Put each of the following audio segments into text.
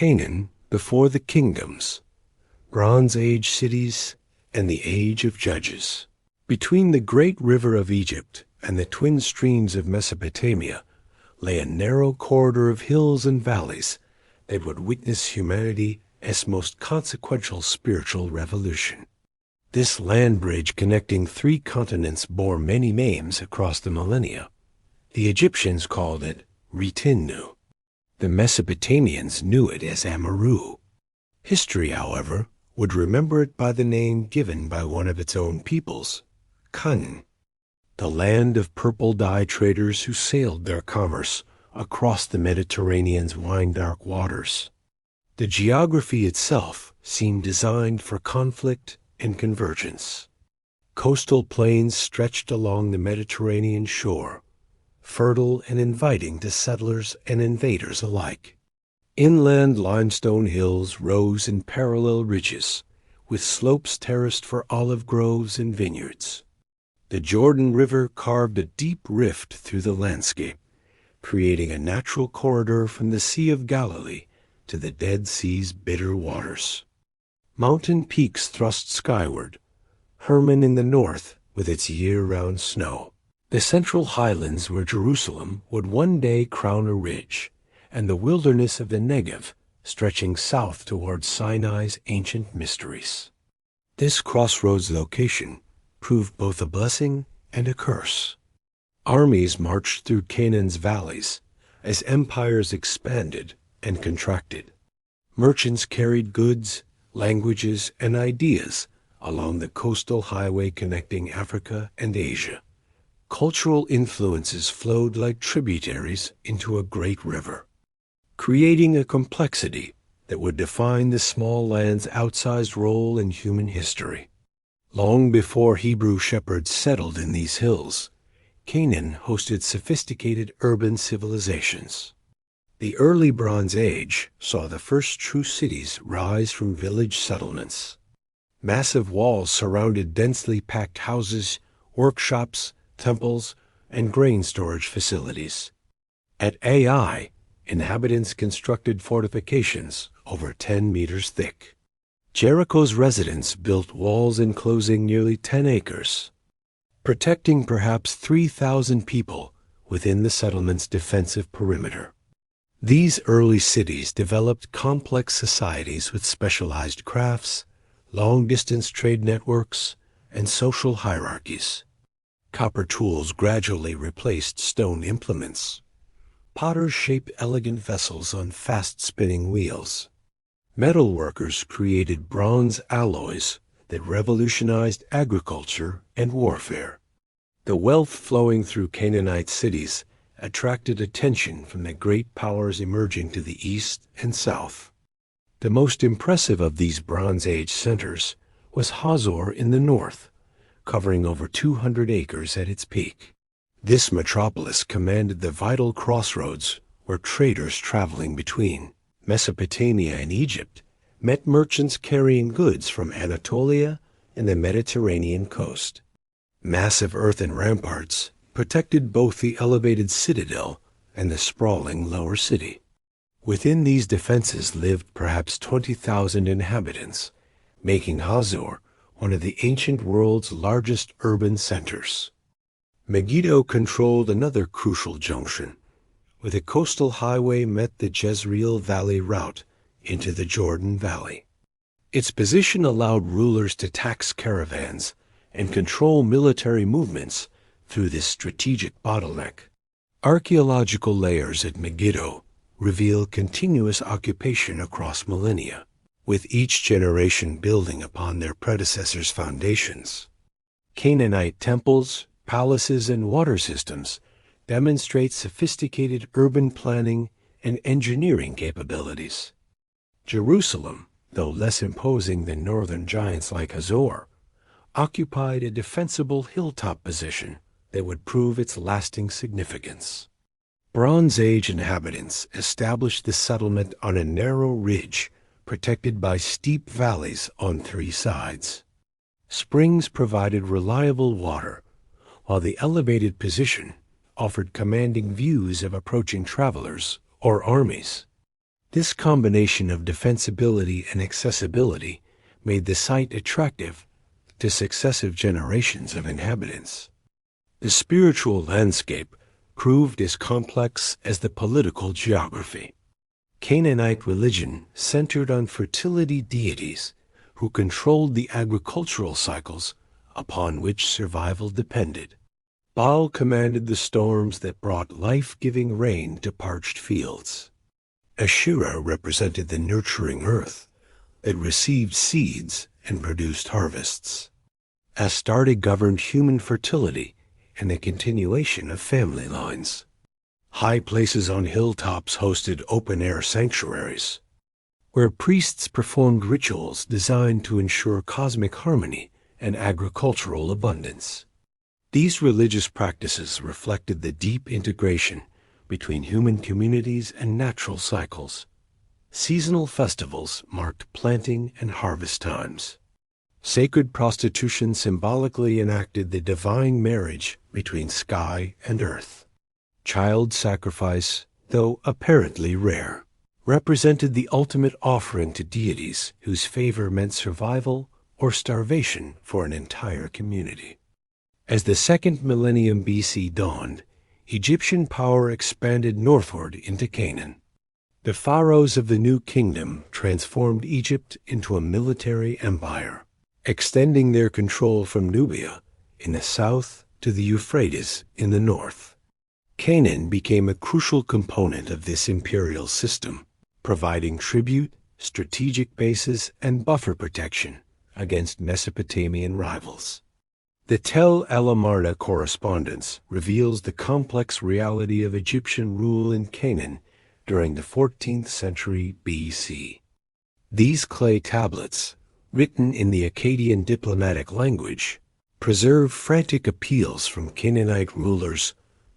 Canaan before the kingdoms, Bronze Age cities, and the Age of Judges. Between the great river of Egypt and the twin streams of Mesopotamia lay a narrow corridor of hills and valleys that would witness humanity's most consequential spiritual revolution. This land bridge connecting three continents bore many names across the millennia. The Egyptians called it Ritinnu. The Mesopotamians knew it as Amaru. History, however, would remember it by the name given by one of its own peoples, Canaan, the land of purple dye traders who sailed their commerce across the Mediterranean's wine-dark waters. The geography itself seemed designed for conflict and convergence. Coastal plains stretched along the Mediterranean shore, fertile and inviting to settlers and invaders alike. Inland limestone hills rose in parallel ridges, with slopes terraced for olive groves and vineyards. The Jordan River carved a deep rift through the landscape, creating a natural corridor from the Sea of Galilee to the Dead Sea's bitter waters. Mountain peaks thrust skyward, Hermon in the north with its year-round snow. The central highlands where Jerusalem would one day crown a ridge, and the wilderness of the Negev stretching south towards Sinai's ancient mysteries. This crossroads location proved both a blessing and a curse. Armies marched through Canaan's valleys as empires expanded and contracted. Merchants carried goods, languages, and ideas along the coastal highway connecting Africa and Asia. Cultural influences flowed like tributaries into a great river, creating a complexity that would define the small land's outsized role in human history. Long before Hebrew shepherds settled in these hills, Canaan hosted sophisticated urban civilizations. The early Bronze Age saw the first true cities rise from village settlements. Massive walls surrounded densely packed houses, workshops, temples, and grain storage facilities. At Ai, inhabitants constructed fortifications over 10 meters thick. Jericho's residents built walls enclosing nearly 10 acres, protecting perhaps 3,000 people within the settlement's defensive perimeter. These early cities developed complex societies with specialized crafts, long-distance trade networks, and social hierarchies. Copper tools gradually replaced stone implements. Potters shaped elegant vessels on fast-spinning wheels. Metal workers created bronze alloys that revolutionized agriculture and warfare. The wealth flowing through Canaanite cities attracted attention from the great powers emerging to the east and south. The most impressive of these Bronze Age centers was Hazor in the north, covering over 200 acres at its peak. This metropolis commanded the vital crossroads where traders traveling between Mesopotamia and Egypt met merchants carrying goods from Anatolia and the Mediterranean coast. Massive earthen ramparts protected both the elevated citadel and the sprawling lower city. Within these defenses lived perhaps 20,000 inhabitants, making Hazor one of the ancient world's largest urban centers. Megiddo controlled another crucial junction, where the coastal highway met the Jezreel Valley route into the Jordan Valley. Its position allowed rulers to tax caravans and control military movements through this strategic bottleneck. Archaeological layers at Megiddo reveal continuous occupation across millennia, with each generation building upon their predecessors' foundations. Canaanite temples, palaces, and water systems demonstrate sophisticated urban planning and engineering capabilities. Jerusalem, though less imposing than northern giants like Hazor, occupied a defensible hilltop position that would prove its lasting significance. Bronze Age inhabitants established the settlement on a narrow ridge protected by steep valleys on three sides. Springs provided reliable water, while the elevated position offered commanding views of approaching travelers or armies. This combination of defensibility and accessibility made the site attractive to successive generations of inhabitants. The spiritual landscape proved as complex as the political geography. Canaanite religion centered on fertility deities who controlled the agricultural cycles upon which survival depended. Baal commanded the storms that brought life-giving rain to parched fields. Asherah represented the nurturing earth that received seeds and produced harvests. Astarte governed human fertility and the continuation of family lines. High places on hilltops hosted open-air sanctuaries, where priests performed rituals designed to ensure cosmic harmony and agricultural abundance. These religious practices reflected the deep integration between human communities and natural cycles. Seasonal festivals marked planting and harvest times. Sacred prostitution symbolically enacted the divine marriage between sky and earth. Child sacrifice, though apparently rare, represented the ultimate offering to deities whose favor meant survival or starvation for an entire community. As the second millennium BC dawned, Egyptian power expanded northward into Canaan. The pharaohs of the New Kingdom transformed Egypt into a military empire, extending their control from Nubia in the south to the Euphrates in the north. Canaan became a crucial component of this imperial system, providing tribute, strategic bases, and buffer protection against Mesopotamian rivals. The Tel el-Amarna correspondence reveals the complex reality of Egyptian rule in Canaan during the 14th century BC. These clay tablets, written in the Akkadian diplomatic language, preserve frantic appeals from Canaanite rulers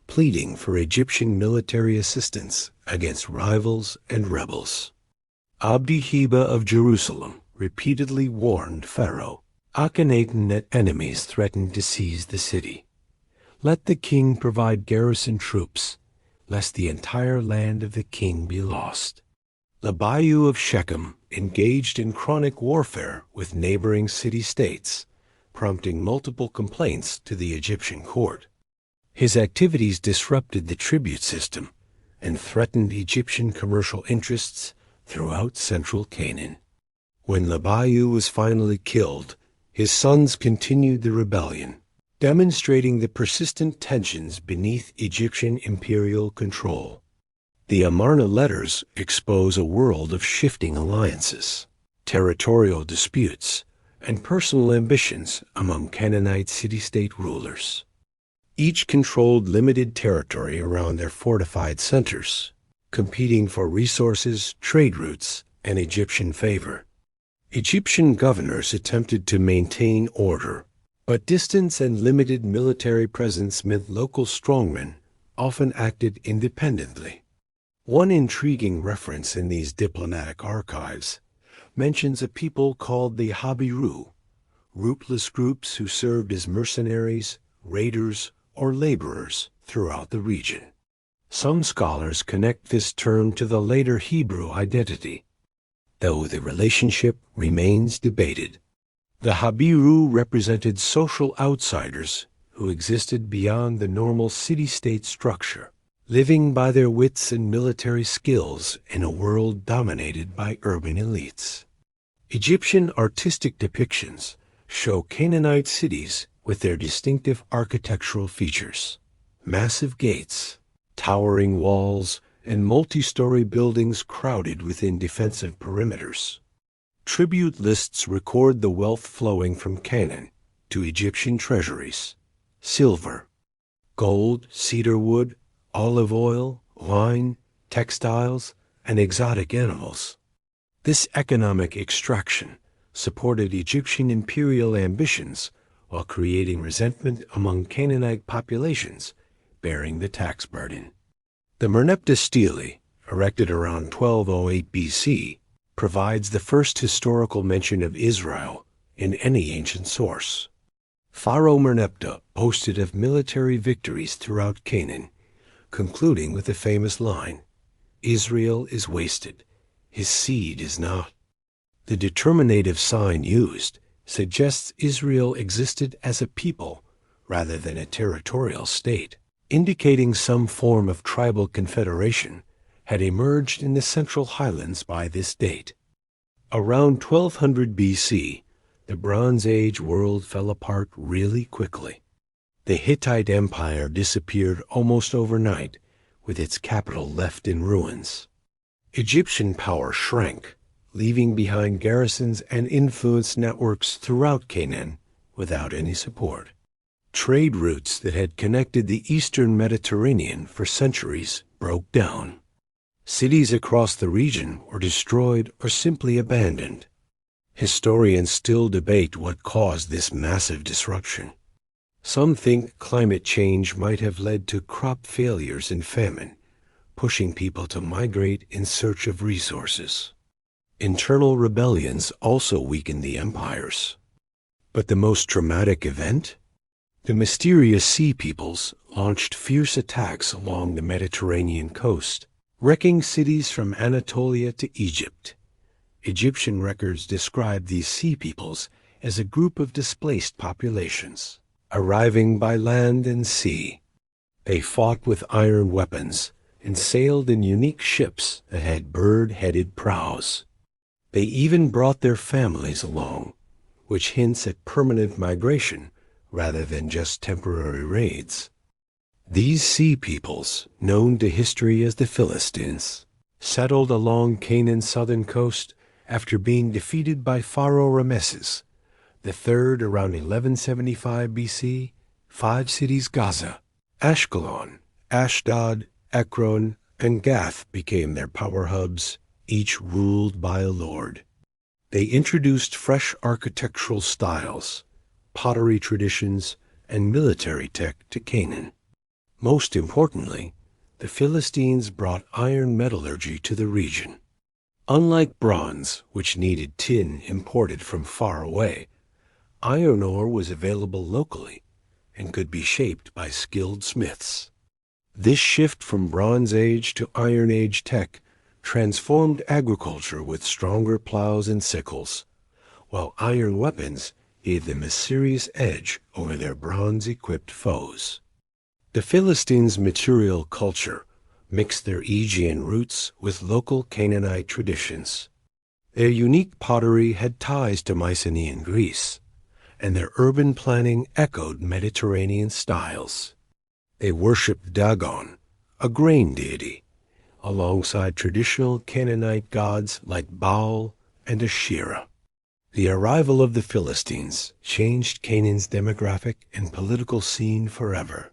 pleading for Egyptian military assistance against rivals and rebels. Abdi-Heba of Jerusalem repeatedly warned Pharaoh Akhenaten that enemies threatened to seize the city. Let the king provide garrison troops, lest the entire land of the king be lost. Labayu of Shechem engaged in chronic warfare with neighboring city-states, prompting multiple complaints to the Egyptian court. His activities disrupted the tribute system and threatened Egyptian commercial interests throughout central Canaan. When Labayu was finally killed, his sons continued the rebellion, demonstrating the persistent tensions beneath Egyptian imperial control. The Amarna letters expose a world of shifting alliances, territorial disputes, and personal ambitions among Canaanite city-state rulers. Each controlled limited territory around their fortified centers, competing for resources, trade routes, and Egyptian favor. Egyptian governors attempted to maintain order, but distance and limited military presence meant local strongmen often acted independently. One intriguing reference in these diplomatic archives mentions a people called the Habiru, rootless groups who served as mercenaries, raiders, or laborers throughout the region. Some scholars connect this term to the later Hebrew identity, though the relationship remains debated. The Habiru represented social outsiders who existed beyond the normal city-state structure, living by their wits and military skills in a world dominated by urban elites. Egyptian artistic depictions show Canaanite cities with their distinctive architectural features: massive gates, towering walls, and multi-story buildings crowded within defensive perimeters. Tribute lists record the wealth flowing from Canaan to Egyptian treasuries: silver, gold, cedar wood, olive oil, wine, textiles, and exotic animals. This economic extraction supported Egyptian imperial ambitions while creating resentment among Canaanite populations bearing the tax burden. The Merneptah stele, erected around 1208 BC, provides the first historical mention of Israel in any ancient source. Pharaoh Merneptah boasted of military victories throughout Canaan, concluding with the famous line, "Israel is wasted, his seed is not. The determinative sign used suggests Israel existed as a people rather than a territorial state, indicating some form of tribal confederation had emerged in the Central Highlands by this date. Around 1200 BC, the Bronze Age world fell apart really quickly. The Hittite Empire disappeared almost overnight, with its capital left in ruins. Egyptian power shrank, leaving behind garrisons and influence networks throughout Canaan without any support. Trade routes that had connected the eastern Mediterranean for centuries broke down. Cities across the region were destroyed or simply abandoned. Historians still debate what caused this massive disruption. Some think climate change might have led to crop failures and famine, pushing people to migrate in search of resources. Internal rebellions also weakened the empires. But the most dramatic event? The mysterious Sea Peoples launched fierce attacks along the Mediterranean coast, wrecking cities from Anatolia to Egypt. Egyptian records describe these Sea Peoples as a group of displaced populations, arriving by land and sea. They fought with iron weapons and sailed in unique ships that had bird-headed prows. They even brought their families along, which hints at permanent migration rather than just temporary raids. These Sea Peoples, known to history as the Philistines, settled along Canaan's southern coast after being defeated by Pharaoh Rameses III around 1175 BC. 5 cities Gaza, Ashkelon, Ashdod, Ekron, and Gath became their power hubs, each ruled by a lord. They introduced fresh architectural styles, pottery traditions, and military tech to Canaan. Most importantly, the Philistines brought iron metallurgy to the region. Unlike bronze, which needed tin imported from far away, iron ore was available locally and could be shaped by skilled smiths. This shift from Bronze Age to Iron Age tech transformed agriculture with stronger plows and sickles, while iron weapons gave them a serious edge over their bronze-equipped foes. The Philistines' material culture mixed their Aegean roots with local Canaanite traditions. Their unique pottery had ties to Mycenaean Greece, and their urban planning echoed Mediterranean styles. They worshipped Dagon, a grain deity, alongside traditional Canaanite gods like Baal and Asherah. The arrival of the Philistines changed Canaan's demographic and political scene forever.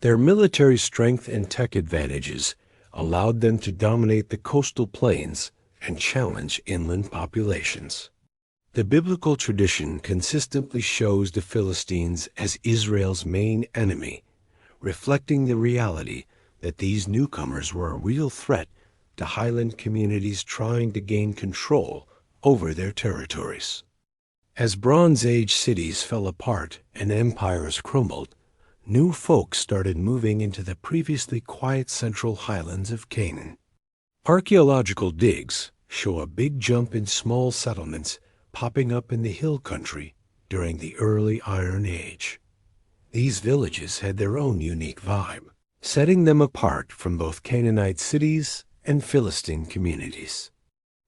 Their military strength and tech advantages allowed them to dominate the coastal plains and challenge inland populations. The biblical tradition consistently shows the Philistines as Israel's main enemy, reflecting the reality that these newcomers were a real threat to highland communities trying to gain control over their territories. As Bronze Age cities fell apart and empires crumbled, new folk started moving into the previously quiet central highlands of Canaan. Archaeological digs show a big jump in small settlements popping up in the hill country during the early Iron Age. These villages had their own unique vibe, setting them apart from both Canaanite cities and Philistine communities.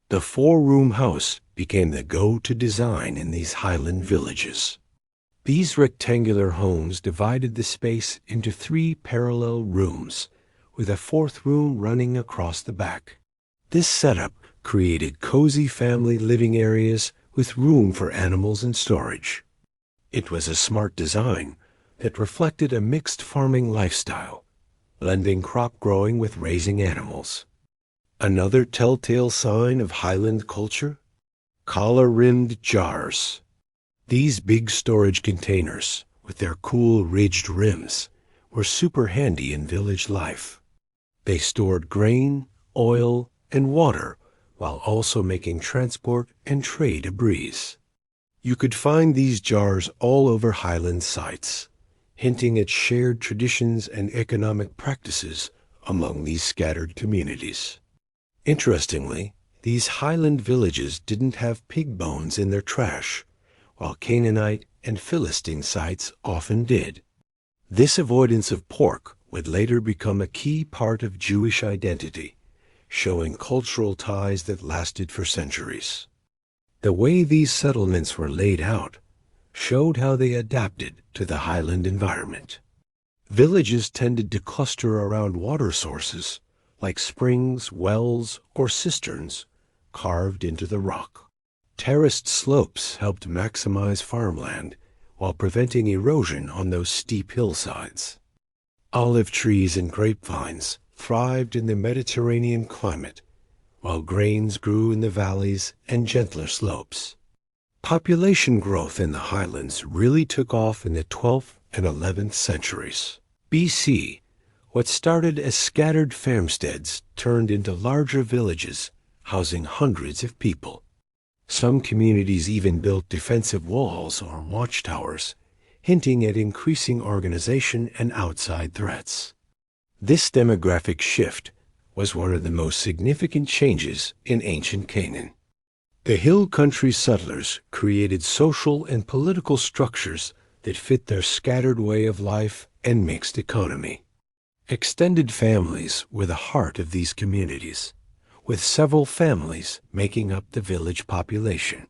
The four-room house became the go-to design in these highland villages. These rectangular homes divided the space into 3 parallel rooms, with a 4th room running across the back. This setup created cozy family living areas with room for animals and storage. It was a smart design that reflected a mixed farming lifestyle, blending crop growing with raising animals. Another telltale sign of Highland culture? Collar-rimmed jars. These big storage containers, with their cool ridged rims, were super handy in village life. They stored grain, oil, and water while also making transport and trade a breeze. You could find these jars all over Highland sites, hinting at shared traditions and economic practices among these scattered communities. Interestingly, These highland villages didn't have pig bones in their trash, while Canaanite and Philistine sites often did. This avoidance of pork would later become a key part of Jewish identity, showing cultural ties that lasted for centuries. The way these settlements were laid out showed how they adapted to the highland environment. Villages tended to cluster around water sources like springs, wells, or cisterns carved into the rock. Terraced slopes helped maximize farmland while preventing erosion on those steep hillsides. Olive trees and grapevines thrived in the Mediterranean climate, while grains grew in the valleys and gentler slopes. Population growth in the highlands really took off in the 12th and 11th centuries. BC, what started as scattered farmsteads turned into larger villages housing hundreds of people. Some communities even built defensive walls or watchtowers, hinting at increasing organization and outside threats. This demographic shift was one of the most significant changes in ancient Canaan. The hill country settlers created social and political structures that fit their scattered way of life and mixed economy. Extended families were the heart of these communities, with several families making up the village population.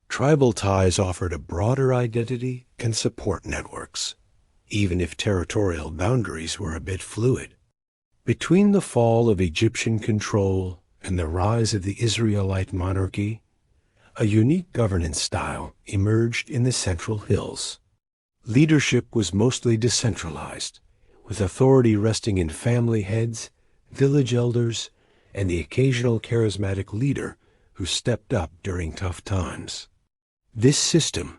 Tribal ties offered a broader identity and support networks, even if territorial boundaries were a bit fluid. Between the fall of Egyptian control and the rise of the Israelite monarchy, a unique governance style emerged in the Central Hills. Leadership was mostly decentralized, with authority resting in family heads, village elders, and the occasional charismatic leader who stepped up during tough times. This system,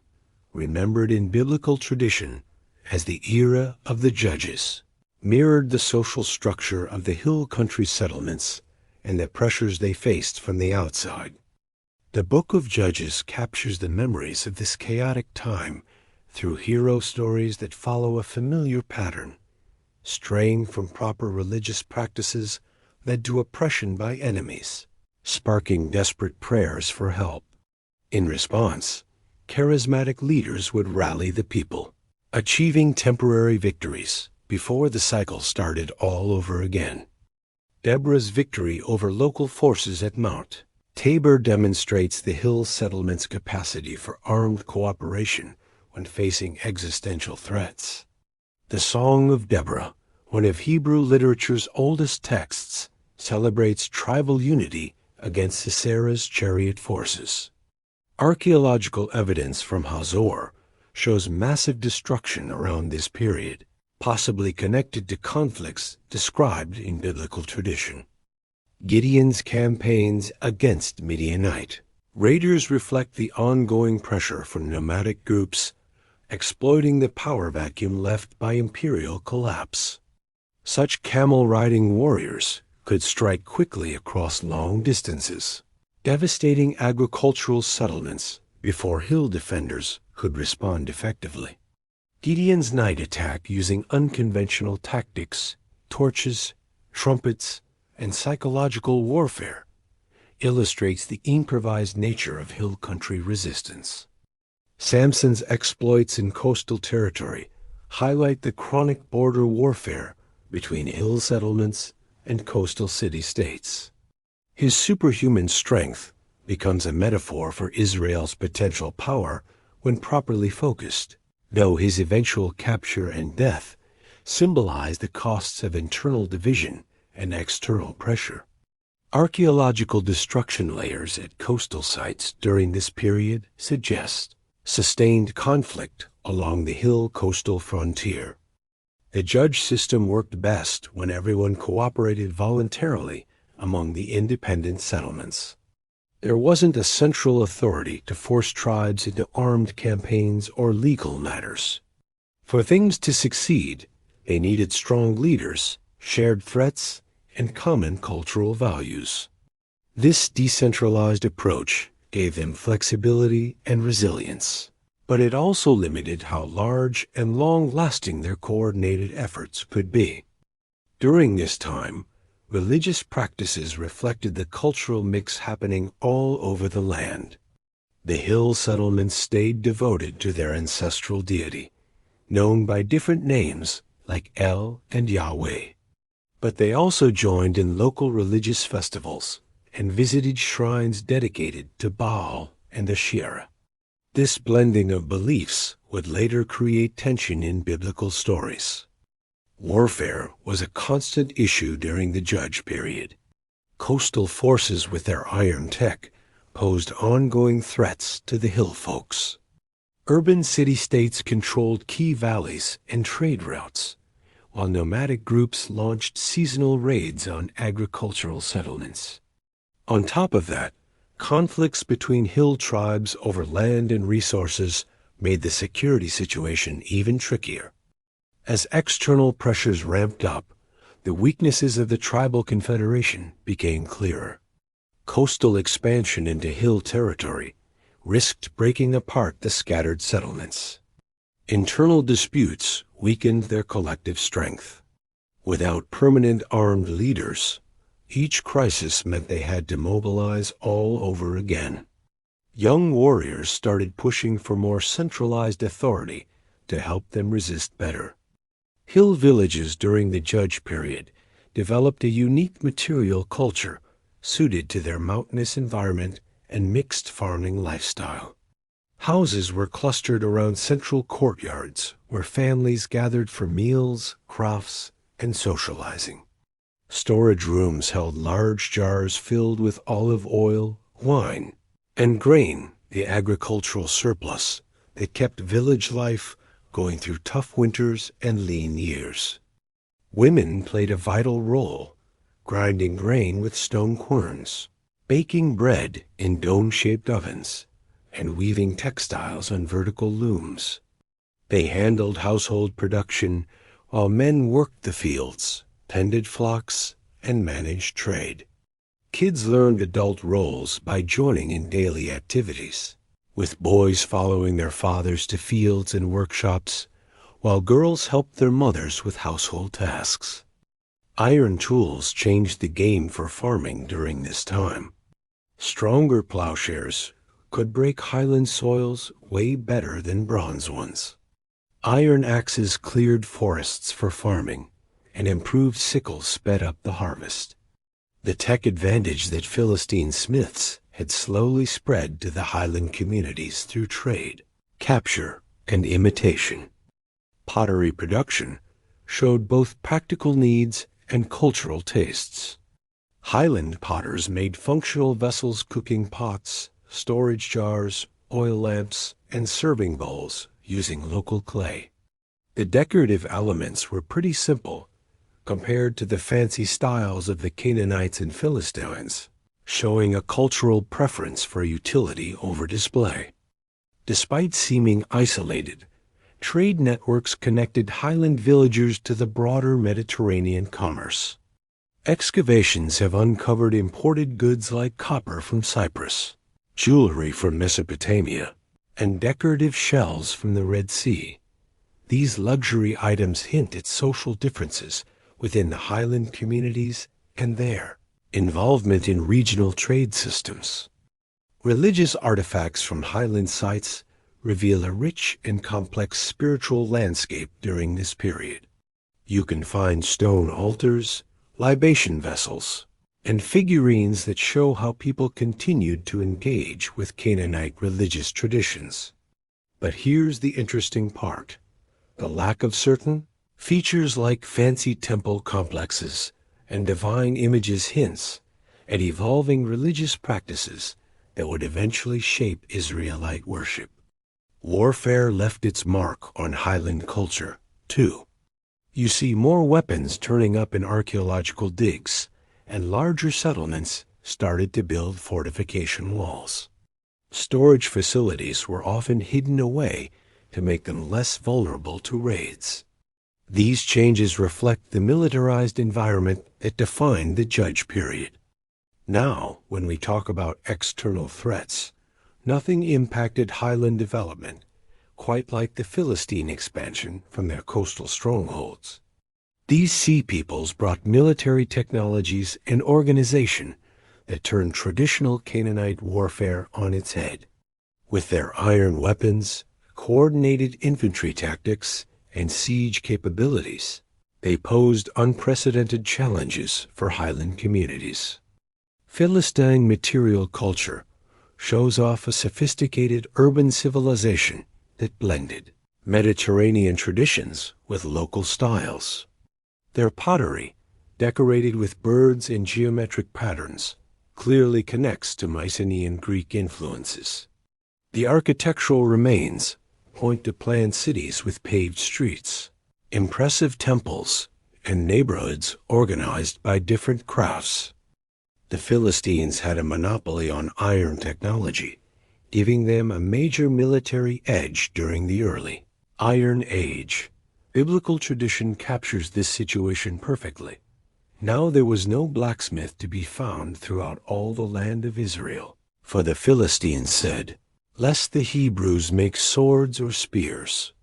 remembered in biblical tradition as the era of the judges, mirrored the social structure of the hill country settlements and the pressures they faced from the outside. The Book of Judges captures the memories of this chaotic time through hero stories that follow a familiar pattern. Straying from proper religious practices led to oppression by enemies, sparking desperate prayers for help. In response, charismatic leaders would rally the people, achieving temporary victories before the cycle started all over again. Deborah's victory over local forces at Mount Tabor demonstrates the hill settlement's capacity for armed cooperation when facing existential threats. The Song of Deborah, one of Hebrew literature's oldest texts, celebrates tribal unity against Sisera's chariot forces. Archaeological evidence from Hazor shows massive destruction around this period, possibly connected to conflicts described in biblical tradition. Gideon's campaigns against Midianite raiders reflect the ongoing pressure for nomadic groups, exploiting the power vacuum left by imperial collapse. Such camel-riding warriors could strike quickly across long distances, devastating agricultural settlements before hill defenders could respond effectively. Gideon's night attack using unconventional tactics, torches, trumpets, and psychological warfare illustrates the improvised nature of hill country resistance. Samson's exploits in coastal territory highlight the chronic border warfare between hill settlements and coastal city-states. His superhuman strength becomes a metaphor for Israel's potential power when properly focused, though his eventual capture and death symbolize the costs of internal division and external pressure. Archaeological destruction layers at coastal sites during this period suggest sustained conflict along the hill coastal frontier. The judge system worked best when everyone cooperated voluntarily among the independent settlements. There wasn't a central authority to force tribes into armed campaigns or legal matters. For things to succeed, they needed strong leaders, shared threats, and common cultural values. This decentralized approach gave them flexibility and resilience, but it also limited how large and long-lasting their coordinated efforts could be. During this time, Religious practices reflected the cultural mix happening all over the land. The hill settlements stayed devoted to their ancestral deity, known by different names like El and Yahweh. But they also joined in local religious festivals and visited shrines dedicated to Baal and Asherah. This blending of beliefs would later create tension in biblical stories. Warfare was a constant issue during the Judge period. Coastal forces with their iron tech posed ongoing threats to the hill folks. Urban city-states controlled key valleys and trade routes, while nomadic groups launched seasonal raids on agricultural settlements. On top of that, conflicts between hill tribes over land and resources made the security situation even trickier. As external pressures ramped up, the weaknesses of the tribal confederation became clearer. Coastal expansion into hill territory risked breaking apart the scattered settlements. Internal disputes weakened their collective strength. Without permanent armed leaders, each crisis meant they had to mobilize all over again. Young warriors started pushing for more centralized authority to help them resist better. Hill villages during the Judge period developed a unique material culture suited to their mountainous environment and mixed farming lifestyle. Houses were clustered around central courtyards where families gathered for meals, crafts, and socializing. Storage rooms held large jars filled with olive oil, wine, and grain, the agricultural surplus that kept village life going through tough winters and lean years. Women played a vital role, grinding grain with stone querns, baking bread in dome-shaped ovens, and weaving textiles on vertical looms. They handled household production while men worked the fields, tended flocks, and managed trade. Kids learned adult roles by joining in daily activities, with boys following their fathers to fields and workshops, while girls helped their mothers with household tasks. Iron tools changed the game for farming during this time. Stronger plowshares could break highland soils way better than bronze ones. Iron axes cleared forests for farming, and improved sickles sped up the harvest. The tech advantage that Philistine smiths had slowly spread to the highland communities through trade, capture, and imitation. Pottery production showed both practical needs and cultural tastes. Highland potters made functional vessels, cooking pots, storage jars, oil lamps, and serving bowls using local clay. The decorative elements were pretty simple compared to the fancy styles of the Canaanites and Philistines, showing a cultural preference for utility over display. Despite seeming isolated, trade networks connected highland villagers to the broader Mediterranean commerce. Excavations have uncovered imported goods like copper from Cyprus, jewelry from Mesopotamia, and decorative shells from the Red Sea. These luxury items hint at social differences within the highland communities and their involvement in regional trade systems. Religious artifacts from highland sites reveal a rich and complex spiritual landscape during this period. You can find stone altars, libation vessels, and figurines that show how people continued to engage with Canaanite religious traditions. But here's the interesting part. The lack of certain features like fancy temple complexes and divine images hints at evolving religious practices that would eventually shape Israelite worship. Warfare left its mark on highland culture, too. You see more weapons turning up in archaeological digs, and larger settlements started to build fortification walls. Storage facilities were often hidden away to make them less vulnerable to raids. These changes reflect the militarized environment that defined the Judge period. Now, when we talk about external threats, nothing impacted highland development quite like the Philistine expansion from their coastal strongholds. These sea peoples brought military technologies and organization that turned traditional Canaanite warfare on its head. With their iron weapons, coordinated infantry tactics, and siege capabilities, they posed unprecedented challenges for highland communities. Philistine material culture shows off a sophisticated urban civilization that blended Mediterranean traditions with local styles. Their pottery, decorated with birds and geometric patterns, clearly connects to Mycenaean Greek influences. The architectural remains point to planned cities with paved streets, impressive temples, and neighborhoods organized by different crafts. The Philistines had a monopoly on iron technology, giving them a major military edge during the early Iron Age. Biblical tradition captures this situation perfectly. Now there was no blacksmith to be found throughout all the land of Israel, for the Philistines said, "Lest the Hebrews make swords or spears."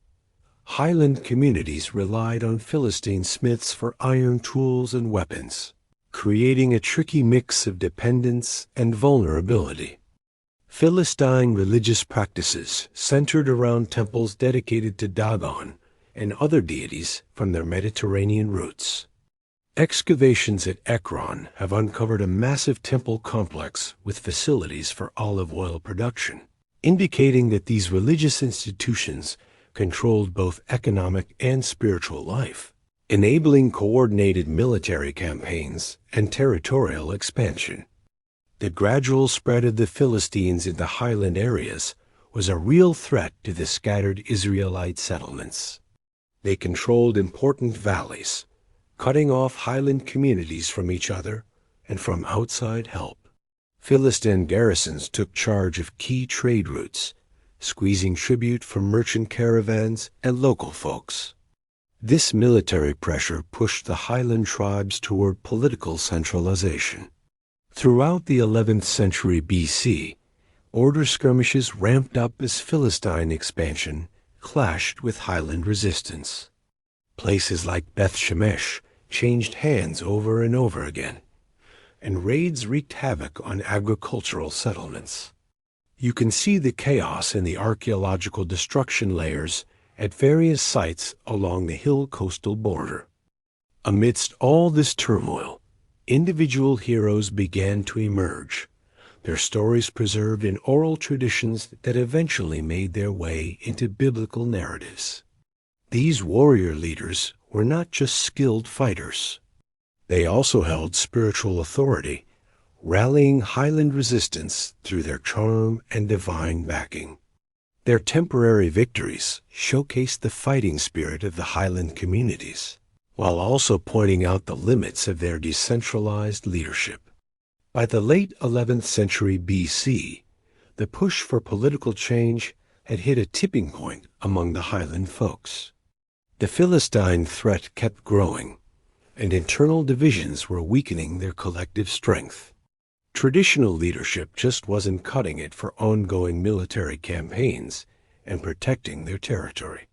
Highland communities relied on Philistine smiths for iron tools and weapons, creating a tricky mix of dependence and vulnerability. Philistine religious practices centered around temples dedicated to Dagon and other deities from their Mediterranean roots. Excavations at Ekron have uncovered a massive temple complex with facilities for olive oil production, indicating that these religious institutions controlled both economic and spiritual life, enabling coordinated military campaigns and territorial expansion. The gradual spread of the Philistines into highland areas was a real threat to the scattered Israelite settlements. They controlled important valleys, cutting off highland communities from each other and from outside help. Philistine garrisons took charge of key trade routes, squeezing tribute from merchant caravans and local folks. This military pressure pushed the highland tribes toward political centralization. Throughout the 11th century BC, border skirmishes ramped up as Philistine expansion clashed with highland resistance. Places like Beth Shemesh changed hands over and over again, and raids wreaked havoc on agricultural settlements. You can see the chaos in the archaeological destruction layers at various sites along the hill coastal border. Amidst all this turmoil, individual heroes began to emerge, their stories preserved in oral traditions that eventually made their way into biblical narratives. These warrior leaders were not just skilled fighters. They also held spiritual authority, rallying highland resistance through their charm and divine backing. Their temporary victories showcased the fighting spirit of the highland communities, while also pointing out the limits of their decentralized leadership. By the late 11th century BC, the push for political change had hit a tipping point among the highland folks. The Philistine threat kept growing, and internal divisions were weakening their collective strength. Traditional leadership just wasn't cutting it for ongoing military campaigns and protecting their territory.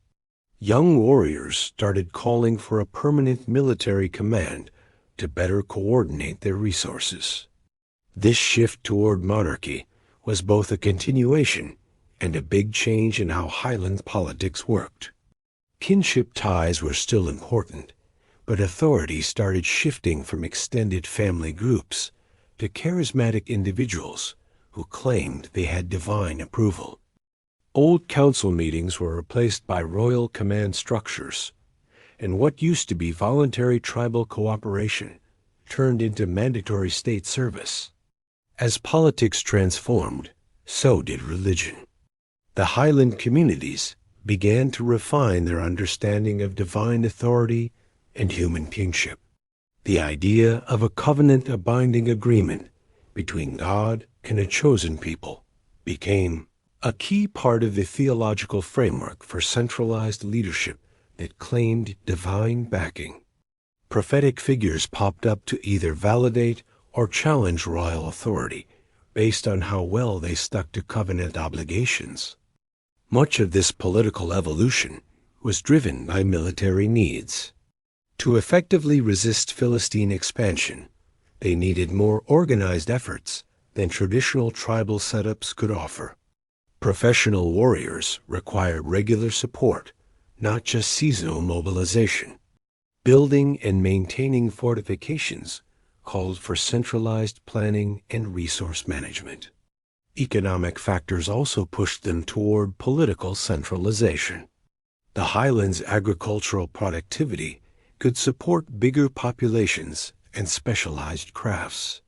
Young warriors started calling for a permanent military command to better coordinate their resources. This shift toward monarchy was both a continuation and a big change in how highland politics worked. Kinship ties were still important, but authority started shifting from extended family groups to charismatic individuals who claimed they had divine approval. Old council meetings were replaced by royal command structures, and what used to be voluntary tribal cooperation turned into mandatory state service. As politics transformed, so did religion. The highland communities began to refine their understanding of divine authority and human kingship. The idea of a covenant, a binding agreement between God and a chosen people, became a key part of the theological framework for centralized leadership that claimed divine backing. Prophetic figures popped up to either validate or challenge royal authority based on how well they stuck to covenant obligations. Much of this political evolution was driven by military needs. To effectively resist Philistine expansion, they needed more organized efforts than traditional tribal setups could offer. Professional warriors required regular support, not just seasonal mobilization. Building and maintaining fortifications called for centralized planning and resource management. Economic factors also pushed them toward political centralization. The highlands' agricultural productivity could support bigger populations and specialized crafts.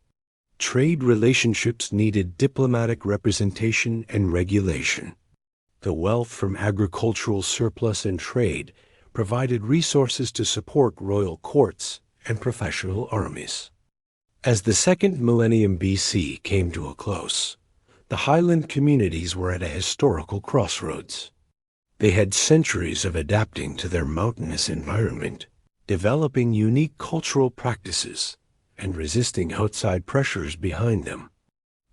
Trade relationships needed diplomatic representation and regulation. The wealth from agricultural surplus and trade provided resources to support royal courts and professional armies. As the second millennium BC came to a close, the highland communities were at a historical crossroads. They had centuries of adapting to their mountainous environment, developing unique cultural practices, and resisting outside pressures behind them.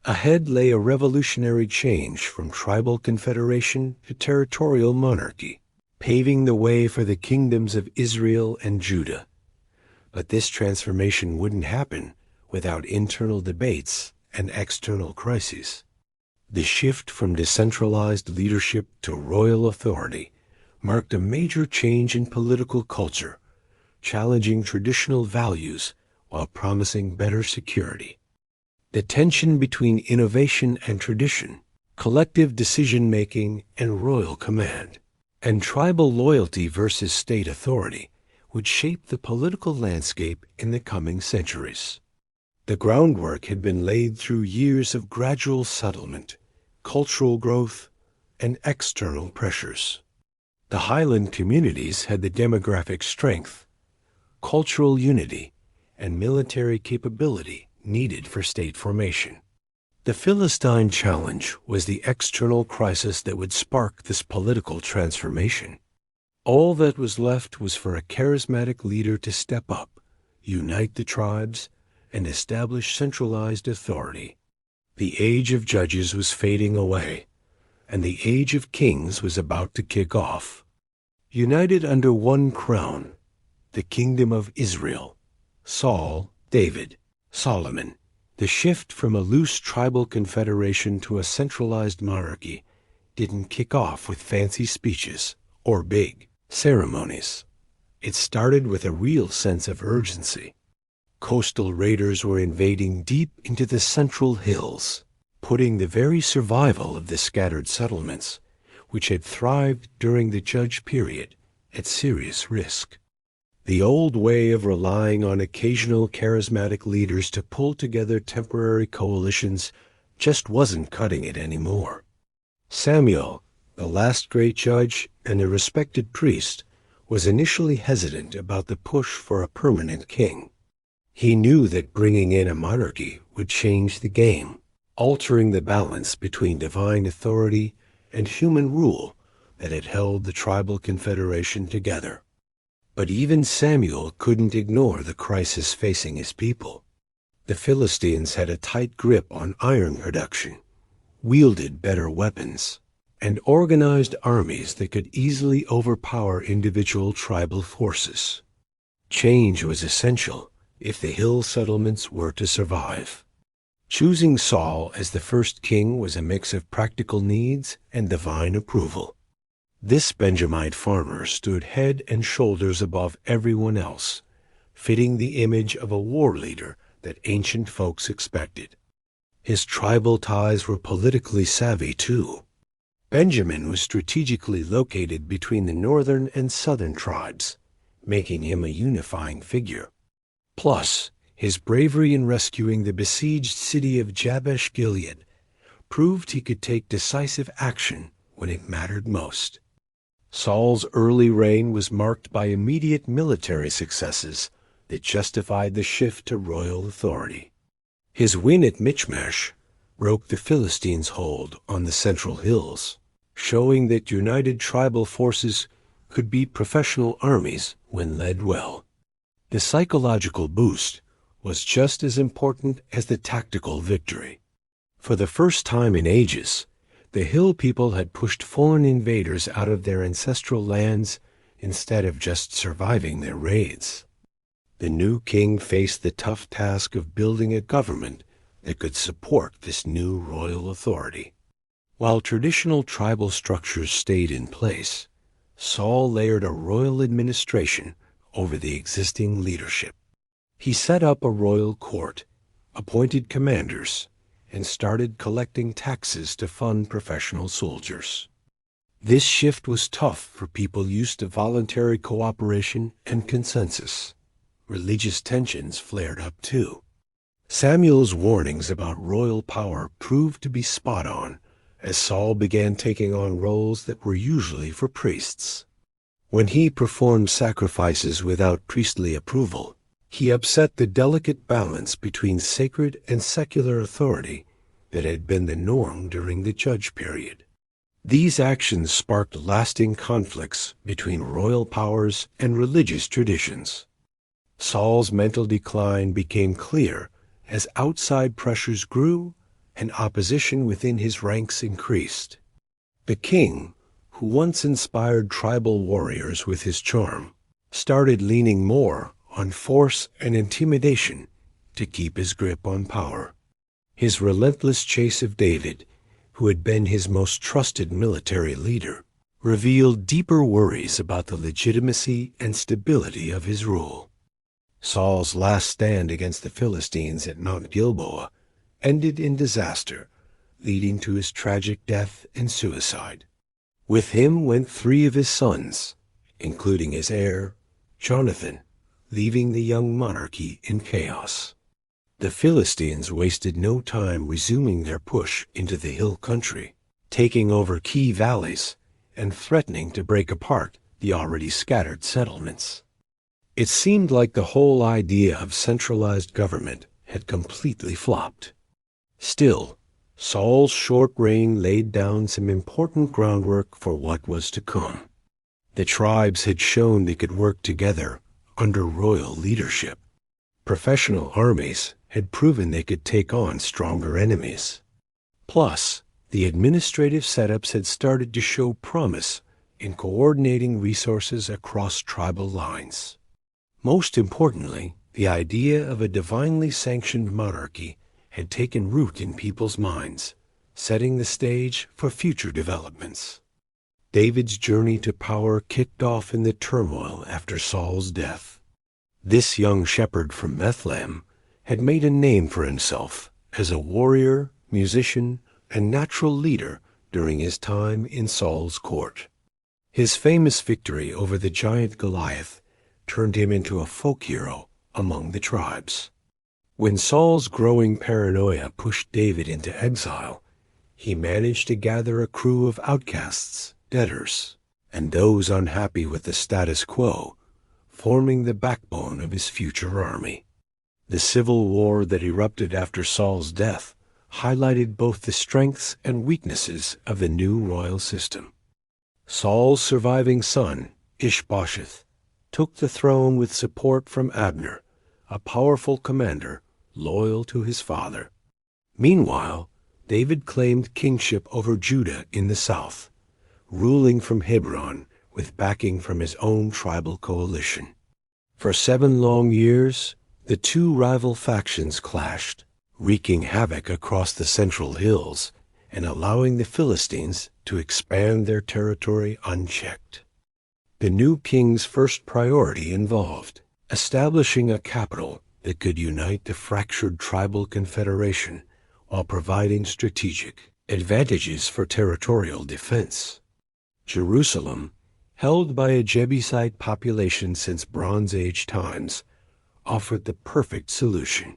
Ahead lay a revolutionary change from tribal confederation to territorial monarchy, paving the way for the kingdoms of Israel and Judah. But this transformation wouldn't happen without internal debates and external crises. The shift from decentralized leadership to royal authority marked a major change in political culture, challenging traditional values while promising better security. The tension between innovation and tradition, collective decision-making and royal command, and tribal loyalty versus state authority would shape the political landscape in the coming centuries. The groundwork had been laid through years of gradual settlement, cultural growth, and external pressures. The highland communities had the demographic strength, cultural unity, and military capability needed for state formation. The Philistine challenge was the external crisis that would spark this political transformation. All that was left was for a charismatic leader to step up, unite the tribes, and establish centralized authority. The age of judges was fading away, and the age of kings was about to kick off. United under one crown, the kingdom of Israel, Saul, David, Solomon, the shift from a loose tribal confederation to a centralized monarchy didn't kick off with fancy speeches or big ceremonies. It started with a real sense of urgency. Coastal raiders were invading deep into the central hills, putting the very survival of the scattered settlements, which had thrived during the Judge period, at serious risk. The old way of relying on occasional charismatic leaders to pull together temporary coalitions just wasn't cutting it anymore. Samuel, the last great judge and a respected priest, was initially hesitant about the push for a permanent king. He knew that bringing in a monarchy would change the game, altering the balance between divine authority and human rule that had held the tribal confederation together. But even Samuel couldn't ignore the crisis facing his people. The Philistines had a tight grip on iron production, wielded better weapons, and organized armies that could easily overpower individual tribal forces. Change was essential if the hill settlements were to survive. Choosing Saul as the first king was a mix of practical needs and divine approval. This Benjamite farmer stood head and shoulders above everyone else, fitting the image of a war leader that ancient folks expected. His tribal ties were politically savvy, too. Benjamin was strategically located between the northern and southern tribes, making him a unifying figure. Plus, his bravery in rescuing the besieged city of Jabesh-Gilead proved he could take decisive action when it mattered most. Saul's early reign was marked by immediate military successes that justified the shift to royal authority. His win at Michmash broke the Philistines' hold on the central hills, showing that united tribal forces could beat professional armies when led well. The psychological boost was just as important as the tactical victory. For the first time in ages, the hill people had pushed foreign invaders out of their ancestral lands instead of just surviving their raids. The new king faced the tough task of building a government that could support this new royal authority. While traditional tribal structures stayed in place, Saul layered a royal administration over the existing leadership. He set up a royal court, appointed commanders, and started collecting taxes to fund professional soldiers. This shift was tough for people used to voluntary cooperation and consensus. Religious tensions flared up too. Samuel's warnings about royal power proved to be spot on as Saul began taking on roles that were usually for priests. When he performed sacrifices without priestly approval, he upset the delicate balance between sacred and secular authority that had been the norm during the judge period. These actions sparked lasting conflicts between royal powers and religious traditions. Saul's mental decline became clear as outside pressures grew and opposition within his ranks increased. The king, who once inspired tribal warriors with his charm, started leaning more on force and intimidation to keep his grip on power. His relentless chase of David, who had been his most trusted military leader, revealed deeper worries about the legitimacy and stability of his rule. Saul's last stand against the Philistines at Mount Gilboa ended in disaster, leading to his tragic death and suicide. With him went 3 of his sons, including his heir, Jonathan, leaving the young monarchy in chaos. The Philistines wasted no time resuming their push into the hill country, taking over key valleys and threatening to break apart the already scattered settlements. It seemed like the whole idea of centralized government had completely flopped. Still, Saul's short reign laid down some important groundwork for what was to come. The tribes had shown they could work together under royal leadership. Professional armies had proven they could take on stronger enemies. Plus, the administrative setups had started to show promise in coordinating resources across tribal lines. Most importantly, the idea of a divinely sanctioned monarchy had taken root in people's minds, setting the stage for future developments. David's journey to power kicked off in the turmoil after Saul's death. This young shepherd from Bethlehem had made a name for himself as a warrior, musician, and natural leader during his time in Saul's court. His famous victory over the giant Goliath turned him into a folk hero among the tribes. When Saul's growing paranoia pushed David into exile, he managed to gather a crew of outcasts, debtors, and those unhappy with the status quo, forming the backbone of his future army. The civil war that erupted after Saul's death highlighted both the strengths and weaknesses of the new royal system. Saul's surviving son, Ishbosheth, took the throne with support from Abner, a powerful commander loyal to his father. Meanwhile, David claimed kingship over Judah in the south, ruling from Hebron with backing from his own tribal coalition. For 7 long years, the 2 rival factions clashed, wreaking havoc across the central hills and allowing the Philistines to expand their territory unchecked. The new king's first priority involved establishing a capital that could unite the fractured tribal confederation while providing strategic advantages for territorial defense. Jerusalem, held by a Jebusite population since Bronze Age times, offered the perfect solution.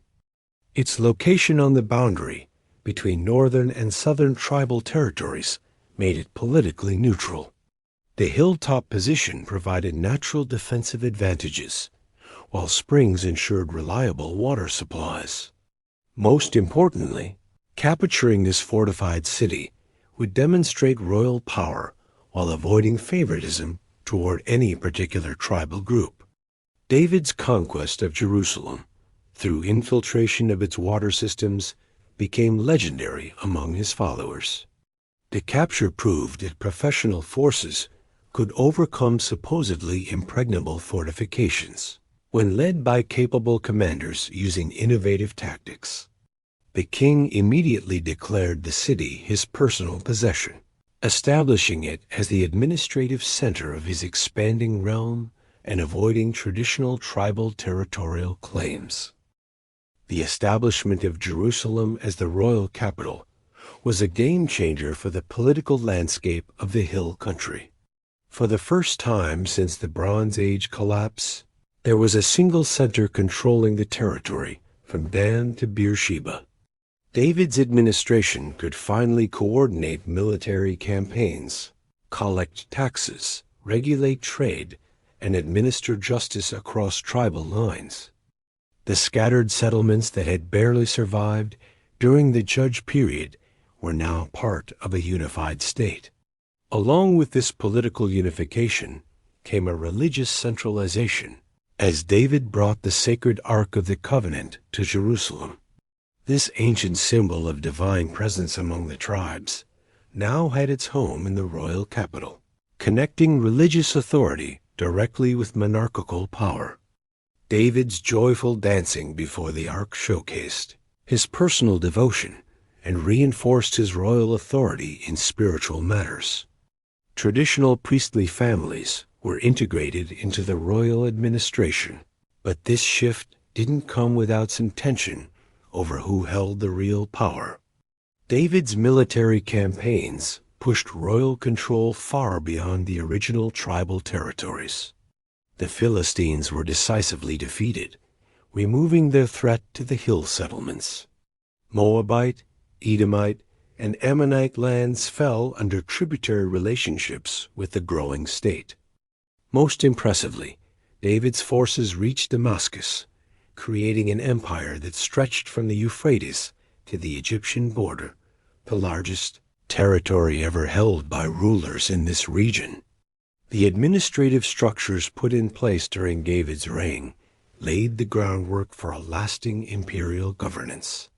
Its location on the boundary between northern and southern tribal territories made it politically neutral. The hilltop position provided natural defensive advantages, while springs ensured reliable water supplies. Most importantly, capturing this fortified city would demonstrate royal power while avoiding favoritism toward any particular tribal group. David's conquest of Jerusalem, through infiltration of its water systems, became legendary among his followers. The capture proved that professional forces could overcome supposedly impregnable fortifications. when led by capable commanders using innovative tactics. The king immediately declared the city his personal possession, establishing it as the administrative center of his expanding realm and avoiding traditional tribal territorial claims. The establishment of Jerusalem as the royal capital was a game-changer for the political landscape of the hill country. For the first time since the Bronze Age collapse, there was a single center controlling the territory from Dan to Beersheba. David's administration could finally coordinate military campaigns, collect taxes, regulate trade, and administer justice across tribal lines. The scattered settlements that had barely survived during the Judge period were now part of a unified state. Along with this political unification came a religious centralization, as David brought the sacred Ark of the Covenant to Jerusalem. This ancient symbol of divine presence among the tribes now had its home in the royal capital, connecting religious authority directly with monarchical power. David's joyful dancing before the ark showcased his personal devotion and reinforced his royal authority in spiritual matters. Traditional priestly families were integrated into the royal administration, but this shift didn't come without some tension over who held the real power. David's military campaigns pushed royal control far beyond the original tribal territories. The Philistines were decisively defeated, removing their threat to the hill settlements. Moabite, Edomite, and Ammonite lands fell under tributary relationships with the growing state. Most impressively, David's forces reached Damascus, creating an empire that stretched from the Euphrates to the Egyptian border, the largest territory ever held by rulers in this region. The administrative structures put in place during David's reign laid the groundwork for a lasting imperial governance.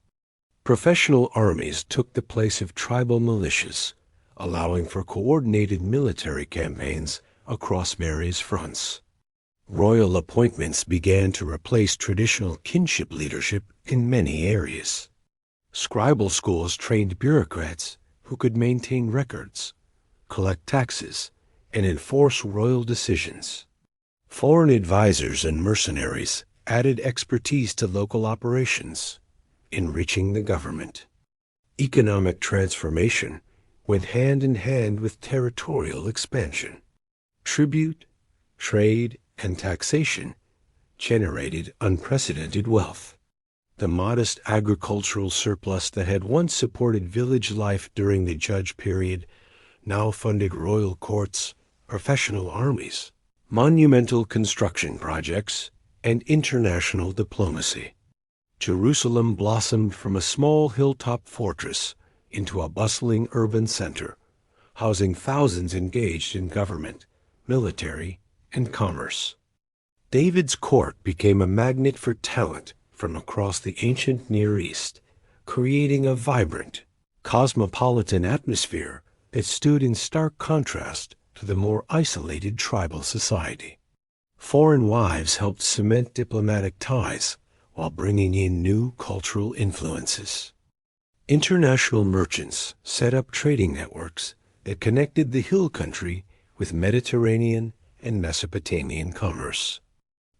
Professional armies took the place of tribal militias, allowing for coordinated military campaigns across various fronts. Royal appointments began to replace traditional kinship leadership in many areas. Scribal schools trained bureaucrats who could maintain records, collect taxes, and enforce royal decisions. Foreign advisors and mercenaries added expertise to local operations, enriching the government. Economic transformation went hand in hand with territorial expansion. Tribute, trade, and taxation generated unprecedented wealth. The modest agricultural surplus that had once supported village life during the Judge period now funded royal courts, professional armies, monumental construction projects, and international diplomacy. Jerusalem blossomed from a small hilltop fortress into a bustling urban center, housing thousands engaged in government, military, and commerce. David's court became a magnet for talent from across the ancient Near East, creating a vibrant, cosmopolitan atmosphere that stood in stark contrast to the more isolated tribal society. Foreign wives helped cement diplomatic ties while bringing in new cultural influences. International merchants set up trading networks that connected the hill country with Mediterranean and Mesopotamian commerce.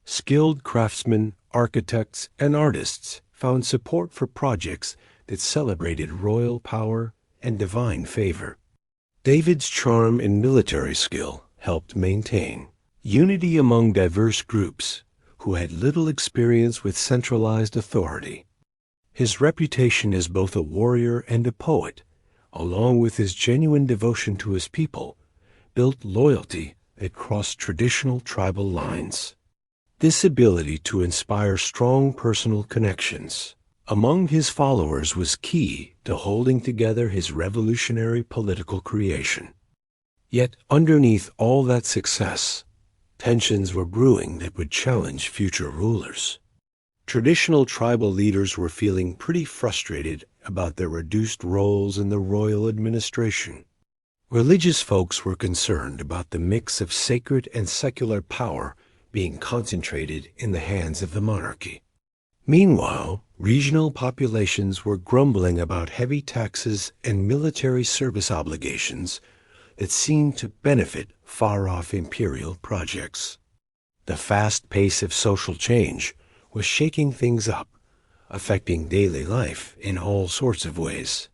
Skilled craftsmen, architects, and artists found support for projects that celebrated royal power and divine favor. David's charm and military skill helped maintain unity among diverse groups who had little experience with centralized authority. His reputation as both a warrior and a poet, along with his genuine devotion to his people, built loyalty that crossed traditional tribal lines. This ability to inspire strong personal connections among his followers was key to holding together his revolutionary political creation. Yet underneath all that success, tensions were brewing that would challenge future rulers. Traditional tribal leaders were feeling pretty frustrated about their reduced roles in the royal administration. Religious folks were concerned about the mix of sacred and secular power being concentrated in the hands of the monarchy. Meanwhile, regional populations were grumbling about heavy taxes and military service obligations that seemed to benefit far-off imperial projects. The fast pace of social change was shaking things up, affecting daily life in all sorts of ways.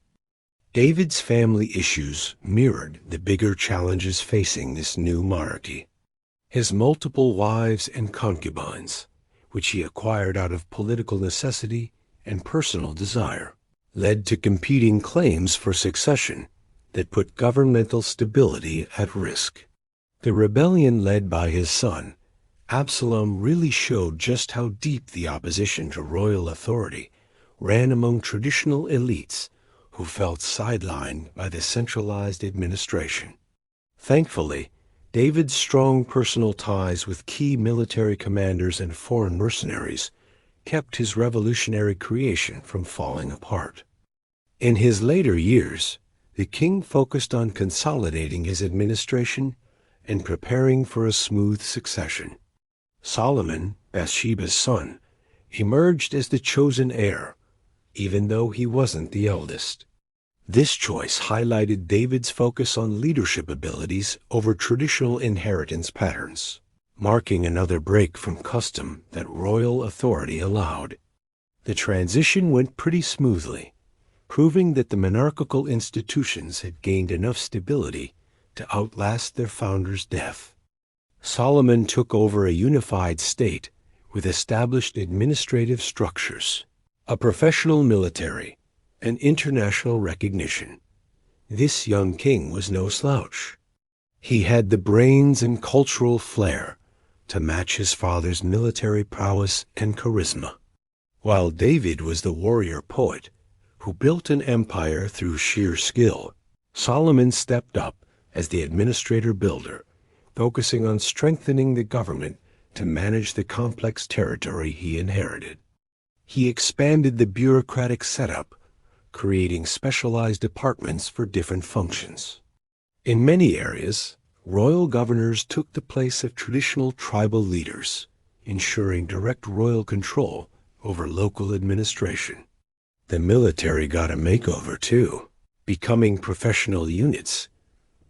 David's family issues mirrored the bigger challenges facing this new monarchy. His multiple wives and concubines, which he acquired out of political necessity and personal desire, led to competing claims for succession that put governmental stability at risk. The rebellion led by his son, Absalom, really showed just how deep the opposition to royal authority ran among traditional elites who felt sidelined by the centralized administration. Thankfully, David's strong personal ties with key military commanders and foreign mercenaries kept his revolutionary creation from falling apart. In his later years, the king focused on consolidating his administration and preparing for a smooth succession. Solomon, Bathsheba's son, emerged as the chosen heir, even though he wasn't the eldest. This choice highlighted David's focus on leadership abilities over traditional inheritance patterns, marking another break from custom that royal authority allowed. The transition went pretty smoothly, proving that the monarchical institutions had gained enough stability to outlast their founder's death. Solomon took over a unified state with established administrative structures, a professional military, and international recognition. This young king was no slouch. He had the brains and cultural flair to match his father's military prowess and charisma. While David was the warrior poet who built an empire through sheer skill, Solomon stepped up as the administrator-builder, focusing on strengthening the government to manage the complex territory he inherited. He expanded the bureaucratic setup, creating specialized departments for different functions. In many areas, royal governors took the place of traditional tribal leaders, ensuring direct royal control over local administration. The military got a makeover too, becoming professional units,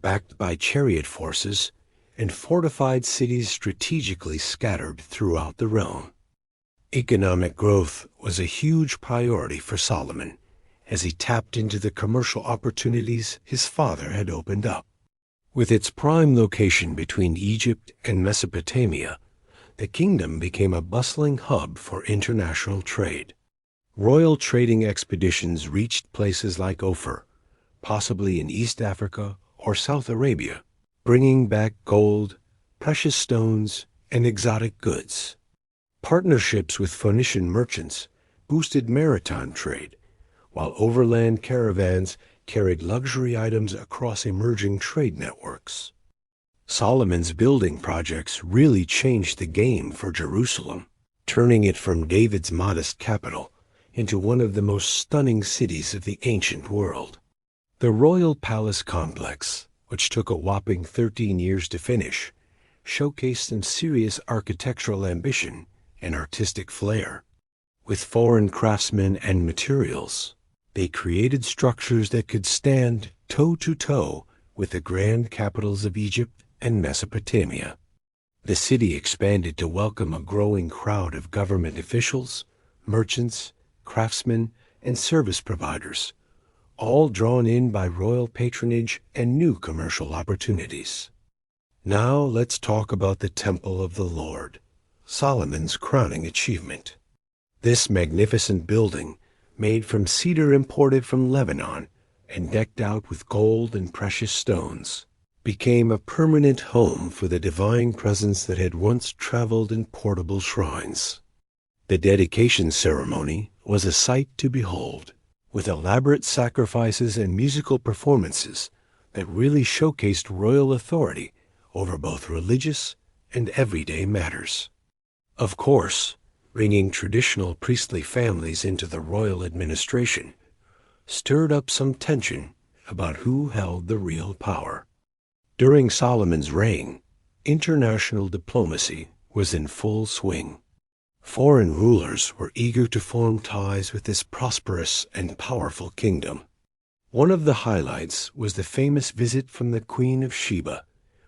backed by chariot forces and fortified cities strategically scattered throughout the realm. Economic growth was a huge priority for Solomon as he tapped into the commercial opportunities his father had opened up. With its prime location between Egypt and Mesopotamia, the kingdom became a bustling hub for international trade. Royal trading expeditions reached places like Ophir, possibly in East Africa or South Arabia, bringing back gold, precious stones, and exotic goods. Partnerships with Phoenician merchants boosted maritime trade, while overland caravans carried luxury items across emerging trade networks. Solomon's building projects really changed the game for Jerusalem, turning it from David's modest capital into one of the most stunning cities of the ancient world. The royal palace complex, which took a whopping 13 years to finish, showcased some serious architectural ambition and artistic flair. With foreign craftsmen and materials, they created structures that could stand toe-to-toe with the grand capitals of Egypt and Mesopotamia. The city expanded to welcome a growing crowd of government officials, merchants, craftsmen, and service providers, all drawn in by royal patronage and new commercial opportunities. Now let's talk about the Temple of the Lord, Solomon's crowning achievement. This magnificent building, made from cedar imported from Lebanon and decked out with gold and precious stones, became a permanent home for the divine presence that had once traveled in portable shrines. The dedication ceremony was a sight to behold, with elaborate sacrifices and musical performances that really showcased royal authority over both religious and everyday matters. Of course, bringing traditional priestly families into the royal administration stirred up some tension about who held the real power. During Solomon's reign, international diplomacy was in full swing. Foreign rulers were eager to form ties with this prosperous and powerful kingdom. One of the highlights was the famous visit from the Queen of Sheba,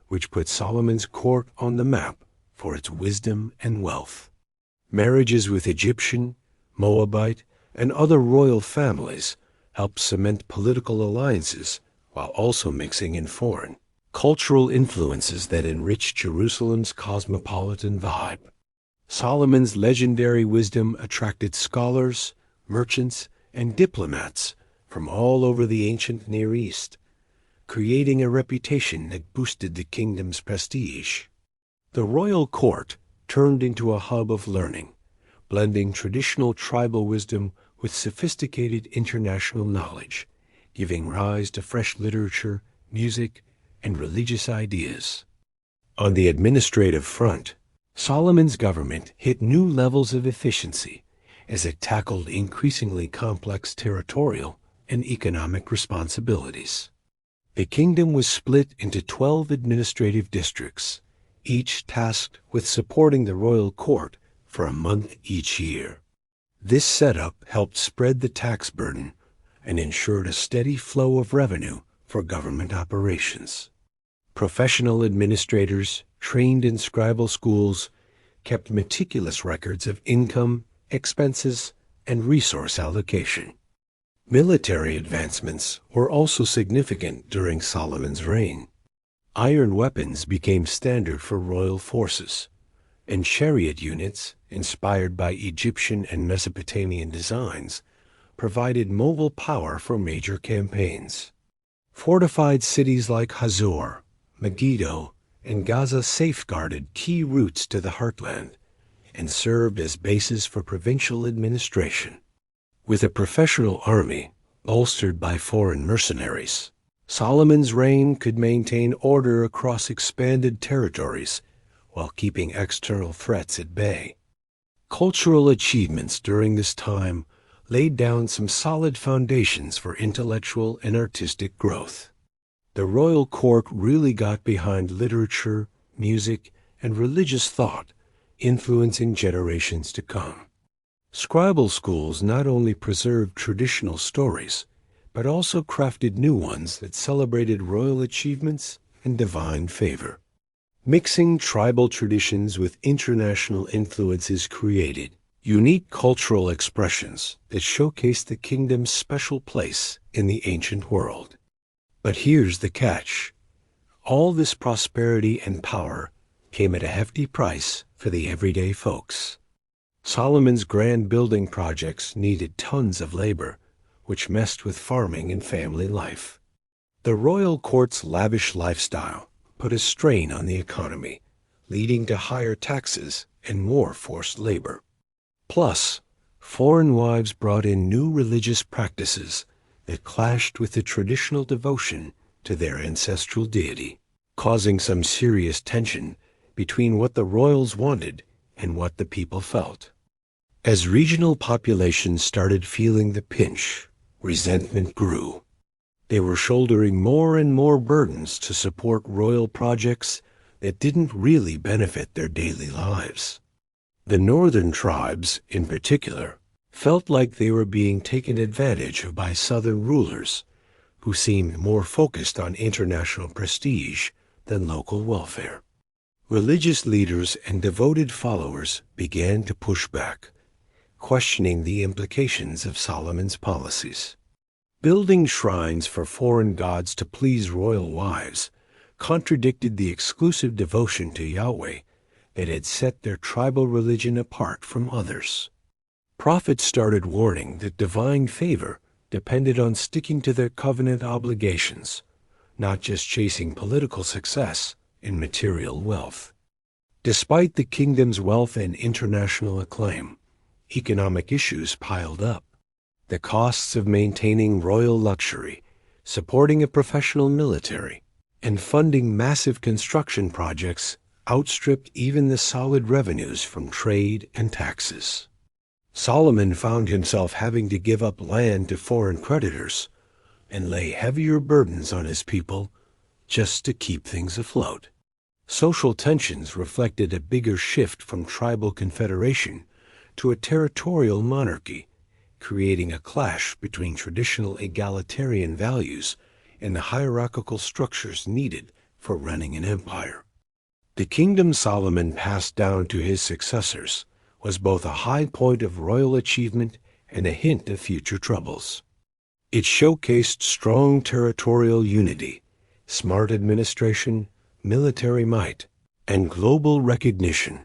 which put Solomon's court on the map for its wisdom and wealth. Marriages with Egyptian, Moabite, and other royal families helped cement political alliances while also mixing in foreign, cultural influences that enriched Jerusalem's cosmopolitan vibe. Solomon's legendary wisdom attracted scholars, merchants, and diplomats from all over the ancient Near East, creating a reputation that boosted the kingdom's prestige. The royal court turned into a hub of learning, blending traditional tribal wisdom with sophisticated international knowledge, giving rise to fresh literature, music, and religious ideas. On the administrative front, Solomon's government hit new levels of efficiency as it tackled increasingly complex territorial and economic responsibilities. The kingdom was split into 12 administrative districts, each tasked with supporting the royal court for a month each year. This setup helped spread the tax burden and ensured a steady flow of revenue for government operations. Professional administrators, trained in scribal schools, kept meticulous records of income, expenses, and resource allocation. Military advancements were also significant during Solomon's reign. Iron weapons became standard for royal forces, and chariot units, inspired by Egyptian and Mesopotamian designs, provided mobile power for major campaigns. Fortified cities like Hazor, Megiddo, and Gaza safeguarded key routes to the heartland and served as bases for provincial administration. With a professional army bolstered by foreign mercenaries, Solomon's reign could maintain order across expanded territories while keeping external threats at bay. Cultural achievements during this time laid down some solid foundations for intellectual and artistic growth. The royal court really got behind literature, music, and religious thought, influencing generations to come. Scribal schools not only preserved traditional stories, but also crafted new ones that celebrated royal achievements and divine favor. Mixing tribal traditions with international influences created unique cultural expressions that showcased the kingdom's special place in the ancient world. But here's the catch. All this prosperity and power came at a hefty price for the everyday folks. Solomon's grand building projects needed tons of labor, which messed with farming and family life. The royal court's lavish lifestyle put a strain on the economy, leading to higher taxes and more forced labor. Plus, foreign wives brought in new religious practices that clashed with the traditional devotion to their ancestral deity, causing some serious tension between what the royals wanted and what the people felt. As regional populations started feeling the pinch, resentment grew. They were shouldering more and more burdens to support royal projects that didn't really benefit their daily lives. The northern tribes, in particular, felt like they were being taken advantage of by southern rulers who seemed more focused on international prestige than local welfare. Religious leaders and devoted followers began to push back, questioning the implications of Solomon's policies. Building shrines for foreign gods to please royal wives contradicted the exclusive devotion to Yahweh that had set their tribal religion apart from others. Prophets started warning that divine favor depended on sticking to their covenant obligations, not just chasing political success and material wealth. Despite the kingdom's wealth and international acclaim, economic issues piled up. The costs of maintaining royal luxury, supporting a professional military, and funding massive construction projects outstripped even the solid revenues from trade and taxes. Solomon found himself having to give up land to foreign creditors and lay heavier burdens on his people just to keep things afloat. Social tensions reflected a bigger shift from tribal confederation to a territorial monarchy, creating a clash between traditional egalitarian values and the hierarchical structures needed for running an empire. The kingdom Solomon passed down to his successors was both a high point of royal achievement and a hint of future troubles. It showcased strong territorial unity, smart administration, military might, and global recognition,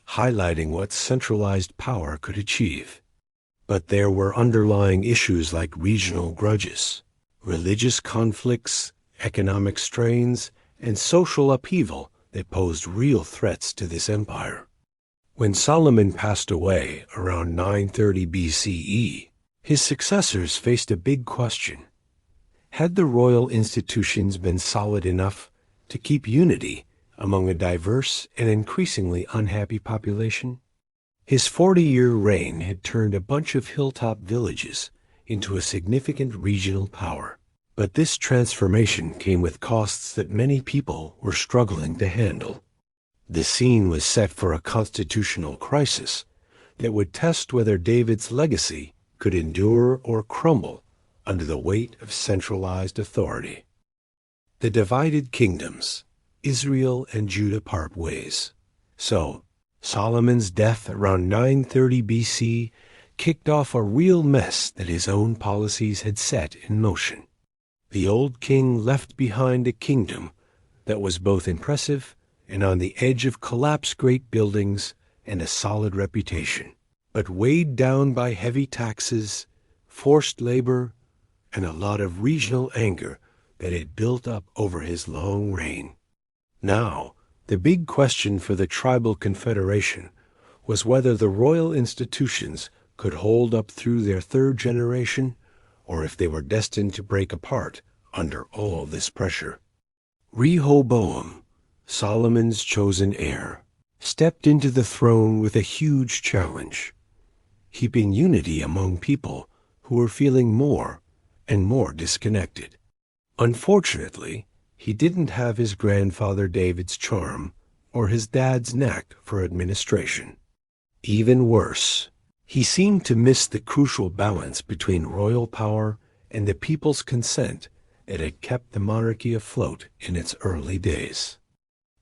highlighting what centralized power could achieve. But there were underlying issues like regional grudges, religious conflicts, economic strains, and social upheaval that posed real threats to this empire. When Solomon passed away around 930 BCE, his successors faced a big question. Had the royal institutions been solid enough to keep unity among a diverse and increasingly unhappy population? His 40-year reign had turned a bunch of hilltop villages into a significant regional power. But this transformation came with costs that many people were struggling to handle. The scene was set for a constitutional crisis that would test whether David's legacy could endure or crumble under the weight of centralized authority. The divided kingdoms, Israel and Judah, part ways. So, Solomon's death around 930 BC kicked off a real mess that his own policies had set in motion. The old king left behind a kingdom that was both impressive and on the edge of collapse, great buildings and a solid reputation, but weighed down by heavy taxes, forced labor, and a lot of regional anger that had built up over his long reign. Now, the big question for the tribal confederation was whether the royal institutions could hold up through their third generation, or if they were destined to break apart under all this pressure. Rehoboam, Solomon's chosen heir, stepped into the throne with a huge challenge: keeping unity among people who were feeling more and more disconnected. Unfortunately, he didn't have his grandfather David's charm or his dad's knack for administration. Even worse, he seemed to miss the crucial balance between royal power and the people's consent that had kept the monarchy afloat in its early days.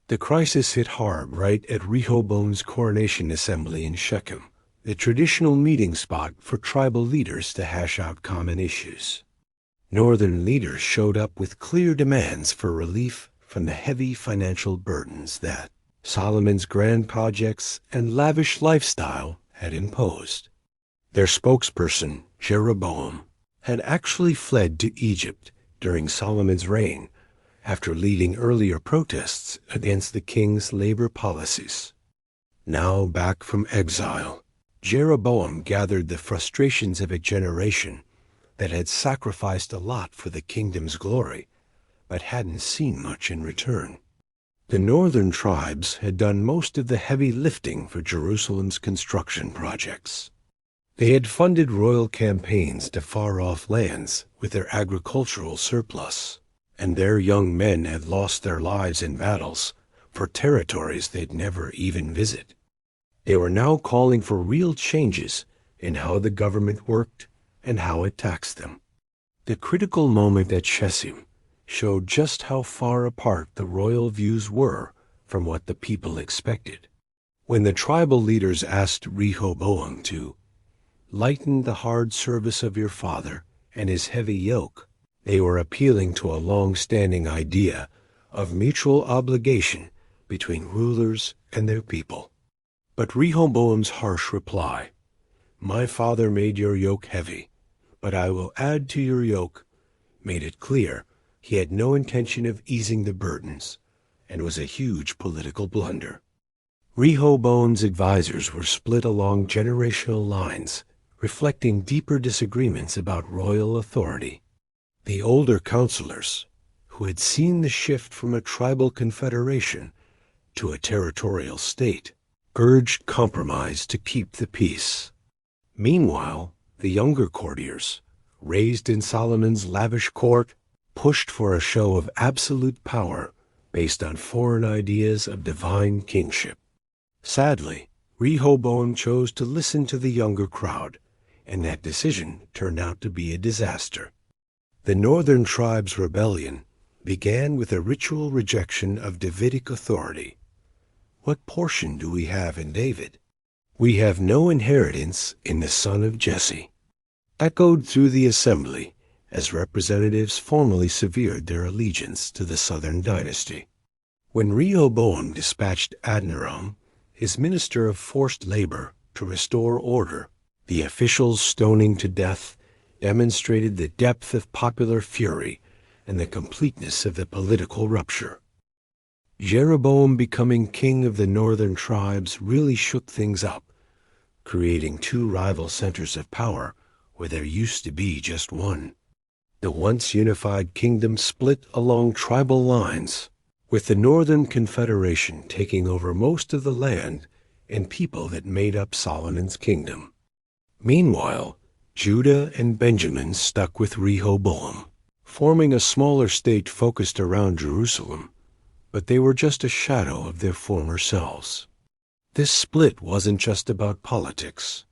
The crisis hit hard right at Rehoboam's coronation assembly in Shechem, the traditional meeting spot for tribal leaders to hash out common issues. Northern leaders showed up with clear demands for relief from the heavy financial burdens that Solomon's grand projects and lavish lifestyle had imposed. Their spokesperson, Jeroboam, had actually fled to Egypt during Solomon's reign after leading earlier protests against the king's labor policies. Now back from exile, Jeroboam gathered the frustrations of a generation that had sacrificed a lot for the kingdom's glory, but hadn't seen much in return. The northern tribes had done most of the heavy lifting for Jerusalem's construction projects. They had funded royal campaigns to far-off lands with their agricultural surplus, and their young men had lost their lives in battles for territories they'd never even visit. They were now calling for real changes in how the government worked and how it taxed them. The critical moment at Shechem showed just how far apart the royal views were from what the people expected. When the tribal leaders asked Rehoboam to lighten the hard service of your father and his heavy yoke, they were appealing to a long-standing idea of mutual obligation between rulers and their people. But Rehoboam's harsh reply, "My father made your yoke heavy, but I will add to your yoke," made it clear he had no intention of easing the burdens, and was a huge political blunder. Rehoboam's advisors were split along generational lines, reflecting deeper disagreements about royal authority. The older counselors, who had seen the shift from a tribal confederation to a territorial state, urged compromise to keep the peace. Meanwhile, the younger courtiers, raised in Solomon's lavish court, pushed for a show of absolute power based on foreign ideas of divine kingship. Sadly, Rehoboam chose to listen to the younger crowd, and that decision turned out to be a disaster. The northern tribes' rebellion began with a ritual rejection of Davidic authority. What portion do we have in David? We have no inheritance in the son of Jesse. Echoed through the assembly as representatives formally severed their allegiance to the southern dynasty. When Rehoboam dispatched Adoniram, his minister of forced labor, to restore order, the officials' stoning to death demonstrated the depth of popular fury and the completeness of the political rupture. Jeroboam becoming king of the northern tribes really shook things up, creating two rival centers of power where there used to be just one. The once unified kingdom split along tribal lines, with the Northern Confederation taking over most of the land and people that made up Solomon's kingdom. Meanwhile, Judah and Benjamin stuck with Rehoboam, forming a smaller state focused around Jerusalem, but they were just a shadow of their former selves. This split wasn't just about politics.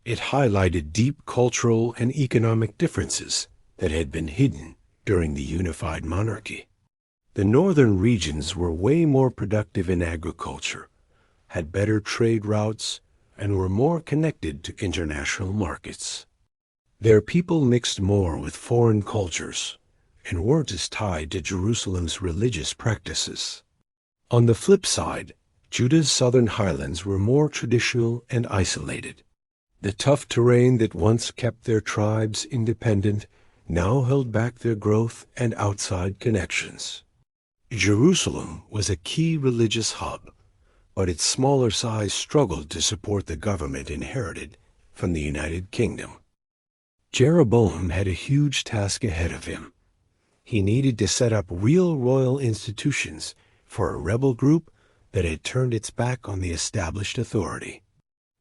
It highlighted deep cultural and economic differences that had been hidden during the unified monarchy. The northern regions were way more productive in agriculture, had better trade routes, and were more connected to international markets. Their people mixed more with foreign cultures and weren't as tied to Jerusalem's religious practices. On the flip side, Judah's southern highlands were more traditional and isolated. The tough terrain that once kept their tribes independent now held back their growth and outside connections. Jerusalem was a key religious hub, but its smaller size struggled to support the government inherited from the United Kingdom. Jeroboam had a huge task ahead of him. He needed to set up real royal institutions for a rebel group that had turned its back on the established authority.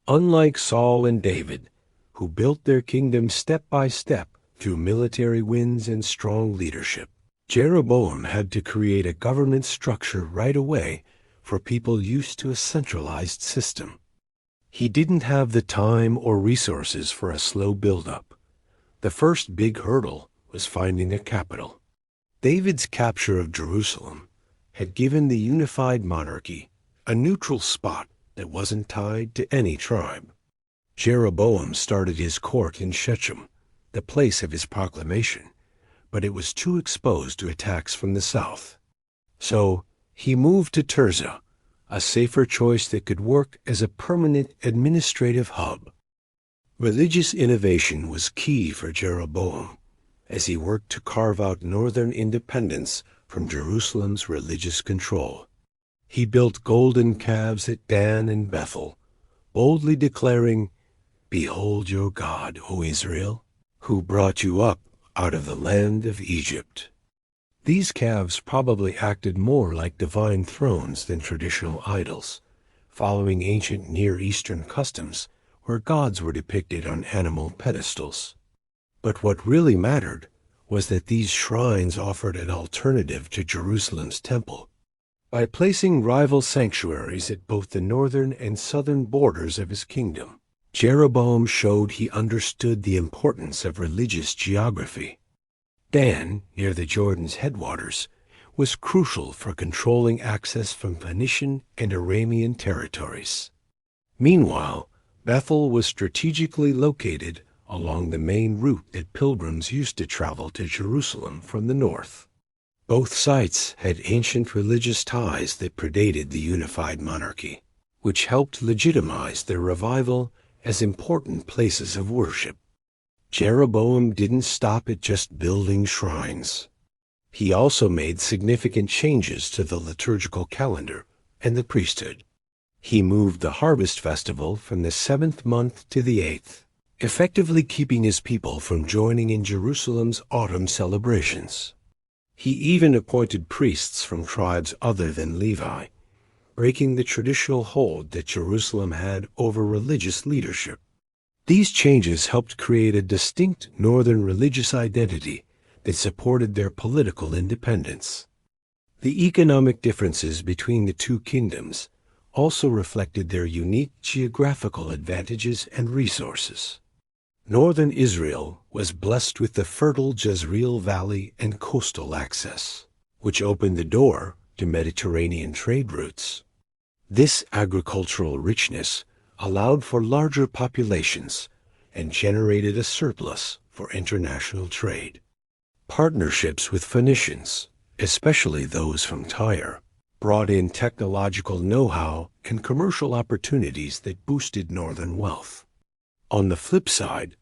Unlike Saul and David, who built their kingdom step by step through military wins and strong leadership, Jeroboam had to create a government structure right away for people used to a centralized system. He didn't have the time or resources for a slow build-up. The first big hurdle was finding a capital. David's capture of Jerusalem had given the unified monarchy a neutral spot that wasn't tied to any tribe. Jeroboam started his court in Shechem, the place of his proclamation, but it was too exposed to attacks from the south. So he moved to Tirzah, a safer choice that could work as a permanent administrative hub. Religious innovation was key for Jeroboam as he worked to carve out northern independence from Jerusalem's religious control. He built golden calves at Dan and Bethel, boldly declaring, "Behold your God, O Israel, who brought you up out of the land of Egypt." These calves probably acted more like divine thrones than traditional idols, following ancient Near Eastern customs where gods were depicted on animal pedestals. But what really mattered was that these shrines offered an alternative to Jerusalem's temple. By placing rival sanctuaries at both the northern and southern borders of his kingdom, Jeroboam showed he understood the importance of religious geography. Dan, near the Jordan's headwaters, was crucial for controlling access from Phoenician and Aramean territories. Meanwhile, Bethel was strategically located along the main route that pilgrims used to travel to Jerusalem from the north. Both sites had ancient religious ties that predated the unified monarchy, which helped legitimize their revival as important places of worship. Jeroboam didn't stop at just building shrines. He also made significant changes to the liturgical calendar and the priesthood. He moved the harvest festival from the 7th month to the 8th, effectively keeping his people from joining in Jerusalem's autumn celebrations. He even appointed priests from tribes other than Levi, breaking the traditional hold that Jerusalem had over religious leadership. These changes helped create a distinct northern religious identity that supported their political independence. The economic differences between the two kingdoms also reflected their unique geographical advantages and resources. Northern Israel was blessed with the fertile Jezreel Valley and coastal access, which opened the door to Mediterranean trade routes. This agricultural richness allowed for larger populations and generated a surplus for international trade. Partnerships with Phoenicians, especially those from Tyre, brought in technological know-how and commercial opportunities that boosted northern wealth. On the flip side,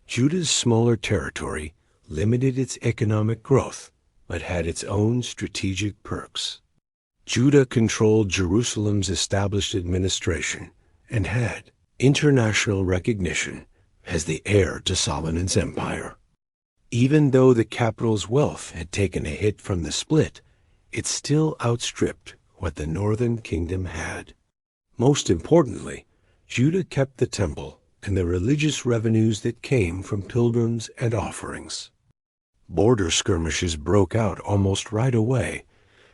Judah's smaller territory limited its economic growth, but had its own strategic perks. Judah controlled Jerusalem's established administration and had international recognition as the heir to Solomon's empire. Even though the capital's wealth had taken a hit from the split, it still outstripped what the northern kingdom had. Most importantly, Judah kept the temple and the religious revenues that came from pilgrims and offerings. Border skirmishes broke out almost right away,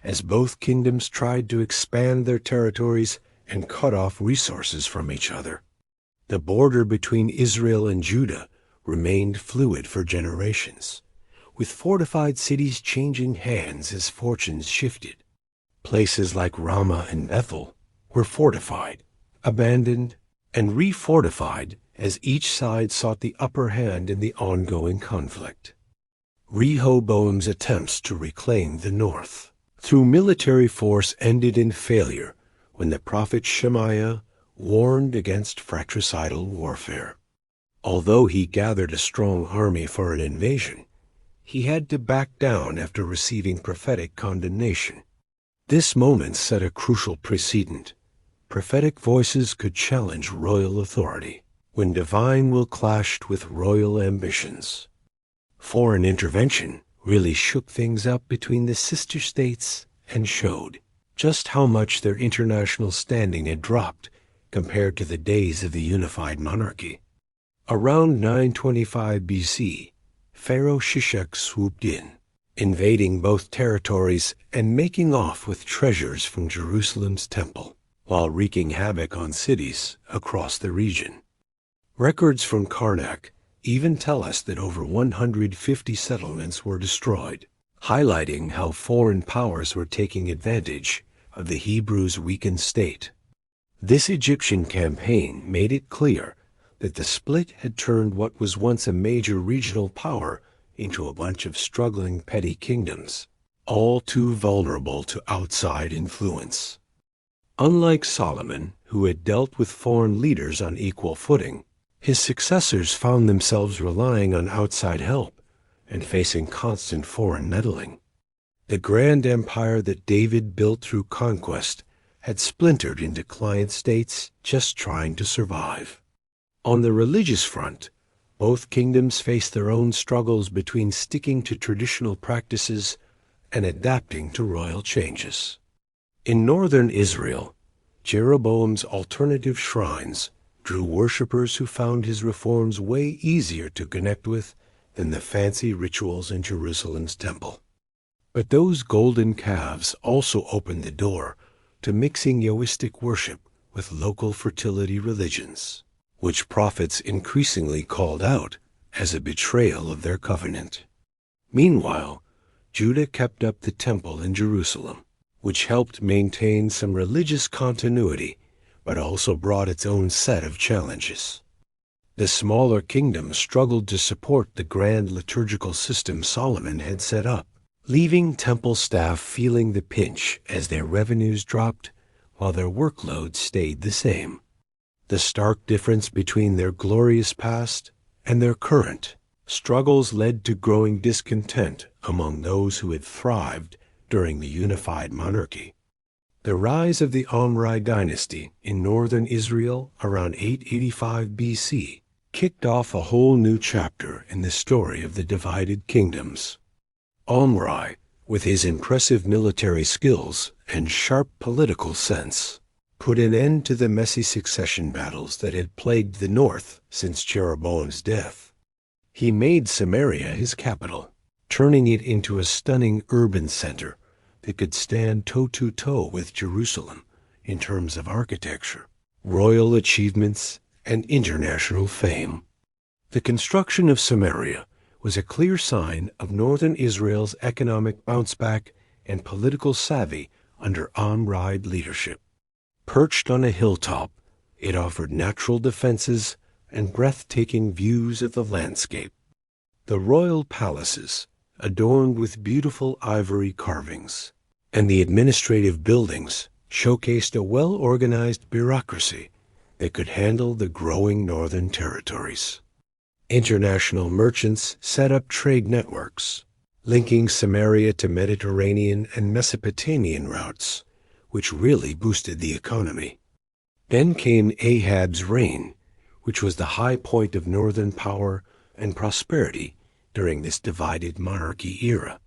as both kingdoms tried to expand their territories and cut off resources from each other. The border between Israel and Judah remained fluid for generations, with fortified cities changing hands as fortunes shifted. Places like Ramah and Bethel were fortified, abandoned, and refortified as each side sought the upper hand in the ongoing conflict. Rehoboam's attempts to reclaim the north through military force ended in failure when the prophet Shemaiah warned against fratricidal warfare. Although he gathered a strong army for an invasion, he had to back down after receiving prophetic condemnation. This moment set a crucial precedent. Prophetic voices could challenge royal authority when divine will clashed with royal ambitions. Foreign intervention really shook things up between the sister states and showed just how much their international standing had dropped compared to the days of the unified monarchy. Around 925 BC, Pharaoh Shishak swooped in, invading both territories and making off with treasures from Jerusalem's temple, while wreaking havoc on cities across the region. Records from Karnak even tell us that over 150 settlements were destroyed, highlighting how foreign powers were taking advantage of the Hebrews' weakened state. This Egyptian campaign made it clear that the split had turned what was once a major regional power into a bunch of struggling petty kingdoms, all too vulnerable to outside influence. Unlike Solomon, who had dealt with foreign leaders on equal footing, his successors found themselves relying on outside help and facing constant foreign meddling. The grand empire that David built through conquest had splintered into client states just trying to survive. On the religious front, both kingdoms faced their own struggles between sticking to traditional practices and adapting to royal changes. In northern Israel, Jeroboam's alternative shrines drew worshippers who found his reforms way easier to connect with than the fancy rituals in Jerusalem's temple. But those golden calves also opened the door to mixing Yahwistic worship with local fertility religions, which prophets increasingly called out as a betrayal of their covenant. Meanwhile, Judah kept up the temple in Jerusalem, which helped maintain some religious continuity, but also brought its own set of challenges. The smaller kingdoms struggled to support the grand liturgical system Solomon had set up, leaving temple staff feeling the pinch as their revenues dropped while their workload stayed the same. The stark difference between their glorious past and their current struggles led to growing discontent among those who had thrived during the unified monarchy. The rise of the Omri dynasty in northern Israel around 885 BC kicked off a whole new chapter in the story of the divided kingdoms. Omri, with his impressive military skills and sharp political sense, put an end to the messy succession battles that had plagued the north since Jeroboam's death. He made Samaria his capital, turning it into a stunning urban center that could stand toe-to-toe with Jerusalem in terms of architecture, royal achievements, and international fame. The construction of Samaria was a clear sign of northern Israel's economic bounce-back and political savvy under Omride leadership. Perched on a hilltop, it offered natural defenses and breathtaking views of the landscape. The royal palaces, adorned with beautiful ivory carvings, and the administrative buildings showcased a well-organized bureaucracy that could handle the growing northern territories. International merchants set up trade networks, linking Samaria to Mediterranean and Mesopotamian routes, which really boosted the economy. Then came Ahab's reign, which was the high point of northern power and prosperity during this divided monarchy era.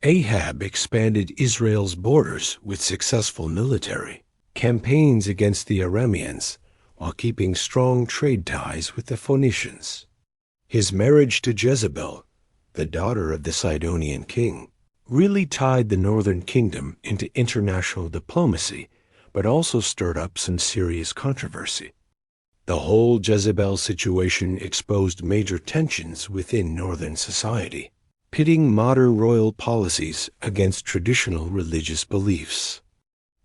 Ahab expanded Israel's borders with successful military campaigns against the Arameans while keeping strong trade ties with the Phoenicians. His marriage to Jezebel, the daughter of the Sidonian king, really tied the northern kingdom into international diplomacy, but also stirred up some serious controversy. The whole Jezebel situation exposed major tensions within northern society, pitting modern royal policies against traditional religious beliefs.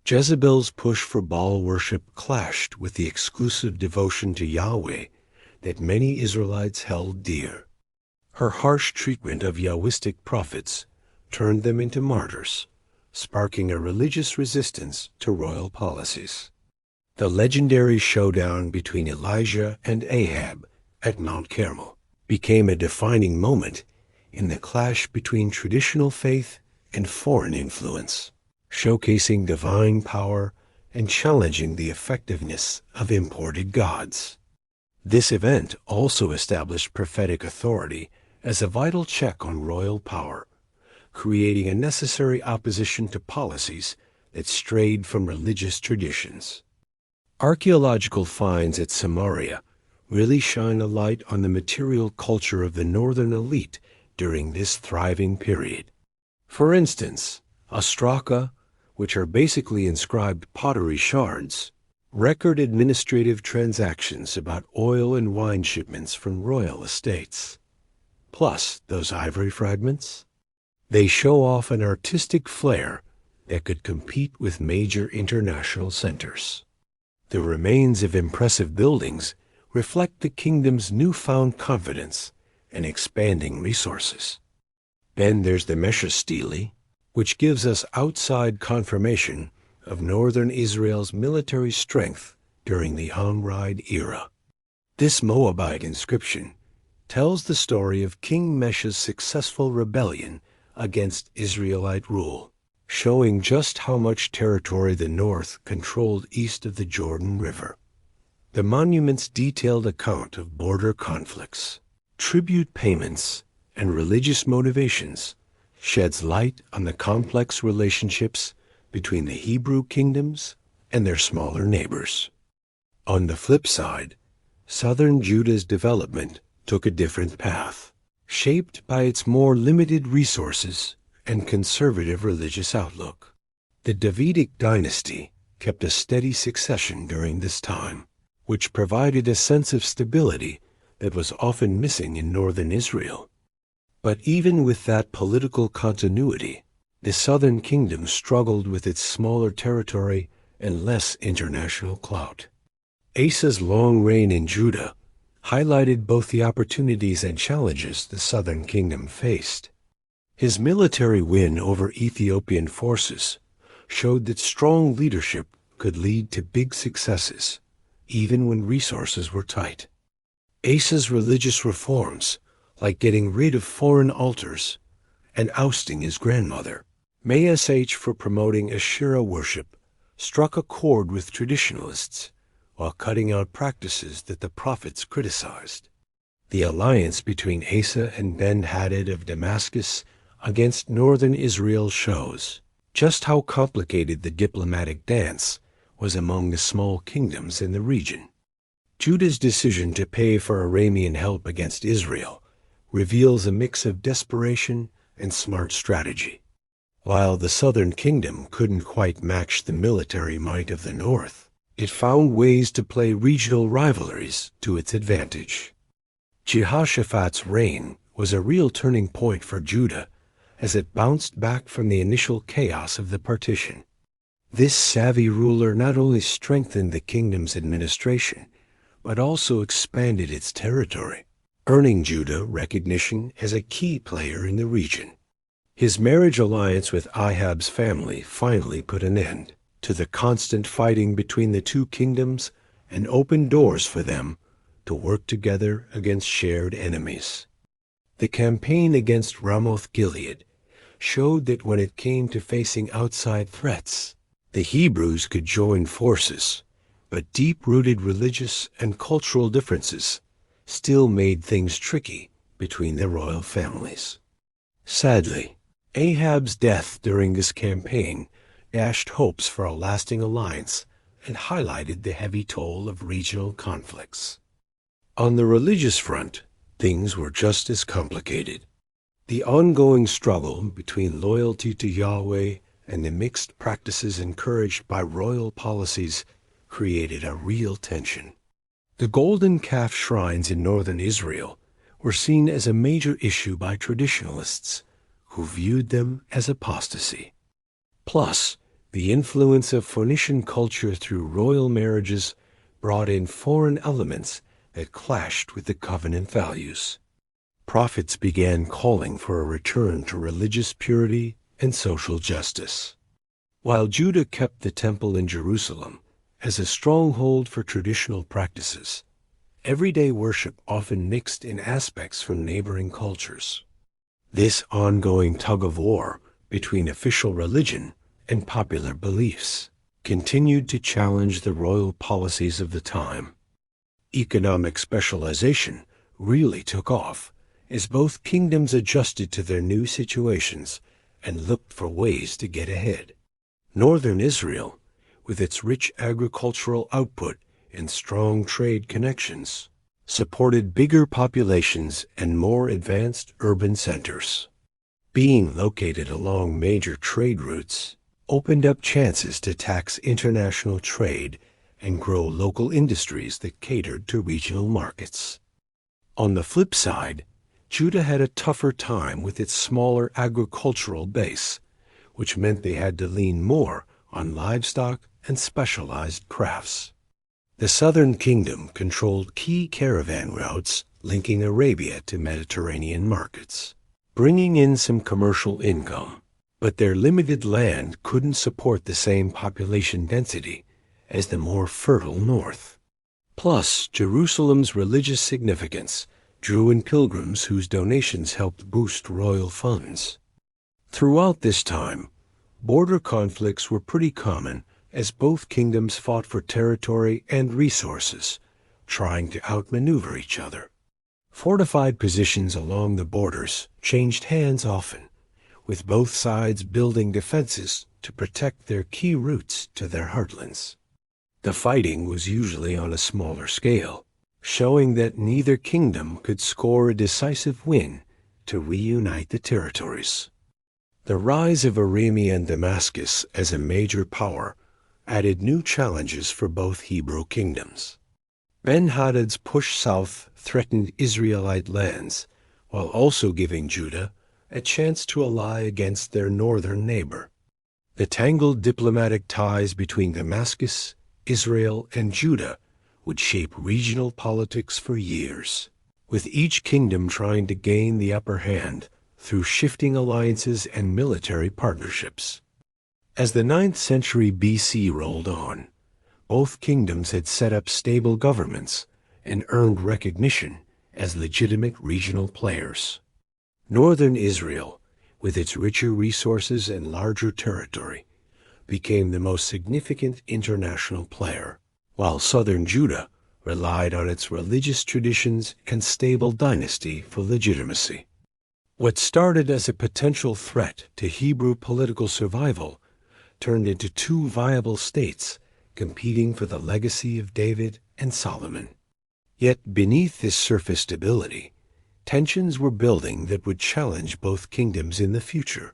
Jezebel's push for Baal worship clashed with the exclusive devotion to Yahweh that many Israelites held dear. Her harsh treatment of Yahwistic prophets turned them into martyrs, sparking a religious resistance to royal policies. The legendary showdown between Elijah and Ahab at Mount Carmel became a defining moment in the clash between traditional faith and foreign influence, showcasing divine power and challenging the effectiveness of imported gods. This event also established prophetic authority as a vital check on royal power, creating a necessary opposition to policies that strayed from religious traditions. Archaeological finds at Samaria really shine a light on the material culture of the northern elite during this thriving period. For instance, ostraca, which are basically inscribed pottery shards, record administrative transactions about oil and wine shipments from royal estates. Plus, those ivory fragments, they show off an artistic flair that could compete with major international centers. The remains of impressive buildings reflect the kingdom's newfound confidence and expanding resources. Then there's the Mesha stele, which gives us outside confirmation of northern Israel's military strength during the Omride era. This Moabite inscription tells the story of King Mesha's successful rebellion against Israelite rule, showing just how much territory the north controlled east of the Jordan River. The monument's detailed account of border conflicts, tribute payments, and religious motivations sheds light on the complex relationships between the Hebrew kingdoms and their smaller neighbors. On the flip side, southern Judah's development took a different path, shaped by its more limited resources and conservative religious outlook. The Davidic dynasty kept a steady succession during this time, which provided a sense of stability that was often missing in northern Israel. But even with that political continuity, the southern kingdom struggled with its smaller territory and less international clout. Asa's long reign in Judah highlighted both the opportunities and challenges the southern kingdom faced. His military win over Ethiopian forces showed that strong leadership could lead to big successes, even when resources were tight. Asa's religious reforms, like getting rid of foreign altars and ousting his grandmother, Mash for promoting Asherah worship, struck a chord with traditionalists while cutting out practices that the prophets criticized. The alliance between Asa and Ben-Hadad of Damascus against northern Israel shows just how complicated the diplomatic dance was among the small kingdoms in the region. Judah's decision to pay for Aramean help against Israel reveals a mix of desperation and smart strategy. While the southern kingdom couldn't quite match the military might of the north, it found ways to play regional rivalries to its advantage. Jehoshaphat's reign was a real turning point for Judah as it bounced back from the initial chaos of the partition. This savvy ruler not only strengthened the kingdom's administration, but also expanded its territory, earning Judah recognition as a key player in the region. His marriage alliance with Ahab's family finally put an end to the constant fighting between the two kingdoms and opened doors for them to work together against shared enemies. The campaign against Ramoth-Gilead showed that when it came to facing outside threats, the Hebrews could join forces, but deep-rooted religious and cultural differences still made things tricky between the royal families. Sadly, Ahab's death during this campaign dashed hopes for a lasting alliance and highlighted the heavy toll of regional conflicts. On the religious front, things were just as complicated. The ongoing struggle between loyalty to Yahweh and the mixed practices encouraged by royal policies created a real tension. The golden calf shrines in northern Israel were seen as a major issue by traditionalists, who viewed them as apostasy. Plus, the influence of Phoenician culture through royal marriages brought in foreign elements that clashed with the covenant values. Prophets began calling for a return to religious purity and social justice. While Judah kept the temple in Jerusalem as a stronghold for traditional practices, everyday worship often mixed in aspects from neighboring cultures. This ongoing tug-of-war between official religion and popular beliefs continued to challenge the royal policies of the time. Economic specialization really took off as both kingdoms adjusted to their new situations and looked for ways to get ahead. Northern Israel, with its rich agricultural output and strong trade connections, supported bigger populations and more advanced urban centers. Being located along major trade routes opened up chances to tax international trade and grow local industries that catered to regional markets. On the flip side, Judah had a tougher time with its smaller agricultural base, which meant they had to lean more on livestock and specialized crafts. The southern kingdom controlled key caravan routes linking Arabia to Mediterranean markets, bringing in some commercial income, but their limited land couldn't support the same population density as the more fertile north. Plus, Jerusalem's religious significance drew in pilgrims whose donations helped boost royal funds. Throughout this time, border conflicts were pretty common as both kingdoms fought for territory and resources, trying to outmaneuver each other. Fortified positions along the borders changed hands often, with both sides building defenses to protect their key routes to their heartlands. The fighting was usually on a smaller scale, showing that neither kingdom could score a decisive win to reunite the territories. The rise of Armenia and Damascus as a major power added new challenges for both Hebrew kingdoms. Ben-Hadad's push south threatened Israelite lands, while also giving Judah a chance to ally against their northern neighbor. The tangled diplomatic ties between Damascus, Israel, and Judah would shape regional politics for years, with each kingdom trying to gain the upper hand through shifting alliances and military partnerships. As the 9th century BC rolled on, both kingdoms had set up stable governments and earned recognition as legitimate regional players. Northern Israel, with its richer resources and larger territory, became the most significant international player, while southern Judah relied on its religious traditions and stable dynasty for legitimacy. What started as a potential threat to Hebrew political survival turned into two viable states competing for the legacy of David and Solomon. Yet beneath this surface stability, tensions were building that would challenge both kingdoms in the future.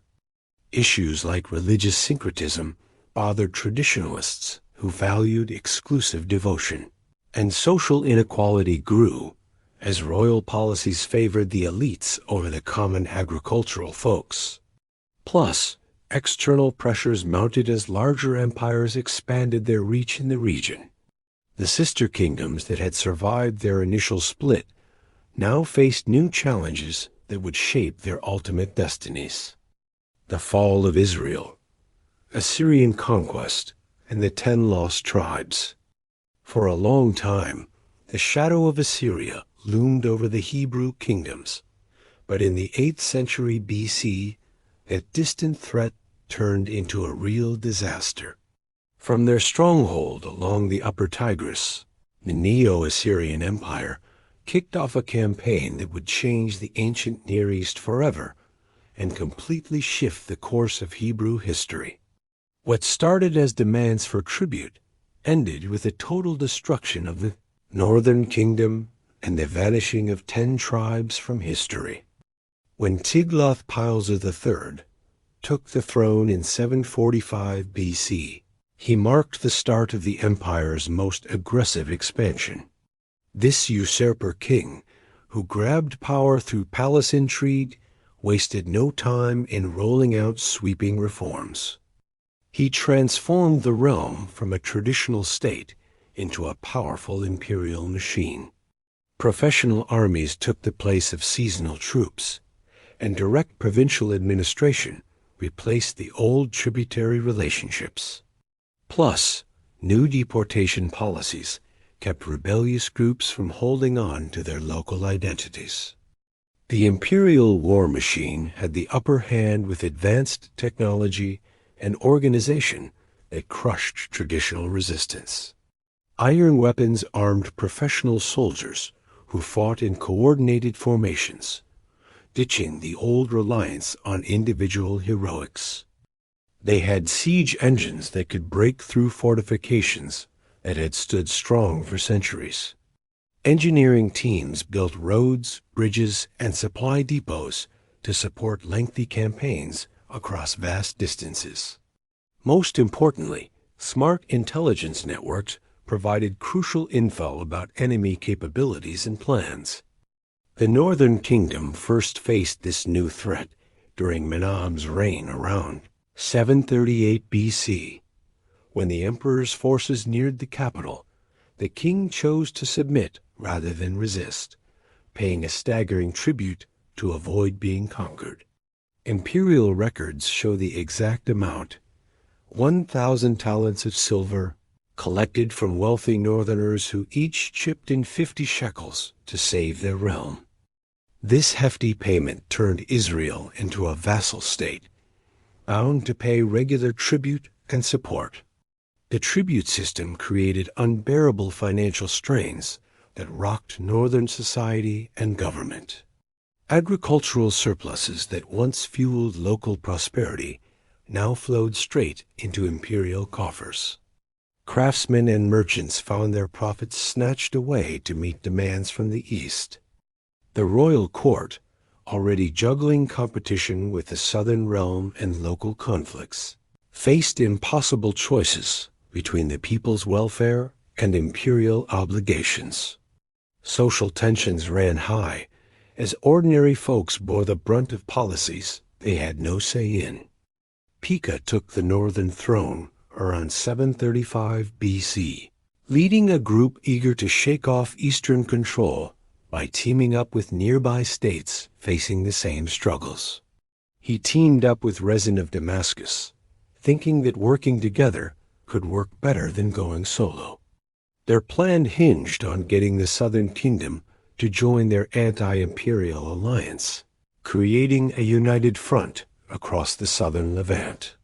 Issues like religious syncretism bothered traditionalists who valued exclusive devotion, and social inequality grew as royal policies favored the elites over the common agricultural folks. Plus, external pressures mounted as larger empires expanded their reach in the region. The sister kingdoms that had survived their initial split now faced new challenges that would shape their ultimate destinies. The fall of Israel, Assyrian conquest, and the 10 lost tribes. For a long time, the shadow of Assyria loomed over the Hebrew kingdoms, but in the 8th century BC, that distant threat turned into a real disaster. From their stronghold along the upper Tigris, the Neo-Assyrian Empire kicked off a campaign that would change the ancient Near East forever and completely shift the course of Hebrew history. What started as demands for tribute ended with the total destruction of the northern kingdom and the vanishing of 10 tribes from history. When Tiglath-Pileser III took the throne in 745 BC, he marked the start of the empire's most aggressive expansion. This usurper king, who grabbed power through palace intrigue, wasted no time in rolling out sweeping reforms. He transformed the realm from a traditional state into a powerful imperial machine. Professional armies took the place of seasonal troops, and direct provincial administration replaced the old tributary relationships. Plus, new deportation policies kept rebellious groups from holding on to their local identities. The imperial war machine had the upper hand with advanced technology and organization that crushed traditional resistance. Iron weapons armed professional soldiers who fought in coordinated formations, ditching the old reliance on individual heroics. They had siege engines that could break through fortifications that had stood strong for centuries. Engineering teams built roads, bridges, and supply depots to support lengthy campaigns across vast distances. Most importantly, smart intelligence networks provided crucial info about enemy capabilities and plans. The Northern Kingdom first faced this new threat during Menaham's reign around 738 BC. When the emperor's forces neared the capital, the king chose to submit rather than resist, paying a staggering tribute to avoid being conquered. Imperial records show the exact amount: 1,000 talents of silver, collected from wealthy northerners who each chipped in 50 shekels to save their realm. This hefty payment turned Israel into a vassal state, bound to pay regular tribute and support. The tribute system created unbearable financial strains that rocked northern society and government. Agricultural surpluses that once fueled local prosperity now flowed straight into imperial coffers. Craftsmen and merchants found their profits snatched away to meet demands from the east. The royal court, already juggling competition with the southern realm and local conflicts, faced impossible choices between the people's welfare and imperial obligations. Social tensions ran high as ordinary folks bore the brunt of policies they had no say in. Pekah took the northern throne around 735 BC, leading a group eager to shake off eastern control by teaming up with nearby states facing the same struggles. He teamed up with Rezin of Damascus, thinking that working together could work better than going solo. Their plan hinged on getting the southern kingdom to join their anti-imperial alliance, creating a united front across the southern Levant.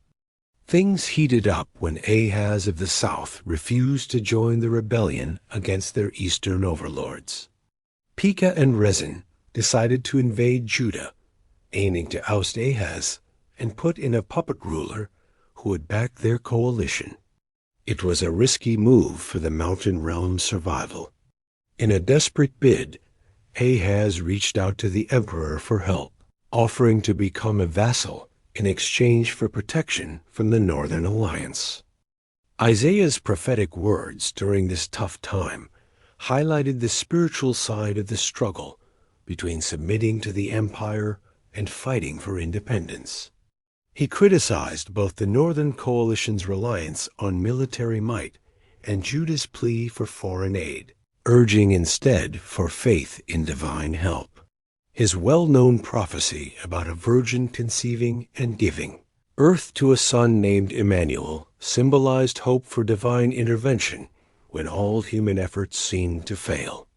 Things heated up when Ahaz of the south refused to join the rebellion against their eastern overlords. Pekah and Rezin decided to invade Judah, aiming to oust Ahaz and put in a puppet ruler who would back their coalition. It was a risky move for the mountain realm's survival. In a desperate bid, Ahaz reached out to the emperor for help, offering to become a vassal in exchange for protection from the Northern Alliance. Isaiah's prophetic words during this tough time highlighted the spiritual side of the struggle between submitting to the empire and fighting for independence. He criticized both the Northern Coalition's reliance on military might and Judah's plea for foreign aid, urging instead for faith in divine help. His well-known prophecy about a virgin conceiving and giving birth to a son named Emmanuel symbolized hope for divine intervention when all human efforts seemed to fail.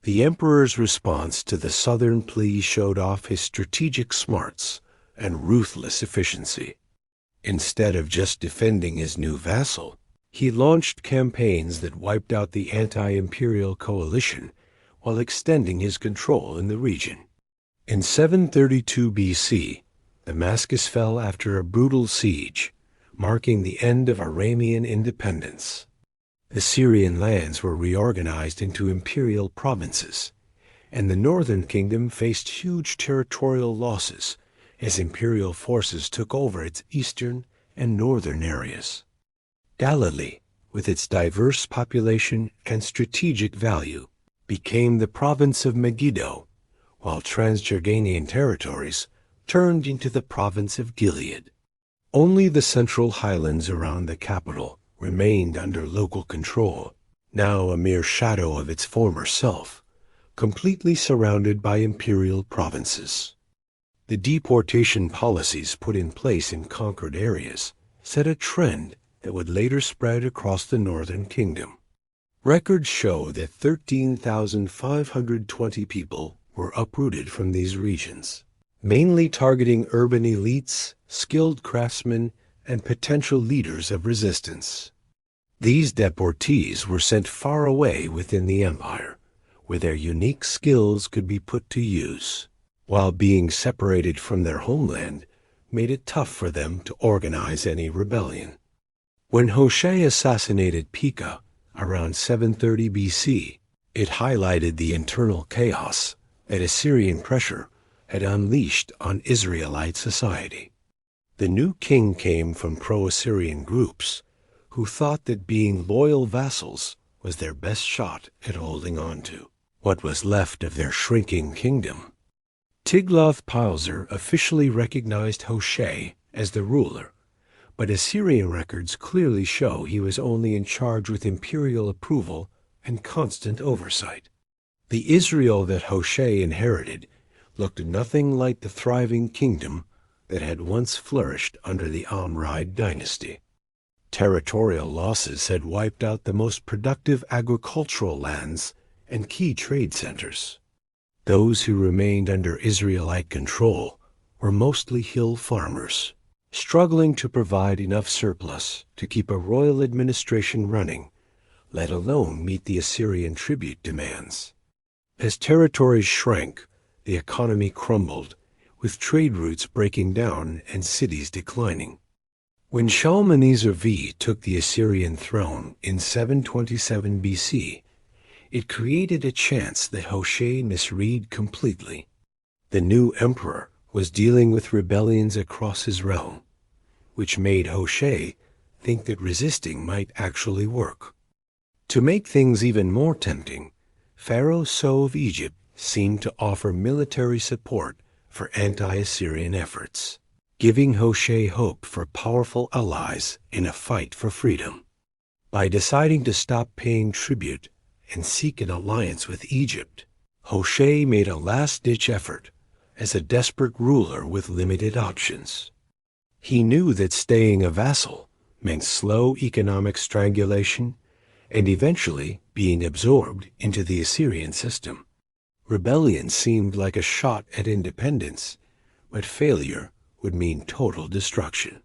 The emperor's response to the southern plea showed off his strategic smarts and ruthless efficiency. Instead of just defending his new vassal, he launched campaigns that wiped out the anti-imperial coalition while extending his control in the region. In 732 BC, Damascus fell after a brutal siege, marking the end of Aramean independence. The Syrian lands were reorganized into imperial provinces, and the northern kingdom faced huge territorial losses as imperial forces took over its eastern and northern areas. Galilee, with its diverse population and strategic value, became the province of Megiddo, while Transjordanian territories turned into the province of Gilead. Only the central highlands around the capital remained under local control, now a mere shadow of its former self, completely surrounded by imperial provinces. The deportation policies put in place in conquered areas set a trend that would later spread across the northern kingdom. Records show that 13,520 people were uprooted from these regions, mainly targeting urban elites, skilled craftsmen, and potential leaders of resistance. These deportees were sent far away within the empire, where their unique skills could be put to use, while being separated from their homeland made it tough for them to organize any rebellion. When Hoshea assassinated Pekah around 730 BC, it highlighted the internal chaos that Assyrian pressure had unleashed on Israelite society. The new king came from pro-Assyrian groups who thought that being loyal vassals was their best shot at holding on to what was left of their shrinking kingdom. Tiglath-Pileser officially recognized Hoshea as the ruler, but Assyrian records clearly show he was only in charge with imperial approval and constant oversight. The Israel that Hoshea inherited looked nothing like the thriving kingdom that had once flourished under the Omride dynasty. Territorial losses had wiped out the most productive agricultural lands and key trade centers. Those who remained under Israelite control were mostly hill farmers, struggling to provide enough surplus to keep a royal administration running, let alone meet the Assyrian tribute demands. As territories shrank, the economy crumbled, with trade routes breaking down and cities declining. When Shalmaneser V took the Assyrian throne in 727 BC, it created a chance that Hoshea misread completely. The new emperor was dealing with rebellions across his realm, which made Hoshea think that resisting might actually work. To make things even more tempting, Pharaoh So of Egypt seemed to offer military support for anti-Assyrian efforts, giving Hoshea hope for powerful allies in a fight for freedom. By deciding to stop paying tribute and seek an alliance with Egypt, Hoshea made a last-ditch effort as a desperate ruler with limited options. He knew that staying a vassal meant slow economic strangulation and eventually being absorbed into the Assyrian system. Rebellion seemed like a shot at independence, but failure would mean total destruction.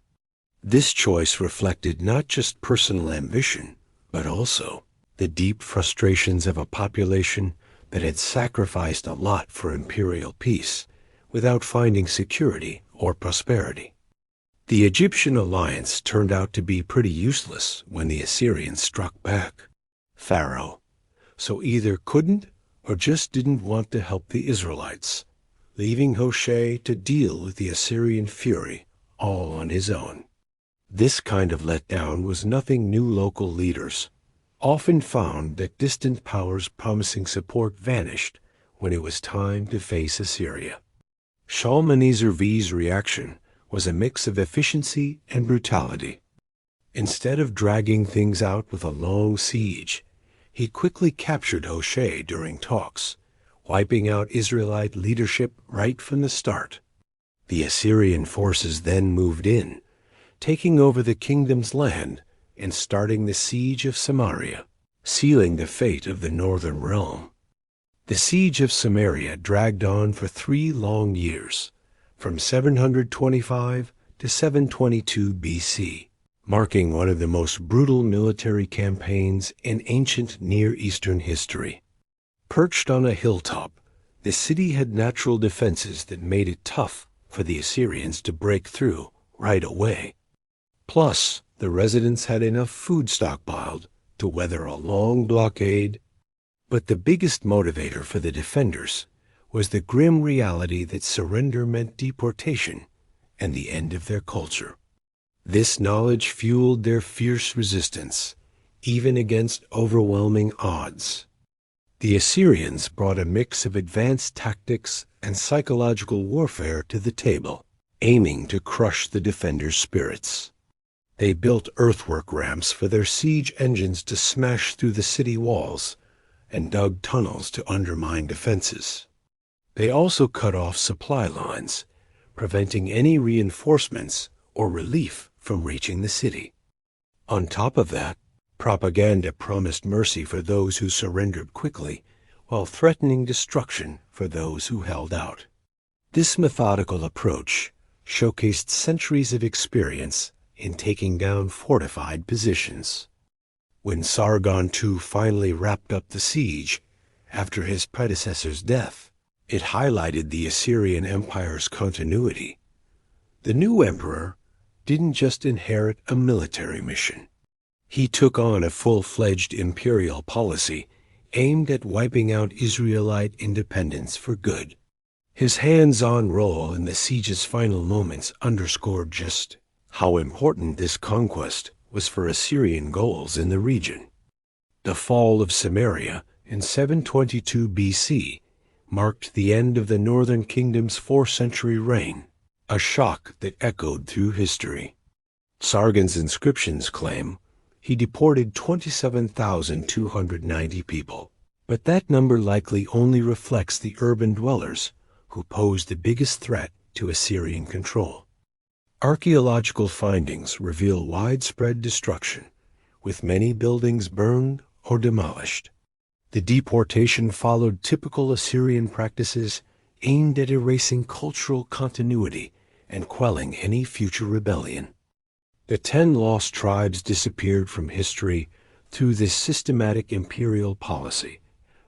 This choice reflected not just personal ambition, but also the deep frustrations of a population that had sacrificed a lot for imperial peace without finding security or prosperity. The Egyptian alliance turned out to be pretty useless when the Assyrians struck back. Pharaoh so either couldn't or just didn't want to help the Israelites, leaving Hoshea to deal with the Assyrian fury all on his own. This kind of letdown was nothing new. Local leaders often found that distant powers promising support vanished when it was time to face Assyria. Shalmaneser V's reaction was a mix of efficiency and brutality. Instead of dragging things out with a long siege, he quickly captured Hoshea during talks, wiping out Israelite leadership right from the start. The Assyrian forces then moved in, taking over the kingdom's land and starting the siege of Samaria, sealing the fate of the northern realm. The siege of Samaria dragged on for 3 long years, from 725 to 722 BC, marking one of the most brutal military campaigns in ancient Near Eastern history. Perched on a hilltop, the city had natural defenses that made it tough for the Assyrians to break through right away. Plus, the residents had enough food stockpiled to weather a long blockade. But the biggest motivator for the defenders was the grim reality that surrender meant deportation and the end of their culture. This knowledge fueled their fierce resistance, even against overwhelming odds. The Assyrians brought a mix of advanced tactics and psychological warfare to the table, aiming to crush the defenders' spirits. They built earthwork ramps for their siege engines to smash through the city walls and dug tunnels to undermine defenses. They also cut off supply lines, preventing any reinforcements or relief from reaching the city. On top of that, propaganda promised mercy for those who surrendered quickly, while threatening destruction for those who held out. This methodical approach showcased centuries of experience in taking down fortified positions. When Sargon II finally wrapped up the siege after his predecessor's death, it highlighted the Assyrian Empire's continuity. The new emperor didn't just inherit a military mission. He took on a full-fledged imperial policy aimed at wiping out Israelite independence for good. His hands-on role in the siege's final moments underscored just how important this conquest was for Assyrian goals in the region. The fall of Samaria in 722 BC marked the end of the northern kingdom's 4-century reign, a shock that echoed through history. Sargon's inscriptions claim he deported 27,290 people, but that number likely only reflects the urban dwellers who posed the biggest threat to Assyrian control. Archaeological findings reveal widespread destruction, with many buildings burned or demolished. The deportation followed typical Assyrian practices aimed at erasing cultural continuity and quelling any future rebellion. The 10 lost tribes disappeared from history through this systematic imperial policy,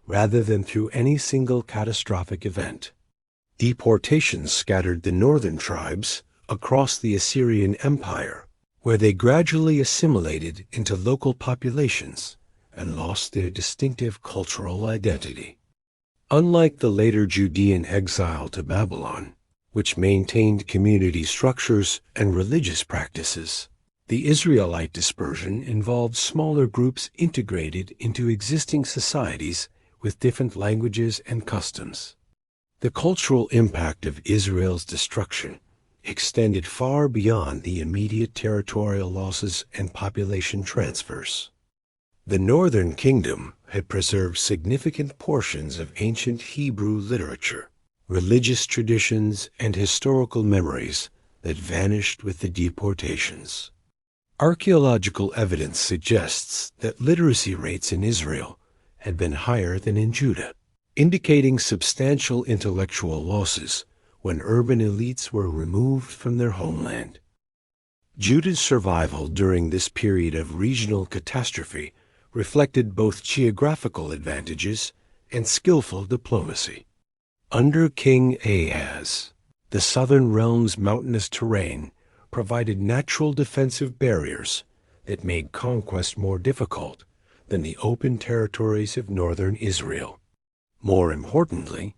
rather than through any single catastrophic event. Deportations scattered the northern tribes across the Assyrian Empire, where they gradually assimilated into local populations and lost their distinctive cultural identity. Unlike the later Judean exile to Babylon, which maintained community structures and religious practices, the Israelite dispersion involved smaller groups integrated into existing societies with different languages and customs. The cultural impact of Israel's destruction extended far beyond the immediate territorial losses and population transfers. The northern kingdom had preserved significant portions of ancient Hebrew literature, religious traditions, and historical memories that vanished with the deportations. Archaeological evidence suggests that literacy rates in Israel had been higher than in Judah, indicating substantial intellectual losses when urban elites were removed from their homeland. Judah's survival during this period of regional catastrophe reflected both geographical advantages and skillful diplomacy. Under King Ahaz, the southern realm's mountainous terrain provided natural defensive barriers that made conquest more difficult than the open territories of northern Israel. More importantly,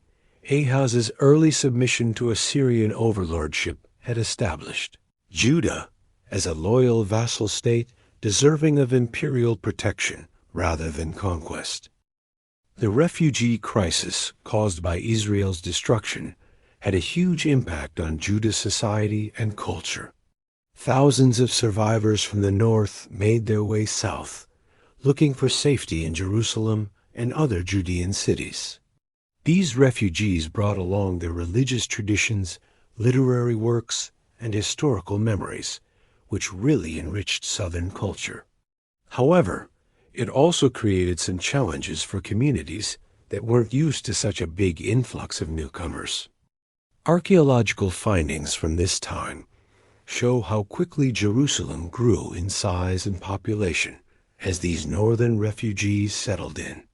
Ahaz's early submission to Assyrian overlordship had established Judah, as a loyal vassal state deserving of imperial protection rather than conquest. The refugee crisis caused by Israel's destruction had a huge impact on Judah's society and culture. Thousands of survivors from the north made their way south, looking for safety in Jerusalem and other Judean cities. These refugees brought along their religious traditions, literary works, and historical memories, which really enriched Southern culture. However, it also created some challenges for communities that weren't used to such a big influx of newcomers. Archaeological findings from this time show how quickly Jerusalem grew in size and population as these northern refugees settled in.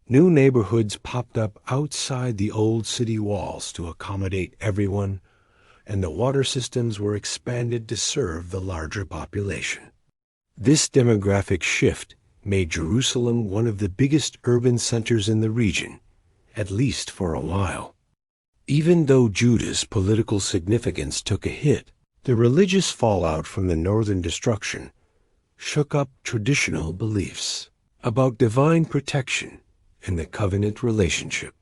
New neighborhoods popped up outside the old city walls to accommodate everyone, and the water systems were expanded to serve the larger population. This demographic shift made Jerusalem one of the biggest urban centers in the region, at least for a while. Even though Judah's political significance took a hit, the religious fallout from the northern destruction shook up traditional beliefs about divine protection and the covenant relationship.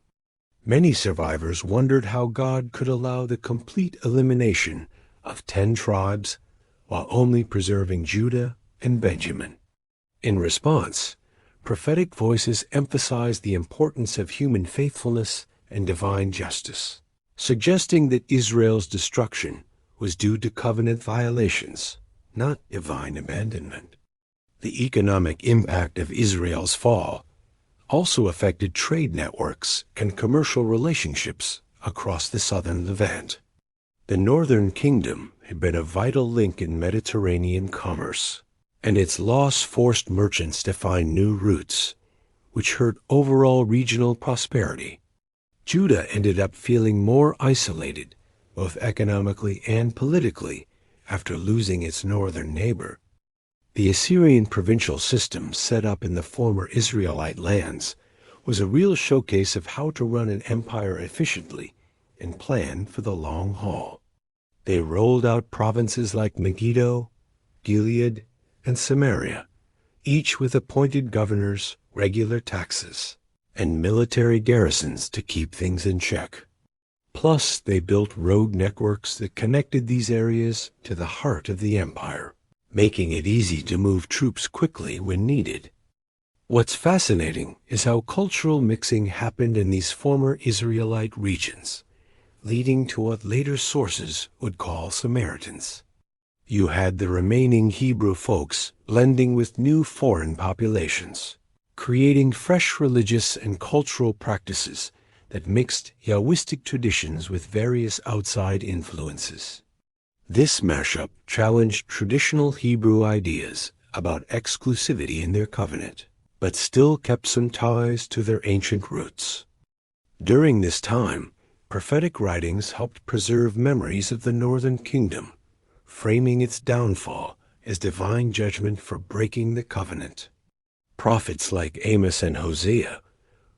Many survivors wondered how God could allow the complete elimination of 10 tribes while only preserving Judah and Benjamin. In response, prophetic voices emphasized the importance of human faithfulness and divine justice, suggesting that Israel's destruction was due to covenant violations, not divine abandonment. The economic impact of Israel's fall also affected trade networks and commercial relationships across the southern Levant. The northern kingdom had been a vital link in Mediterranean commerce, and its loss forced merchants to find new routes, which hurt overall regional prosperity. Judah ended up feeling more isolated, both economically and politically, after losing its northern neighbor. The Assyrian provincial system set up in the former Israelite lands was a real showcase of how to run an empire efficiently and plan for the long haul. They rolled out provinces like Megiddo, Gilead, and Samaria, each with appointed governors, regular taxes, and military garrisons to keep things in check. Plus, they built road networks that connected these areas to the heart of the empire, making it easy to move troops quickly when needed. What's fascinating is how cultural mixing happened in these former Israelite regions, leading to what later sources would call Samaritans. You had the remaining Hebrew folks blending with new foreign populations, creating fresh religious and cultural practices that mixed Yahwistic traditions with various outside influences. This mashup challenged traditional Hebrew ideas about exclusivity in their covenant, but still kept some ties to their ancient roots. During this time, prophetic writings helped preserve memories of the northern kingdom, framing its downfall as divine judgment for breaking the covenant. Prophets like Amos and Hosea,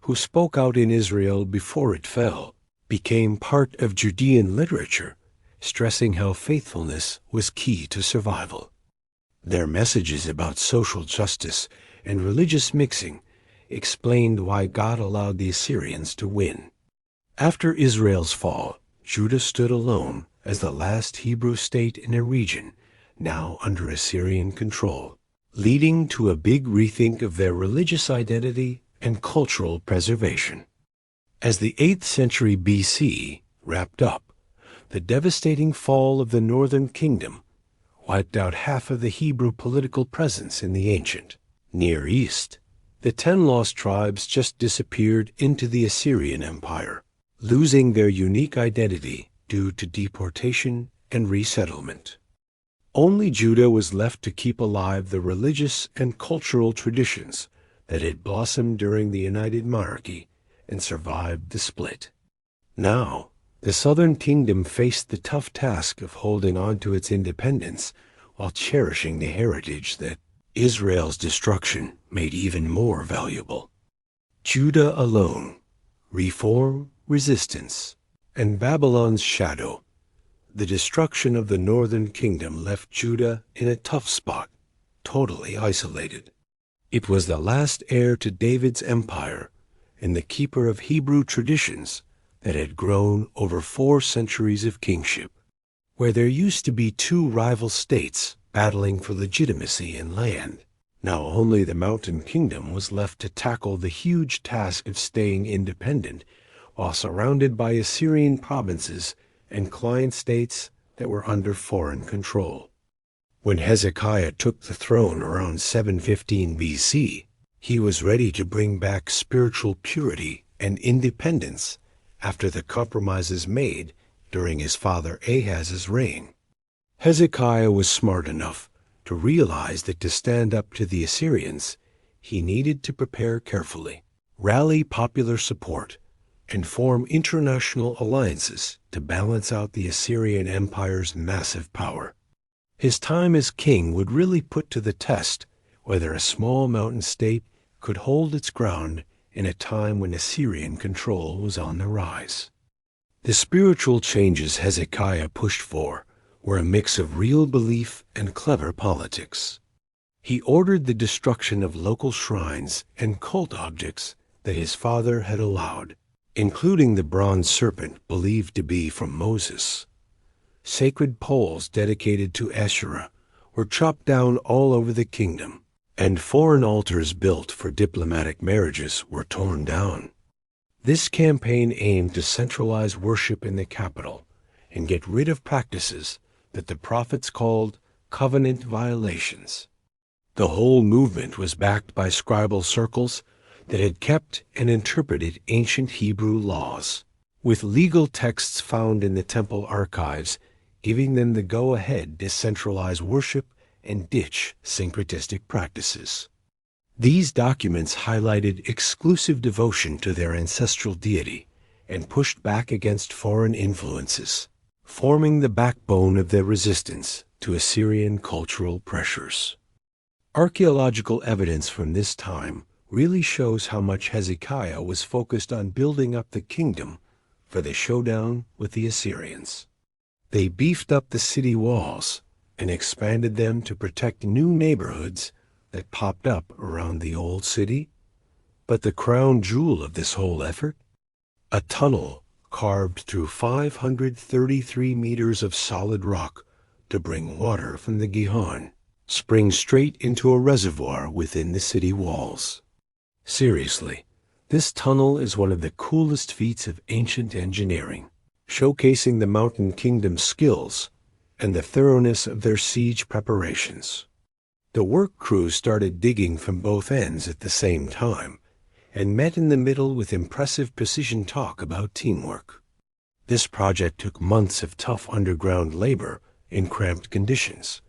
who spoke out in Israel before it fell, became part of Judean literature, stressing how faithfulness was key to survival. Their messages about social justice and religious mixing explained why God allowed the Assyrians to win. After Israel's fall, Judah stood alone as the last Hebrew state in a region now under Assyrian control, leading to a big rethink of their religious identity and cultural preservation. As the 8th century BC wrapped up, the devastating fall of the northern kingdom wiped out half of the Hebrew political presence in the ancient Near East. The 10 lost tribes just disappeared into the Assyrian Empire, losing their unique identity due to deportation and resettlement. Only Judah was left to keep alive the religious and cultural traditions that had blossomed during the United Monarchy and survived the split. Now, the southern kingdom faced the tough task of holding on to its independence while cherishing the heritage that Israel's destruction made even more valuable. Judah alone, reform, resistance, and Babylon's shadow. The destruction of the northern kingdom left Judah in a tough spot, totally isolated. It was the last heir to David's empire and the keeper of Hebrew traditions that had grown over 4 centuries of kingship. Where there used to be 2 rival states battling for legitimacy in land, now only the mountain kingdom was left to tackle the huge task of staying independent while surrounded by Assyrian provinces and client states that were under foreign control. When Hezekiah took the throne around 715 BC, he was ready to bring back spiritual purity and independence after the compromises made during his father Ahaz's reign. Hezekiah was smart enough to realize that to stand up to the Assyrians, he needed to prepare carefully, rally popular support, and form international alliances to balance out the Assyrian Empire's massive power. His time as king would really put to the test whether a small mountain state could hold its ground in a time when Assyrian control was on the rise. The spiritual changes Hezekiah pushed for were a mix of real belief and clever politics. He ordered the destruction of local shrines and cult objects that his father had allowed, including the bronze serpent believed to be from Moses. Sacred poles dedicated to Asherah were chopped down all over the kingdom, and foreign altars built for diplomatic marriages were torn down. This campaign aimed to centralize worship in the capital and get rid of practices that the prophets called covenant violations. The whole movement was backed by scribal circles that had kept and interpreted ancient Hebrew laws, with legal texts found in the temple archives giving them the go-ahead to centralize worship and ditch syncretistic practices. These documents highlighted exclusive devotion to their ancestral deity and pushed back against foreign influences, forming the backbone of their resistance to Assyrian cultural pressures. Archaeological evidence from this time really shows how much Hezekiah was focused on building up the kingdom for the showdown with the Assyrians. They beefed up the city walls and expanded them to protect new neighborhoods that popped up around the old city. But the crown jewel of this whole effort? A tunnel carved through 533 meters of solid rock to bring water from the Gihon, spring straight into a reservoir within the city walls. Seriously, this tunnel is one of the coolest feats of ancient engineering, showcasing the Mountain Kingdom's skills and the thoroughness of their siege preparations. The work crews started digging from both ends at the same time and met in the middle with impressive precision talk about teamwork. This project took months of tough underground labor in cramped conditions,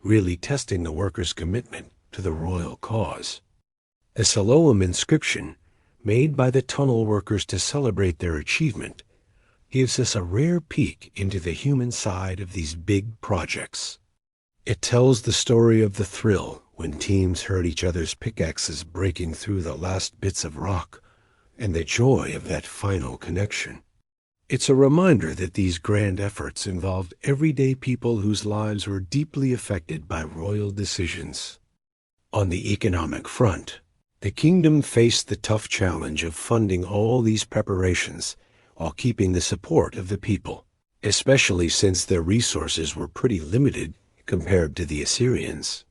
really testing the workers' commitment to the royal cause. A Siloam inscription, made by the tunnel workers to celebrate their achievement, gives us a rare peek into the human side of these big projects. It tells the story of the thrill when teams heard each other's pickaxes breaking through the last bits of rock, and the joy of that final connection. It's a reminder that these grand efforts involved everyday people whose lives were deeply affected by royal decisions. On the economic front, the kingdom faced the tough challenge of funding all these preparations while keeping the support of the people, especially since their resources were pretty limited compared to the Assyrians.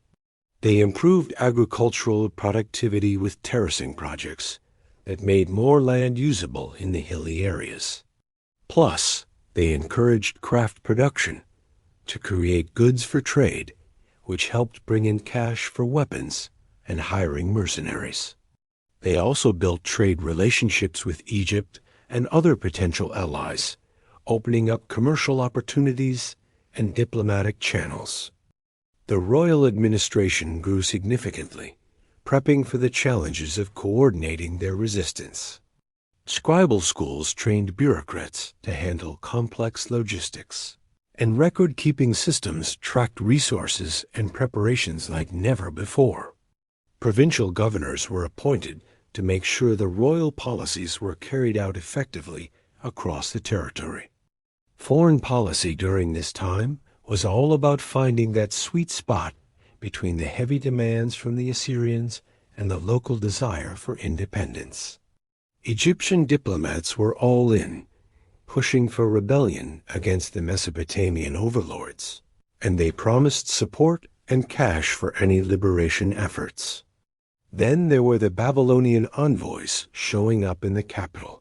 They improved agricultural productivity with terracing projects that made more land usable in the hilly areas. Plus, they encouraged craft production to create goods for trade, which helped bring in cash for weapons and hiring mercenaries. They also built trade relationships with Egypt and other potential allies, opening up commercial opportunities and diplomatic channels. The royal administration grew significantly, prepping for the challenges of coordinating their resistance. Scribal schools trained bureaucrats to handle complex logistics, and record-keeping systems tracked resources and preparations like never before. Provincial governors were appointed to make sure the royal policies were carried out effectively across the territory. Foreign policy during this time was all about finding that sweet spot between the heavy demands from the Assyrians and the local desire for independence. Egyptian diplomats were all in, pushing for rebellion against the Mesopotamian overlords, and they promised support and cash for any liberation efforts. Then there were the Babylonian envoys showing up in the capital,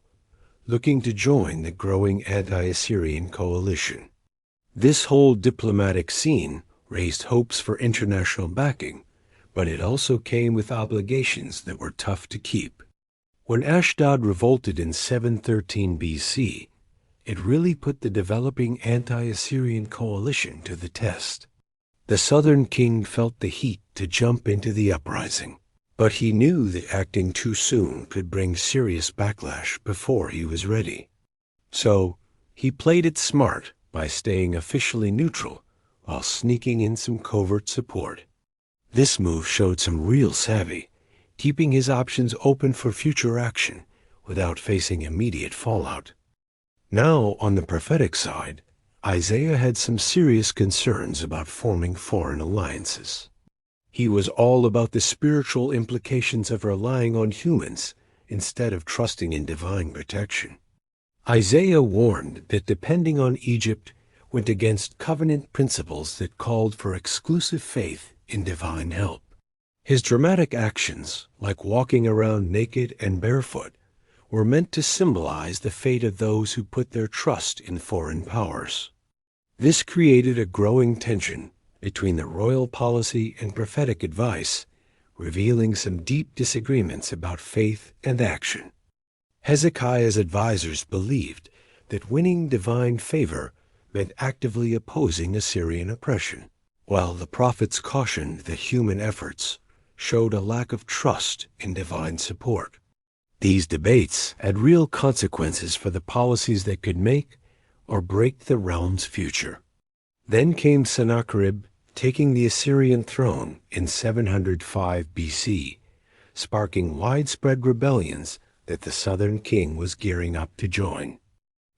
looking to join the growing anti-Assyrian coalition. This whole diplomatic scene raised hopes for international backing, but it also came with obligations that were tough to keep. When Ashdod revolted in 713 BC, it really put the developing anti-Assyrian coalition to the test. The southern king felt the heat to jump into the uprising, but he knew that acting too soon could bring serious backlash before he was ready. So he played it smart by staying officially neutral while sneaking in some covert support. This move showed some real savvy, keeping his options open for future action without facing immediate fallout. Now, on the prophetic side, Isaiah had some serious concerns about forming foreign alliances. He was all about the spiritual implications of relying on humans instead of trusting in divine protection. Isaiah warned that depending on Egypt went against covenant principles that called for exclusive faith in divine help. His dramatic actions, like walking around naked and barefoot, were meant to symbolize the fate of those who put their trust in foreign powers. This created a growing tension between the royal policy and prophetic advice, revealing some deep disagreements about faith and action. Hezekiah's advisors believed that winning divine favor meant actively opposing Assyrian oppression, while the prophets cautioned that human efforts showed a lack of trust in divine support. These debates had real consequences for the policies that could make or break the realm's future. Then came Sennacherib taking the Assyrian throne in 705 BC, sparking widespread rebellions that the southern king was gearing up to join.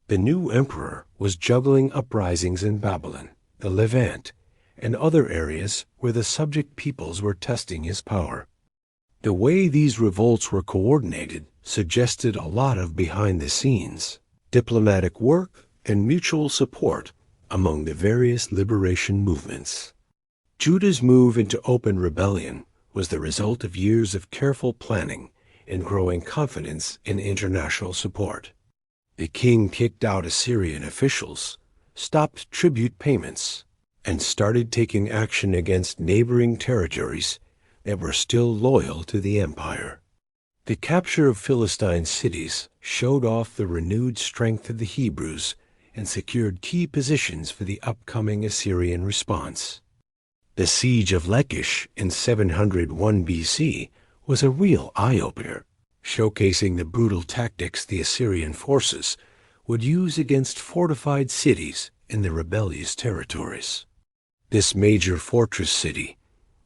The new emperor was juggling uprisings in Babylon, the Levant, and other areas where the subject peoples were testing his power. The way these revolts were coordinated suggested a lot of behind-the-scenes diplomatic work and mutual support among the various liberation movements. Judah's move into open rebellion was the result of years of careful planning and growing confidence in international support. The king kicked out Assyrian officials, stopped tribute payments, and started taking action against neighboring territories that were still loyal to the empire. The capture of Philistine cities showed off the renewed strength of the Hebrews and secured key positions for the upcoming Assyrian response. The siege of Lachish in 701 BC was a real eye-opener, showcasing the brutal tactics the Assyrian forces would use against fortified cities in the rebellious territories. This major fortress city,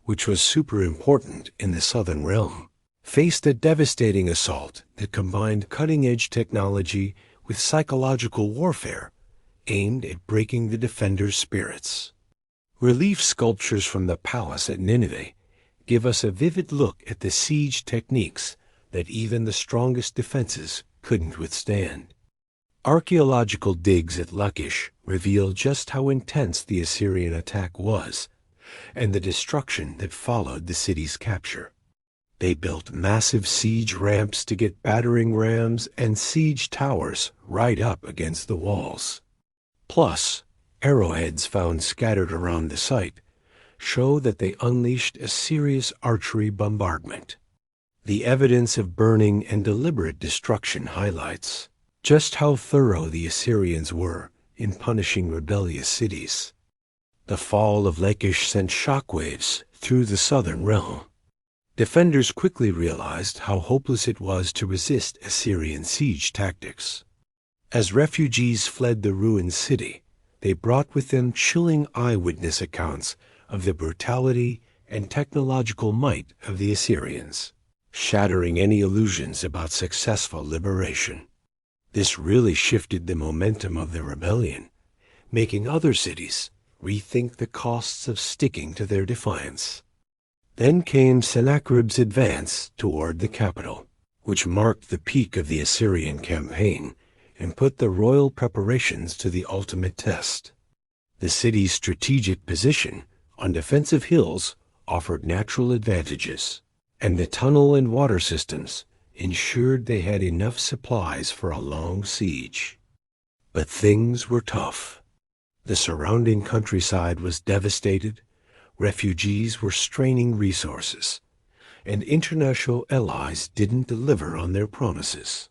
which was super important in the southern realm, faced a devastating assault that combined cutting-edge technology with psychological warfare aimed at breaking the defenders' spirits. Relief sculptures from the palace at Nineveh give us a vivid look at the siege techniques that even the strongest defenses couldn't withstand. Archaeological digs at Lachish reveal just how intense the Assyrian attack was and the destruction that followed the city's capture. They built massive siege ramps to get battering rams and siege towers right up against the walls. Plus, arrowheads found scattered around the site show that they unleashed a serious archery bombardment. The evidence of burning and deliberate destruction highlights just how thorough the Assyrians were in punishing rebellious cities. The fall of Lachish sent shockwaves through the southern realm. Defenders quickly realized how hopeless it was to resist Assyrian siege tactics. As refugees fled the ruined city, they brought with them chilling eyewitness accounts of the brutality and technological might of the Assyrians, shattering any illusions about successful liberation. This really shifted the momentum of the rebellion, making other cities rethink the costs of sticking to their defiance. Then came Sennacherib's advance toward the capital, which marked the peak of the Assyrian campaign and put the royal preparations to the ultimate test. The city's strategic position on defensive hills offered natural advantages, and the tunnel and water systems ensured they had enough supplies for a long siege. But things were tough. The surrounding countryside was devastated, refugees were straining resources, and international allies didn't deliver on their promises.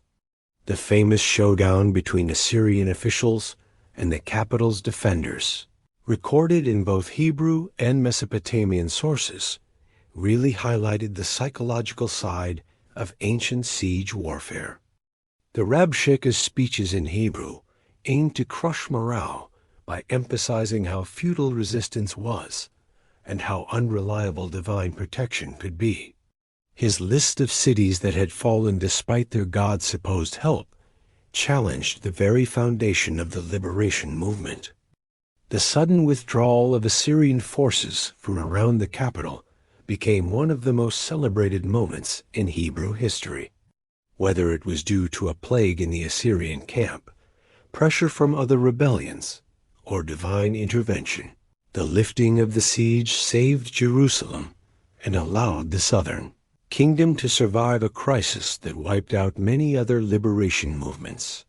The famous showdown between Assyrian officials and the capital's defenders, recorded in both Hebrew and Mesopotamian sources, really highlighted the psychological side of ancient siege warfare. The Rabshakeh's speeches in Hebrew aimed to crush morale by emphasizing how futile resistance was and how unreliable divine protection could be. His list of cities that had fallen despite their God's supposed help challenged the very foundation of the liberation movement. The sudden withdrawal of Assyrian forces from around the capital became one of the most celebrated moments in Hebrew history. Whether it was due to a plague in the Assyrian camp, pressure from other rebellions, or divine intervention, the lifting of the siege saved Jerusalem and allowed the southern kingdom to survive a crisis that wiped out many other liberation movements.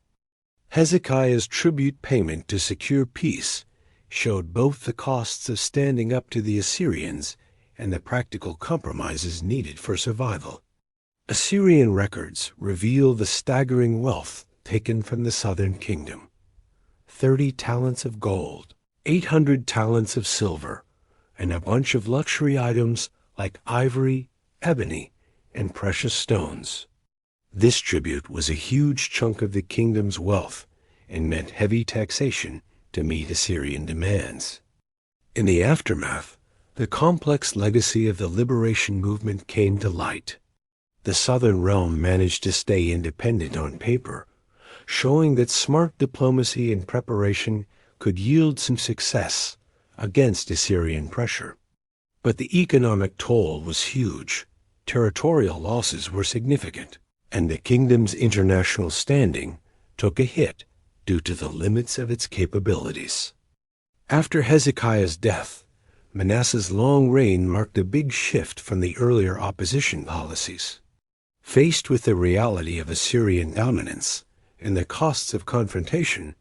Hezekiah's tribute payment to secure peace showed both the costs of standing up to the Assyrians and the practical compromises needed for survival. Assyrian records reveal the staggering wealth taken from the southern kingdom: 30 talents of gold, 800 talents of silver, and a bunch of luxury items like ivory, ebony, and precious stones. This tribute was a huge chunk of the kingdom's wealth and meant heavy taxation to meet Assyrian demands. In the aftermath, the complex legacy of the liberation movement came to light. The southern realm managed to stay independent on paper, showing that smart diplomacy and preparation could yield some success against Assyrian pressure. But the economic toll was huge, territorial losses were significant, and the kingdom's international standing took a hit due to the limits of its capabilities. After Hezekiah's death, Manasseh's long reign marked a big shift from the earlier opposition policies. Faced with the reality of Assyrian dominance and the costs of confrontation,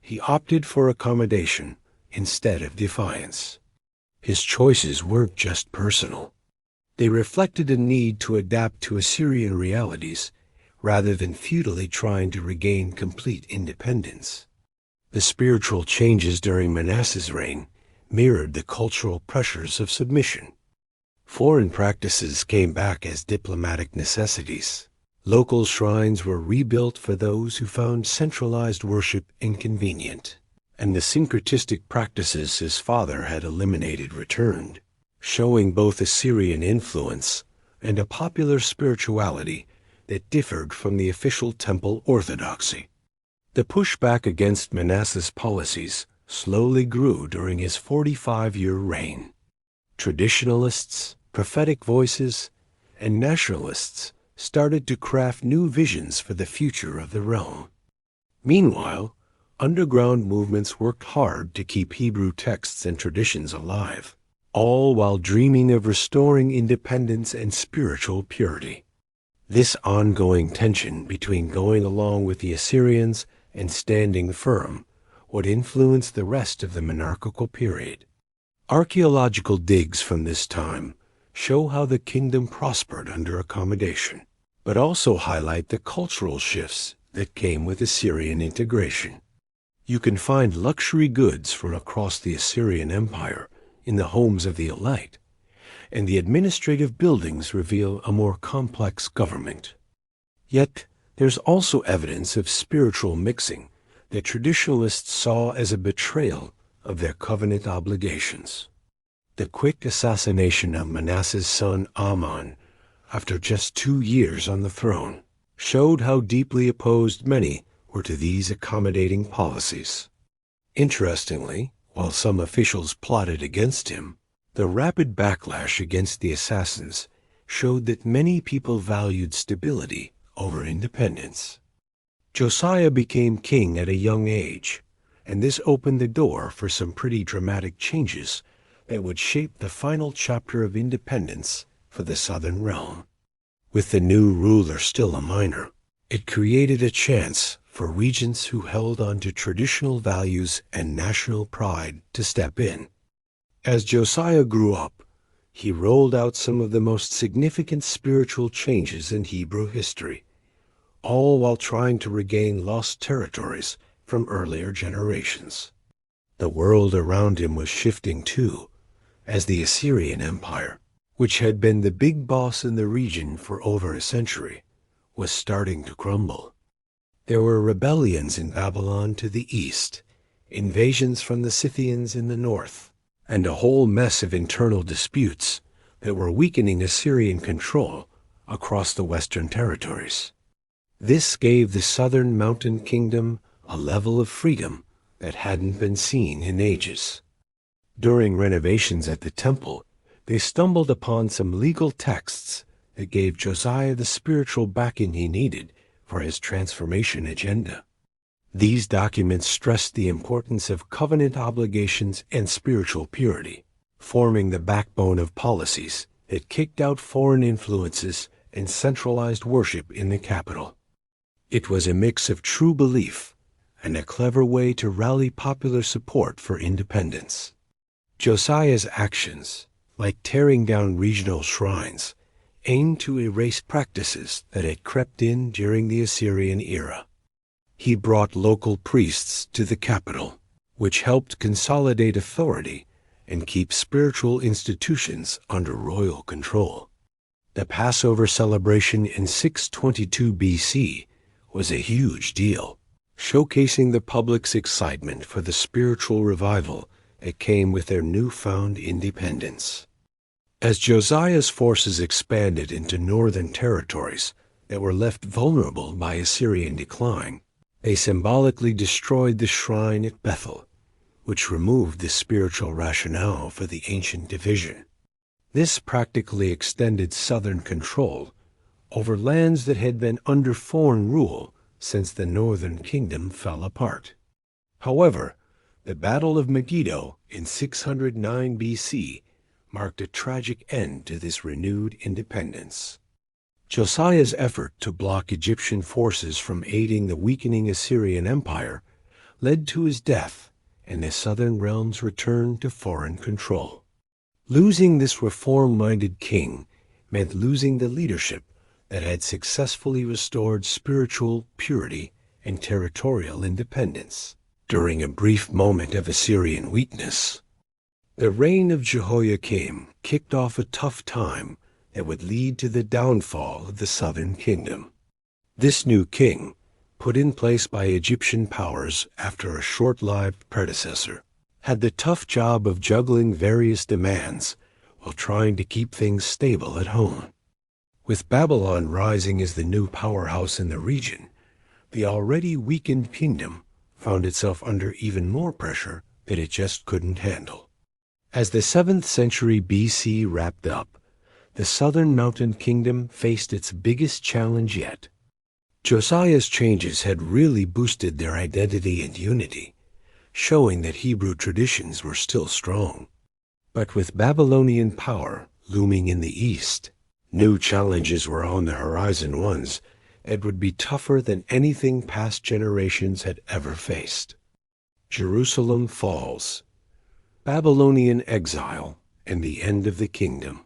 he opted for accommodation instead of defiance. His choices weren't just personal. They reflected a need to adapt to Assyrian realities rather than futilely trying to regain complete independence. The spiritual changes during Manasseh's reign mirrored the cultural pressures of submission. Foreign practices came back as diplomatic necessities. Local shrines were rebuilt for those who found centralized worship inconvenient, and the syncretistic practices his father had eliminated returned, showing both Assyrian influence and a popular spirituality that differed from the official temple orthodoxy. The pushback against Manasseh's policies slowly grew during his 45-year reign. Traditionalists, prophetic voices, and nationalists started to craft new visions for the future of the realm. Meanwhile, underground movements worked hard to keep Hebrew texts and traditions alive, all while dreaming of restoring independence and spiritual purity. This ongoing tension between going along with the Assyrians and standing firm would influence the rest of the monarchical period. Archaeological digs from this time show how the kingdom prospered under accommodation, but also highlight the cultural shifts that came with Assyrian integration. You can find luxury goods from across the Assyrian Empire in the homes of the elite, and the administrative buildings reveal a more complex government. Yet, there's also evidence of spiritual mixing that traditionalists saw as a betrayal of their covenant obligations. The quick assassination of Manasseh's son Amon, after just 2 years on the throne, showed how deeply opposed many were to these accommodating policies. Interestingly, while some officials plotted against him, the rapid backlash against the assassins showed that many people valued stability over independence. Josiah became king at a young age, and this opened the door for some pretty dramatic changes that would shape the final chapter of independence for the southern realm. With the new ruler still a minor, it created a chance for regents who held on to traditional values and national pride to step in. As Josiah grew up, he rolled out some of the most significant spiritual changes in Hebrew history, all while trying to regain lost territories from earlier generations. The world around him was shifting too, as the Assyrian Empire, which had been the big boss in the region for over a century, was starting to crumble. There were rebellions in Babylon to the east, invasions from the Scythians in the north, and a whole mess of internal disputes that were weakening Assyrian control across the western territories. This gave the southern mountain kingdom a level of freedom that hadn't been seen in ages. During renovations at the temple, they stumbled upon some legal texts that gave Josiah the spiritual backing he needed for his transformation agenda. These documents stressed the importance of covenant obligations and spiritual purity, forming the backbone of policies that kicked out foreign influences and centralized worship in the capital. It was a mix of true belief and a clever way to rally popular support for independence. Josiah's actions, like tearing down regional shrines, aimed to erase practices that had crept in during the Assyrian era. He brought local priests to the capital, which helped consolidate authority and keep spiritual institutions under royal control. The Passover celebration in 622 BC was a huge deal, showcasing the public's excitement for the spiritual revival that came with their newfound independence. As Josiah's forces expanded into northern territories that were left vulnerable by Assyrian decline, they symbolically destroyed the shrine at Bethel, which removed the spiritual rationale for the ancient division. This practically extended southern control over lands that had been under foreign rule since the northern kingdom fell apart. However, the Battle of Megiddo in 609 BC marked a tragic end to this renewed independence. Josiah's effort to block Egyptian forces from aiding the weakening Assyrian Empire led to his death and the southern realms returned to foreign control. Losing this reform-minded king meant losing the leadership that had successfully restored spiritual purity and territorial independence during a brief moment of Assyrian weakness. The reign of Jehoiakim kicked off a tough time that would lead to the downfall of the southern kingdom. This new king, put in place by Egyptian powers after a short-lived predecessor, had the tough job of juggling various demands while trying to keep things stable at home. With Babylon rising as the new powerhouse in the region, the already weakened kingdom found itself under even more pressure that it just couldn't handle. As the 7th century BC wrapped up, the southern mountain kingdom faced its biggest challenge yet. Josiah's changes had really boosted their identity and unity, showing that Hebrew traditions were still strong. But with Babylonian power looming in the east, new challenges were on the horizon, ones that would be tougher than anything past generations had ever faced. Jerusalem falls, Babylonian exile, and the end of the kingdom.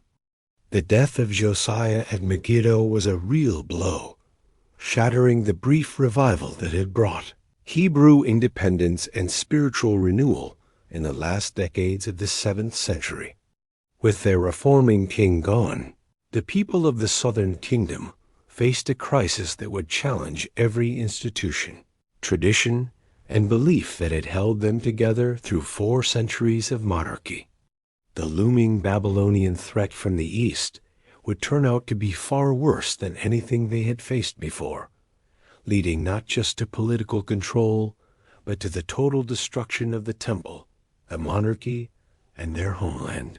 The death of Josiah at Megiddo was a real blow, shattering the brief revival that had brought Hebrew independence and spiritual renewal in the last decades of the 7th century. With their reforming king gone, the people of the southern kingdom faced a crisis that would challenge every institution, tradition, and belief that had held them together through 4 centuries of monarchy. The looming Babylonian threat from the east would turn out to be far worse than anything they had faced before, leading not just to political control, but to the total destruction of the temple, the monarchy, and their homeland.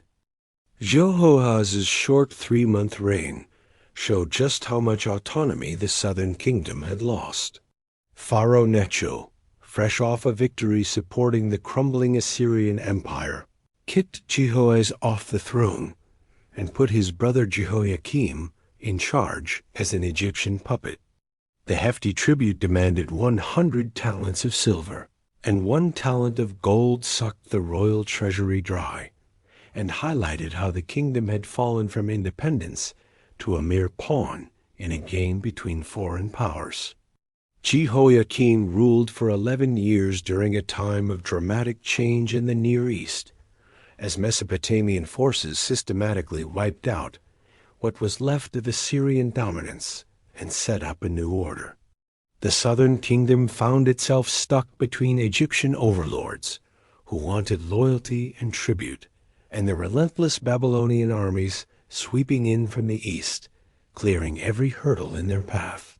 Jehoahaz's short 3-month reign showed just how much autonomy the southern kingdom had lost. Pharaoh Necho, fresh off a victory supporting the crumbling Assyrian Empire, kicked Jehoahaz off the throne and put his brother Jehoiakim in charge as an Egyptian puppet. The hefty tribute demanded 100 talents of silver, and 1 talent of gold sucked the royal treasury dry, and highlighted how the kingdom had fallen from independence to a mere pawn in a game between foreign powers. Jehoiakim ruled for 11 years during a time of dramatic change in the Near East, as Mesopotamian forces systematically wiped out what was left of Assyrian dominance and set up a new order. The southern kingdom found itself stuck between Egyptian overlords who wanted loyalty and tribute, and the relentless Babylonian armies sweeping in from the east, clearing every hurdle in their path.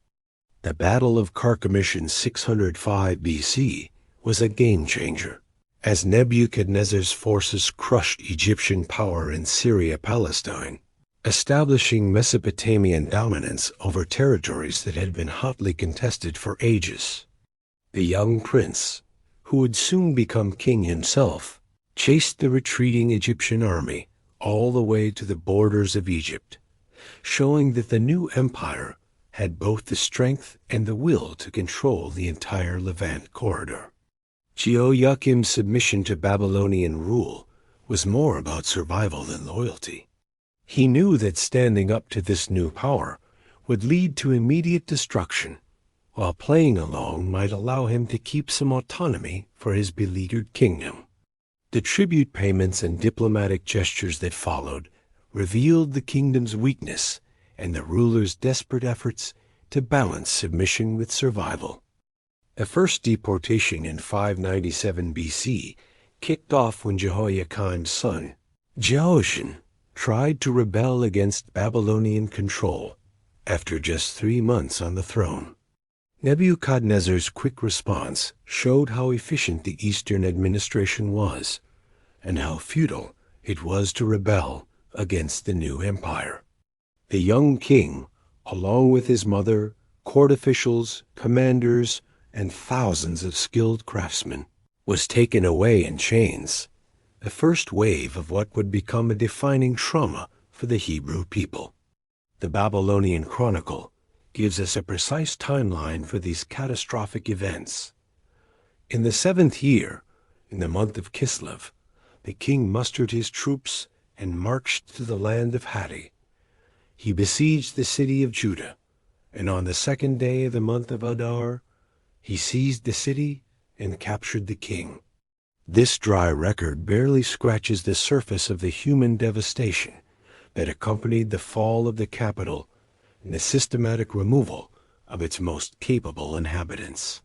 The Battle of Carchemish in 605 BC was a game-changer, as Nebuchadnezzar's forces crushed Egyptian power in Syria-Palestine, establishing Mesopotamian dominance over territories that had been hotly contested for ages. The young prince, who would soon become king himself, chased the retreating Egyptian army all the way to the borders of Egypt, showing that the new empire had both the strength and the will to control the entire Levant corridor. Jehoiakim's submission to Babylonian rule was more about survival than loyalty. He knew that standing up to this new power would lead to immediate destruction, while playing along might allow him to keep some autonomy for his beleaguered kingdom. The tribute payments and diplomatic gestures that followed revealed the kingdom's weakness and the ruler's desperate efforts to balance submission with survival. The first deportation in 597 BC kicked off when Jehoiakim's son, Jehoiachin, tried to rebel against Babylonian control after just 3 months on the throne. Nebuchadnezzar's quick response showed how efficient the Eastern administration was, and how futile it was to rebel against the new empire. The young king, along with his mother, court officials, commanders, and thousands of skilled craftsmen, was taken away in chains, the first wave of what would become a defining trauma for the Hebrew people. The Babylonian Chronicle gives us a precise timeline for these catastrophic events. In the 7th year, in the month of Kislev, the king mustered his troops and marched to the land of Hatti. He besieged the city of Judah, and on the 2nd day of the month of Adar, he seized the city and captured the king. This dry record barely scratches the surface of the human devastation that accompanied the fall of the capital and the systematic removal of its most capable inhabitants.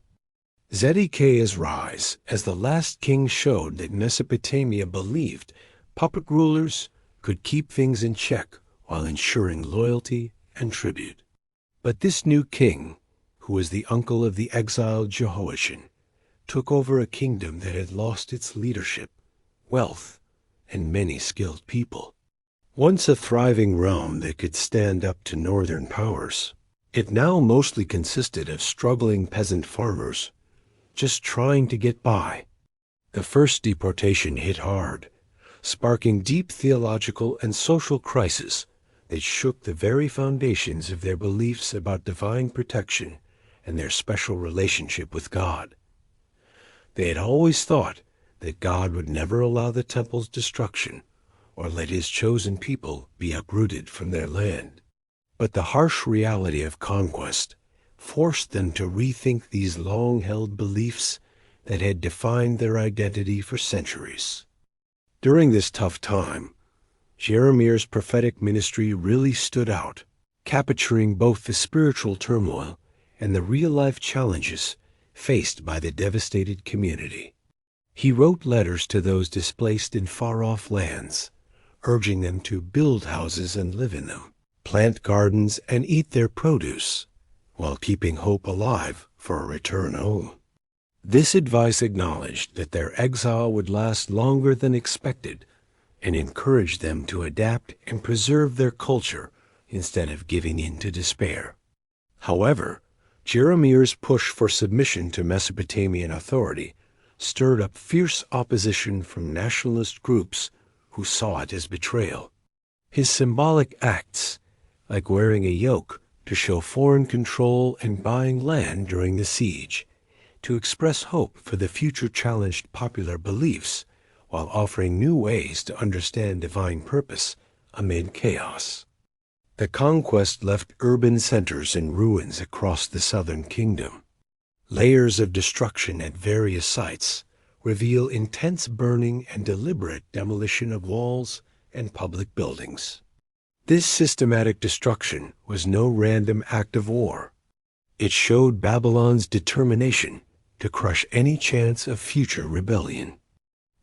Zedekiah's rise as the last king showed that Mesopotamia believed puppet rulers could keep things in check while ensuring loyalty and tribute. But this new king, who was the uncle of the exiled Jehoiachin, took over a kingdom that had lost its leadership, wealth, and many skilled people. Once a thriving realm that could stand up to northern powers, it now mostly consisted of struggling peasant farmers, just trying to get by. The first deportation hit hard, sparking deep theological and social crises that shook the very foundations of their beliefs about divine protection and their special relationship with God. They had always thought that God would never allow the temple's destruction or let his chosen people be uprooted from their land. But the harsh reality of conquest forced them to rethink these long-held beliefs that had defined their identity for centuries. During this tough time, Jeremiah's prophetic ministry really stood out, capturing both the spiritual turmoil and the real-life challenges faced by the devastated community. He wrote letters to those displaced in far-off lands, urging them to build houses and live in them, plant gardens and eat their produce, while keeping hope alive for a return home. This advice acknowledged that their exile would last longer than expected and encouraged them to adapt and preserve their culture instead of giving in to despair. However, Jeremiah's push for submission to Mesopotamian authority stirred up fierce opposition from nationalist groups who saw it as betrayal. His symbolic acts, like wearing a yoke to show foreign control and buying land during the siege, to express hope for the future, challenged popular beliefs while offering new ways to understand divine purpose amid chaos. The conquest left urban centers in ruins across the southern kingdom. Layers of destruction at various sites reveal intense burning and deliberate demolition of walls and public buildings. This systematic destruction was no random act of war. It showed Babylon's determination to crush any chance of future rebellion.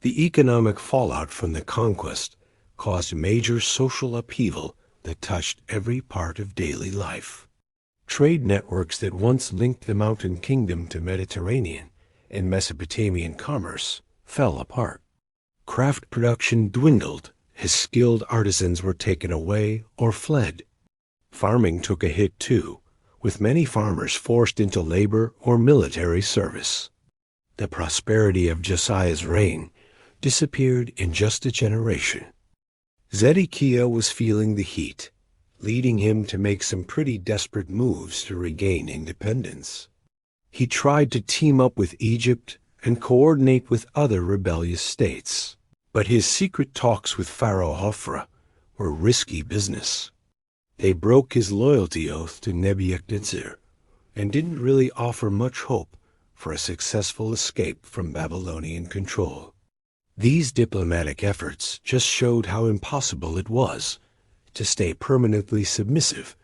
The economic fallout from the conquest caused major social upheaval that touched every part of daily life. Trade networks that once linked the Mountain Kingdom to Mediterranean and Mesopotamian commerce fell apart. Craft production dwindled as skilled artisans were taken away or fled. Farming took a hit too, with many farmers forced into labor or military service. The prosperity of Josiah's reign disappeared in just a generation. Zedekiah was feeling the heat, leading him to make some pretty desperate moves to regain independence. He tried to team up with Egypt and coordinate with other rebellious states. But his secret talks with Pharaoh Hophra were risky business. They broke his loyalty oath to Nebuchadnezzar and didn't really offer much hope for a successful escape from Babylonian control. These diplomatic efforts just showed how impossible it was to stay permanently submissive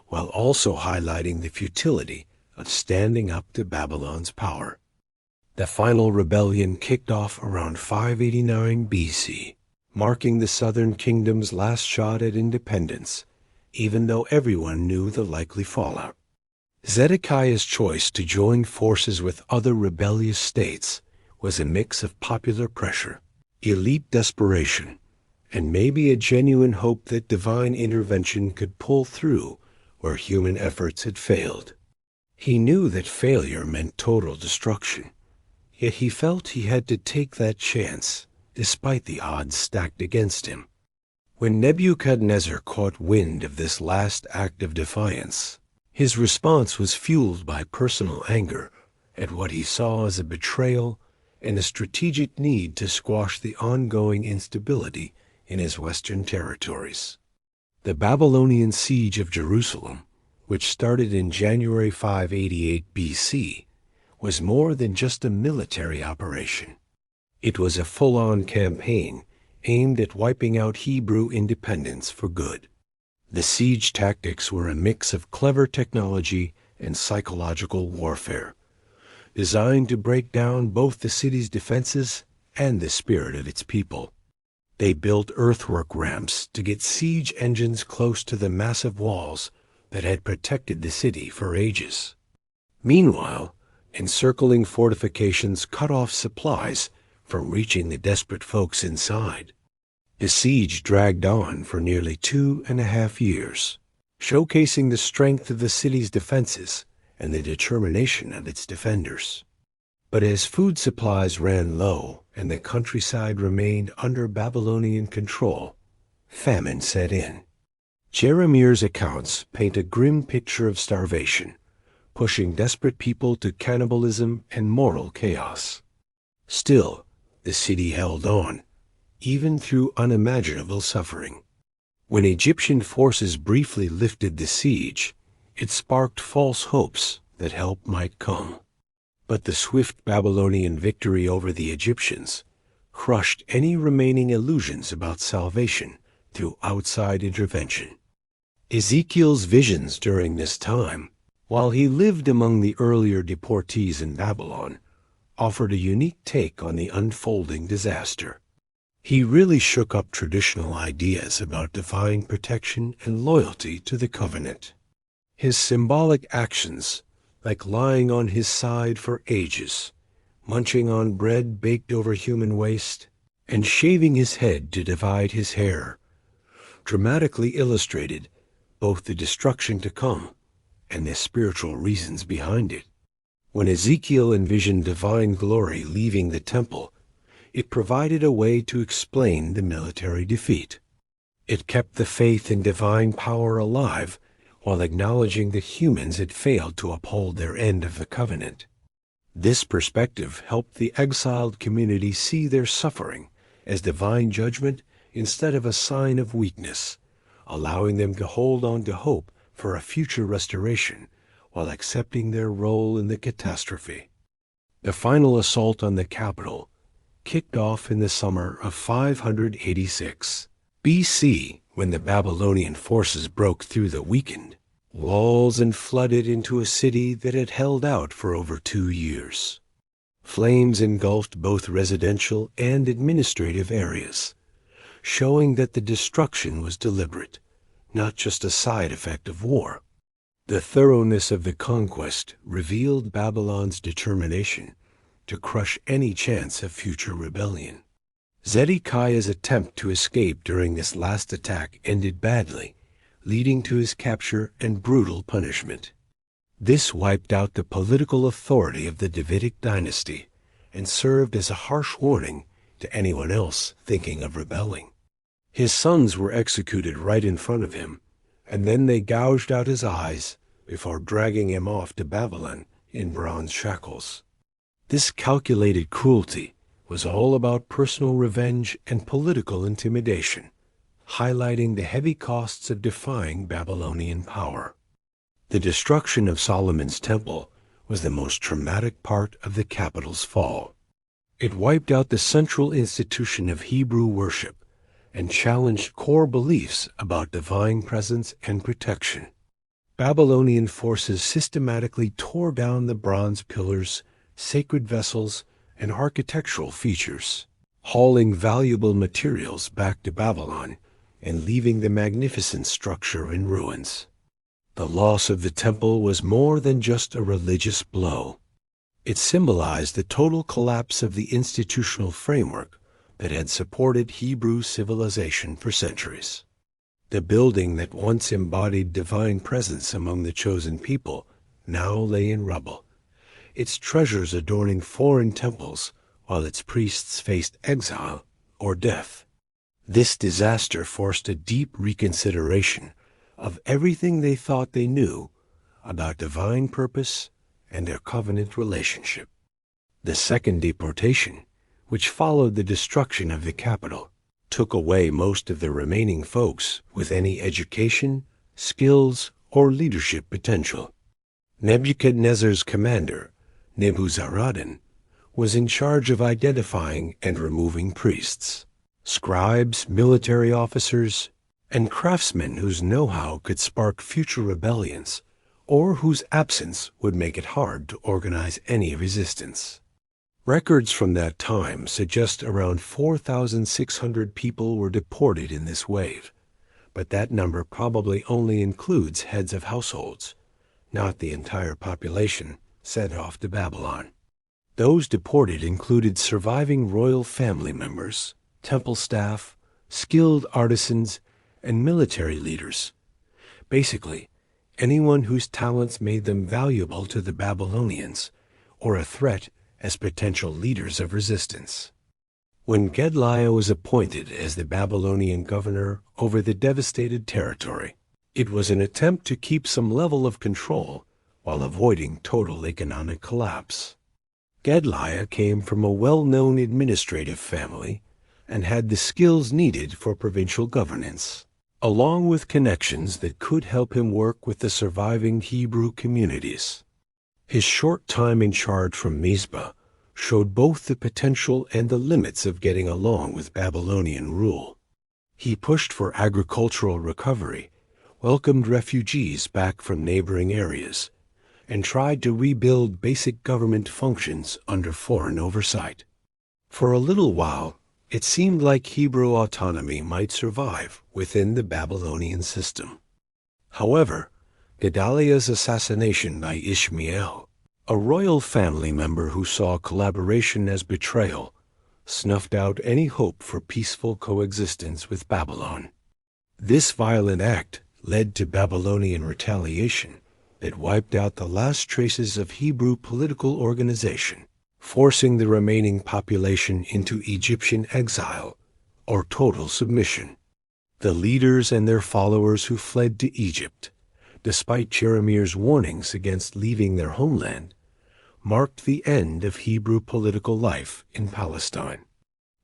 while also highlighting the futility of standing up to Babylon's power. The final rebellion kicked off around 589 BC, marking the southern kingdom's last shot at independence, even though everyone knew the likely fallout. Zedekiah's choice to join forces with other rebellious states was a mix of popular pressure, elite desperation, and maybe a genuine hope that divine intervention could pull through where human efforts had failed. He knew that failure meant total destruction, yet he felt he had to take that chance despite the odds stacked against him. When Nebuchadnezzar caught wind of this last act of defiance, his response was fueled by personal anger at what he saw as a betrayal and a strategic need to squash the ongoing instability in his western territories. The Babylonian siege of Jerusalem, which started in January 588 BC, was more than just a military operation. It was a full-on campaign aimed at wiping out Hebrew independence for good. The siege tactics were a mix of clever technology and psychological warfare, designed to break down both the city's defenses and the spirit of its people. They built earthwork ramps to get siege engines close to the massive walls that had protected the city for ages. Meanwhile, encircling fortifications cut off supplies from reaching the desperate folks inside. The siege dragged on for nearly 2.5 years, showcasing the strength of the city's defenses and the determination of its defenders. But as food supplies ran low and the countryside remained under Babylonian control, famine set in. Jeremiah's accounts paint a grim picture of starvation, pushing desperate people to cannibalism and moral chaos. Still, the city held on, even through unimaginable suffering. When Egyptian forces briefly lifted the siege, it sparked false hopes that help might come. But the swift Babylonian victory over the Egyptians crushed any remaining illusions about salvation through outside intervention. Ezekiel's visions during this time, while he lived among the earlier deportees in Babylon, offered a unique take on the unfolding disaster. He really shook up traditional ideas about divine protection and loyalty to the covenant. His symbolic actions, like lying on his side for ages, munching on bread baked over human waste, and shaving his head to divide his hair, dramatically illustrated both the destruction to come and the spiritual reasons behind it. When Ezekiel envisioned divine glory leaving the temple, it provided a way to explain the military defeat. It kept the faith in divine power alive while acknowledging that humans had failed to uphold their end of the covenant. This perspective helped the exiled community see their suffering as divine judgment instead of a sign of weakness, allowing them to hold on to hope for a future restoration while accepting their role in the catastrophe. The final assault on the capital kicked off in the summer of 586 BC when the Babylonian forces broke through the weakened walls and flooded into a city that had held out for over 2 years. Flames engulfed both residential and administrative areas, showing that the destruction was deliberate, not just a side effect of war. The thoroughness of the conquest revealed Babylon's determination to crush any chance of future rebellion. Zedekiah's attempt to escape during this last attack ended badly, leading to his capture and brutal punishment. This wiped out the political authority of the Davidic dynasty and served as a harsh warning to anyone else thinking of rebelling. His sons were executed right in front of him, and then they gouged out his eyes before dragging him off to Babylon in bronze shackles. This calculated cruelty was all about personal revenge and political intimidation, highlighting the heavy costs of defying Babylonian power. The destruction of Solomon's temple was the most traumatic part of the capital's fall. It wiped out the central institution of Hebrew worship and challenged core beliefs about divine presence and protection. Babylonian forces systematically tore down the bronze pillars, sacred vessels, and architectural features, hauling valuable materials back to Babylon and leaving the magnificent structure in ruins. The loss of the temple was more than just a religious blow. It symbolized the total collapse of the institutional framework that had supported Hebrew civilization for centuries. The building that once embodied divine presence among the chosen people now lay in rubble, its treasures adorning foreign temples while its priests faced exile or death. This disaster forced a deep reconsideration of everything they thought they knew about divine purpose and their covenant relationship. The second deportation, which followed the destruction of the capital, took away most of the remaining folks with any education, skills, or leadership potential. Nebuchadnezzar's commander, Nebuzaradan, was in charge of identifying and removing priests, scribes, military officers, and craftsmen whose know-how could spark future rebellions or whose absence would make it hard to organize any resistance. Records from that time suggest around 4,600 people were deported in this wave, but that number probably only includes heads of households, not the entire population sent off to Babylon. Those deported included surviving royal family members, temple staff, skilled artisans, and military leaders. Basically, anyone whose talents made them valuable to the Babylonians or a threat as potential leaders of resistance. When Gedaliah was appointed as the Babylonian governor over the devastated territory, it was an attempt to keep some level of control while avoiding total economic collapse. Gedaliah came from a well-known administrative family and had the skills needed for provincial governance, along with connections that could help him work with the surviving Hebrew communities. His short time in charge from Mizpah showed both the potential and the limits of getting along with Babylonian rule. He pushed for agricultural recovery, welcomed refugees back from neighboring areas, and tried to rebuild basic government functions under foreign oversight. For a little while, it seemed like Hebrew autonomy might survive within the Babylonian system. However, Gedaliah's assassination by Ishmael A royal family member who saw collaboration as betrayal snuffed out any hope for peaceful coexistence with Babylon. This violent act led to Babylonian retaliation that wiped out the last traces of Hebrew political organization, forcing the remaining population into Egyptian exile or total submission. The leaders and their followers who fled to Egypt, despite Jeremiah's warnings against leaving their homeland, marked the end of Hebrew political life in Palestine.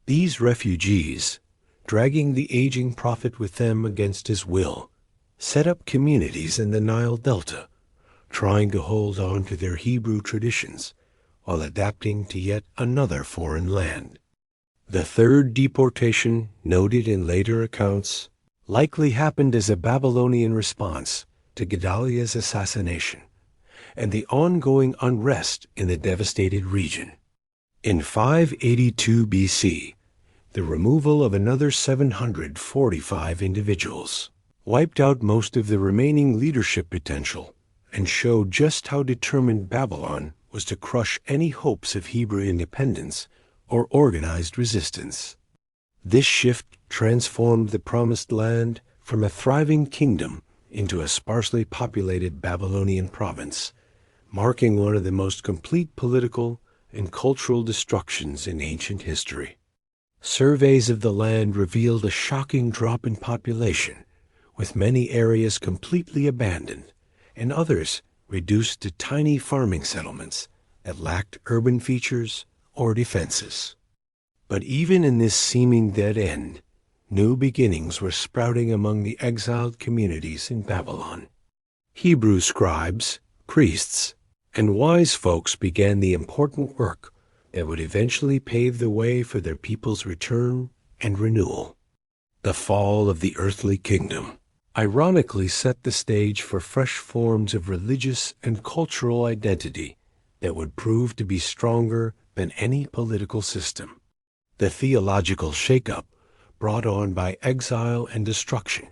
These refugees, dragging the aging prophet with them against his will, set up communities in the Nile Delta, trying to hold on to their Hebrew traditions while adapting to yet another foreign land. The third deportation, noted in later accounts, likely happened as a Babylonian response to Gedaliah's assassination and the ongoing unrest in the devastated region. In 582 BC, the removal of another 745 individuals wiped out most of the remaining leadership potential and showed just how determined Babylon was to crush any hopes of Hebrew independence or organized resistance. This shift transformed the Promised Land from a thriving kingdom into a sparsely populated Babylonian province, marking one of the most complete political and cultural destructions in ancient history. Surveys of the land revealed a shocking drop in population, with many areas completely abandoned and others reduced to tiny farming settlements that lacked urban features or defenses. But even in this seeming dead end, new beginnings were sprouting among the exiled communities in Babylon. Hebrew scribes, priests, and wise folks began the important work that would eventually pave the way for their people's return and renewal. The fall of the earthly kingdom ironically set the stage for fresh forms of religious and cultural identity that would prove to be stronger than any political system. The theological shakeup, brought on by exile and destruction,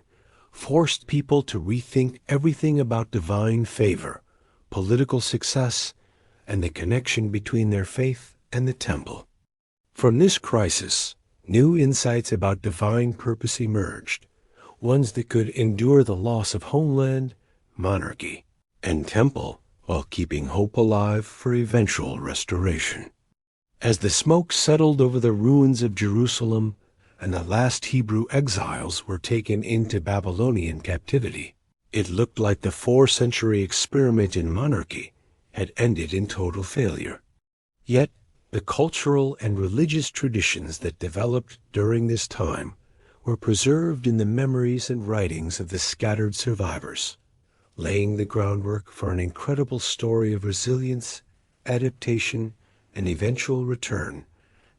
forced people to rethink everything about divine favor, political success, and the connection between their faith and the temple. From this crisis, new insights about divine purpose emerged, ones that could endure the loss of homeland, monarchy, and temple while keeping hope alive for eventual restoration. As the smoke settled over the ruins of Jerusalem and the last Hebrew exiles were taken into Babylonian captivity, it looked like the 4-century experiment in monarchy had ended in total failure. Yet, the cultural and religious traditions that developed during this time were preserved in the memories and writings of the scattered survivors, laying the groundwork for an incredible story of resilience, adaptation, and eventual return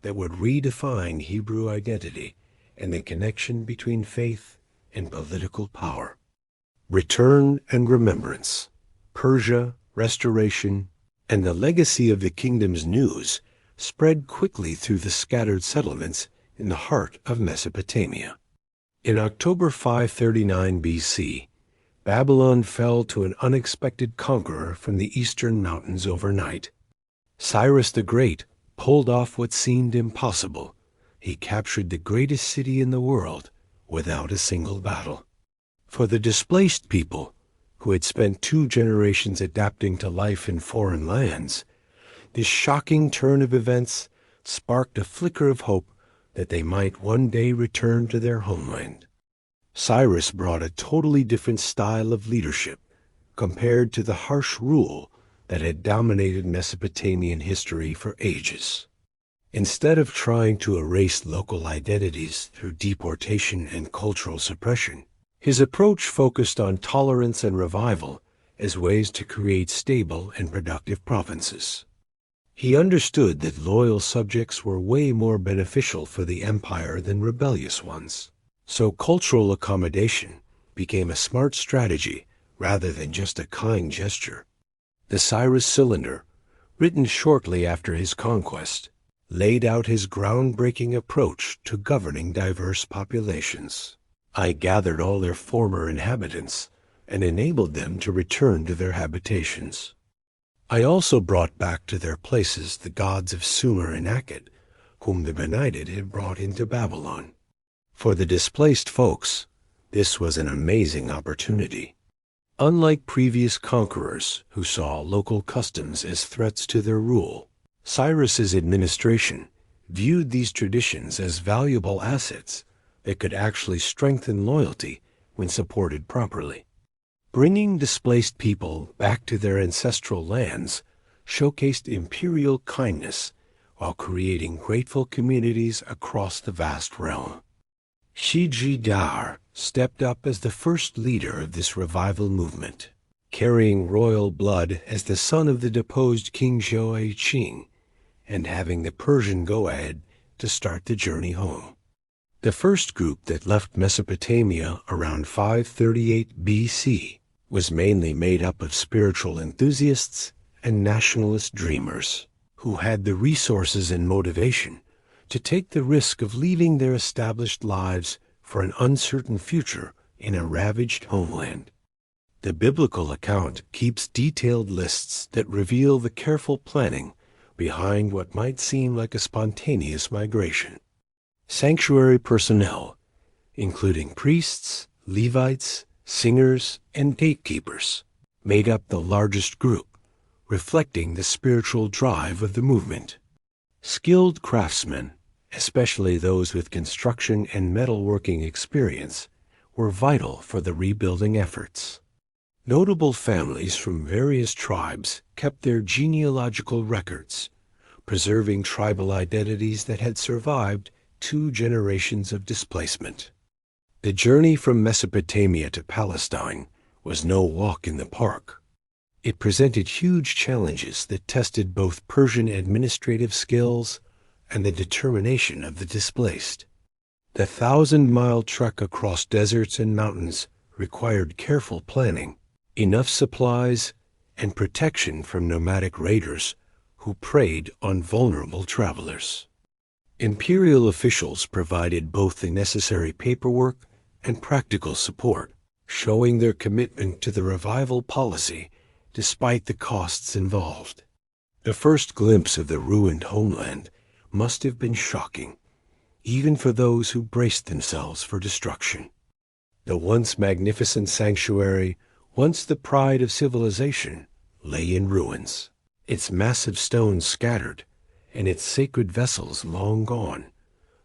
that would redefine Hebrew identity and the connection between faith and political power. Return and remembrance, Persia, restoration, and the legacy of the kingdom's news spread quickly through the scattered settlements in the heart of Mesopotamia. In October 539 BC, Babylon fell to an unexpected conqueror from the eastern mountains overnight. Cyrus the Great pulled off what seemed impossible. He captured the greatest city in the world without a single battle. For the displaced people, who had spent 2 generations adapting to life in foreign lands, this shocking turn of events sparked a flicker of hope that they might one day return to their homeland. Cyrus brought a totally different style of leadership compared to the harsh rule that had dominated Mesopotamian history for ages. Instead of trying to erase local identities through deportation and cultural suppression, his approach focused on tolerance and revival as ways to create stable and productive provinces. He understood that loyal subjects were way more beneficial for the empire than rebellious ones, so cultural accommodation became a smart strategy rather than just a kind gesture. The Cyrus Cylinder, written shortly after his conquest, laid out his groundbreaking approach to governing diverse populations. I gathered all their former inhabitants and enabled them to return to their habitations. I also brought back to their places the gods of Sumer and Akkad, whom the benighted had brought into Babylon. For the displaced folks, this was an amazing opportunity. Unlike previous conquerors who saw local customs as threats to their rule, Cyrus's administration viewed these traditions as valuable assets that could actually strengthen loyalty when supported properly. Bringing displaced people back to their ancestral lands showcased imperial kindness while creating grateful communities across the vast realm. Shiji-Dar stepped up as the first leader of this revival movement, carrying royal blood as the son of the deposed King Joachim, and having the Persian go-ahead to start the journey home. The first group that left Mesopotamia around 538 BC was mainly made up of spiritual enthusiasts and nationalist dreamers who had the resources and motivation to take the risk of leaving their established lives for an uncertain future in a ravaged homeland. The biblical account keeps detailed lists that reveal the careful planning behind what might seem like a spontaneous migration. Sanctuary personnel, including priests, Levites, singers, and gatekeepers, made up the largest group, reflecting the spiritual drive of the movement. Skilled craftsmen, especially those with construction and metalworking experience, were vital for the rebuilding efforts. Notable families from various tribes kept their genealogical records, preserving tribal identities that had survived 2 generations of displacement. The journey from Mesopotamia to Palestine was no walk in the park. It presented huge challenges that tested both Persian administrative skills and the determination of the displaced. The 1,000-mile trek across deserts and mountains required careful planning, enough supplies, and protection from nomadic raiders who preyed on vulnerable travelers. Imperial officials provided both the necessary paperwork and practical support, showing their commitment to the revival policy despite the costs involved. The first glimpse of the ruined homeland must have been shocking, even for those who braced themselves for destruction. The once magnificent sanctuary, once the pride of civilization, lay in ruins, its massive stones scattered, and its sacred vessels long gone,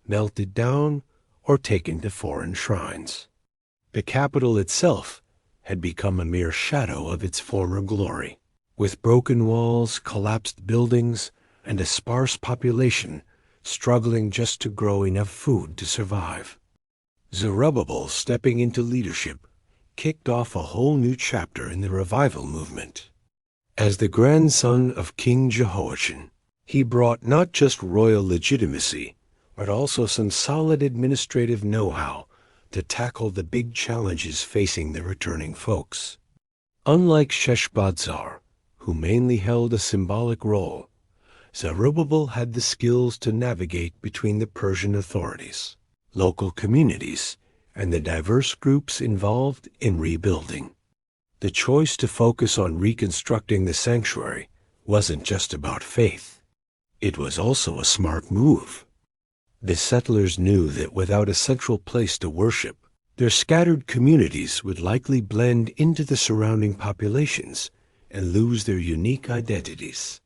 melted down or taken to foreign shrines. The capital itself had become a mere shadow of its former glory, with broken walls, collapsed buildings, and a sparse population struggling just to grow enough food to survive. Zerubbabel, stepping into leadership, kicked off a whole new chapter in the revival movement. As the grandson of King Jehoiachin, he brought not just royal legitimacy, but also some solid administrative know-how to tackle the big challenges facing the returning folks. Unlike Sheshbazzar, who mainly held a symbolic role, Zerubbabel had the skills to navigate between the Persian authorities, local communities, and the diverse groups involved in rebuilding. The choice to focus on reconstructing the sanctuary wasn't just about faith. It was also a smart move. The settlers knew that without a central place to worship, their scattered communities would likely blend into the surrounding populations and lose their unique identities.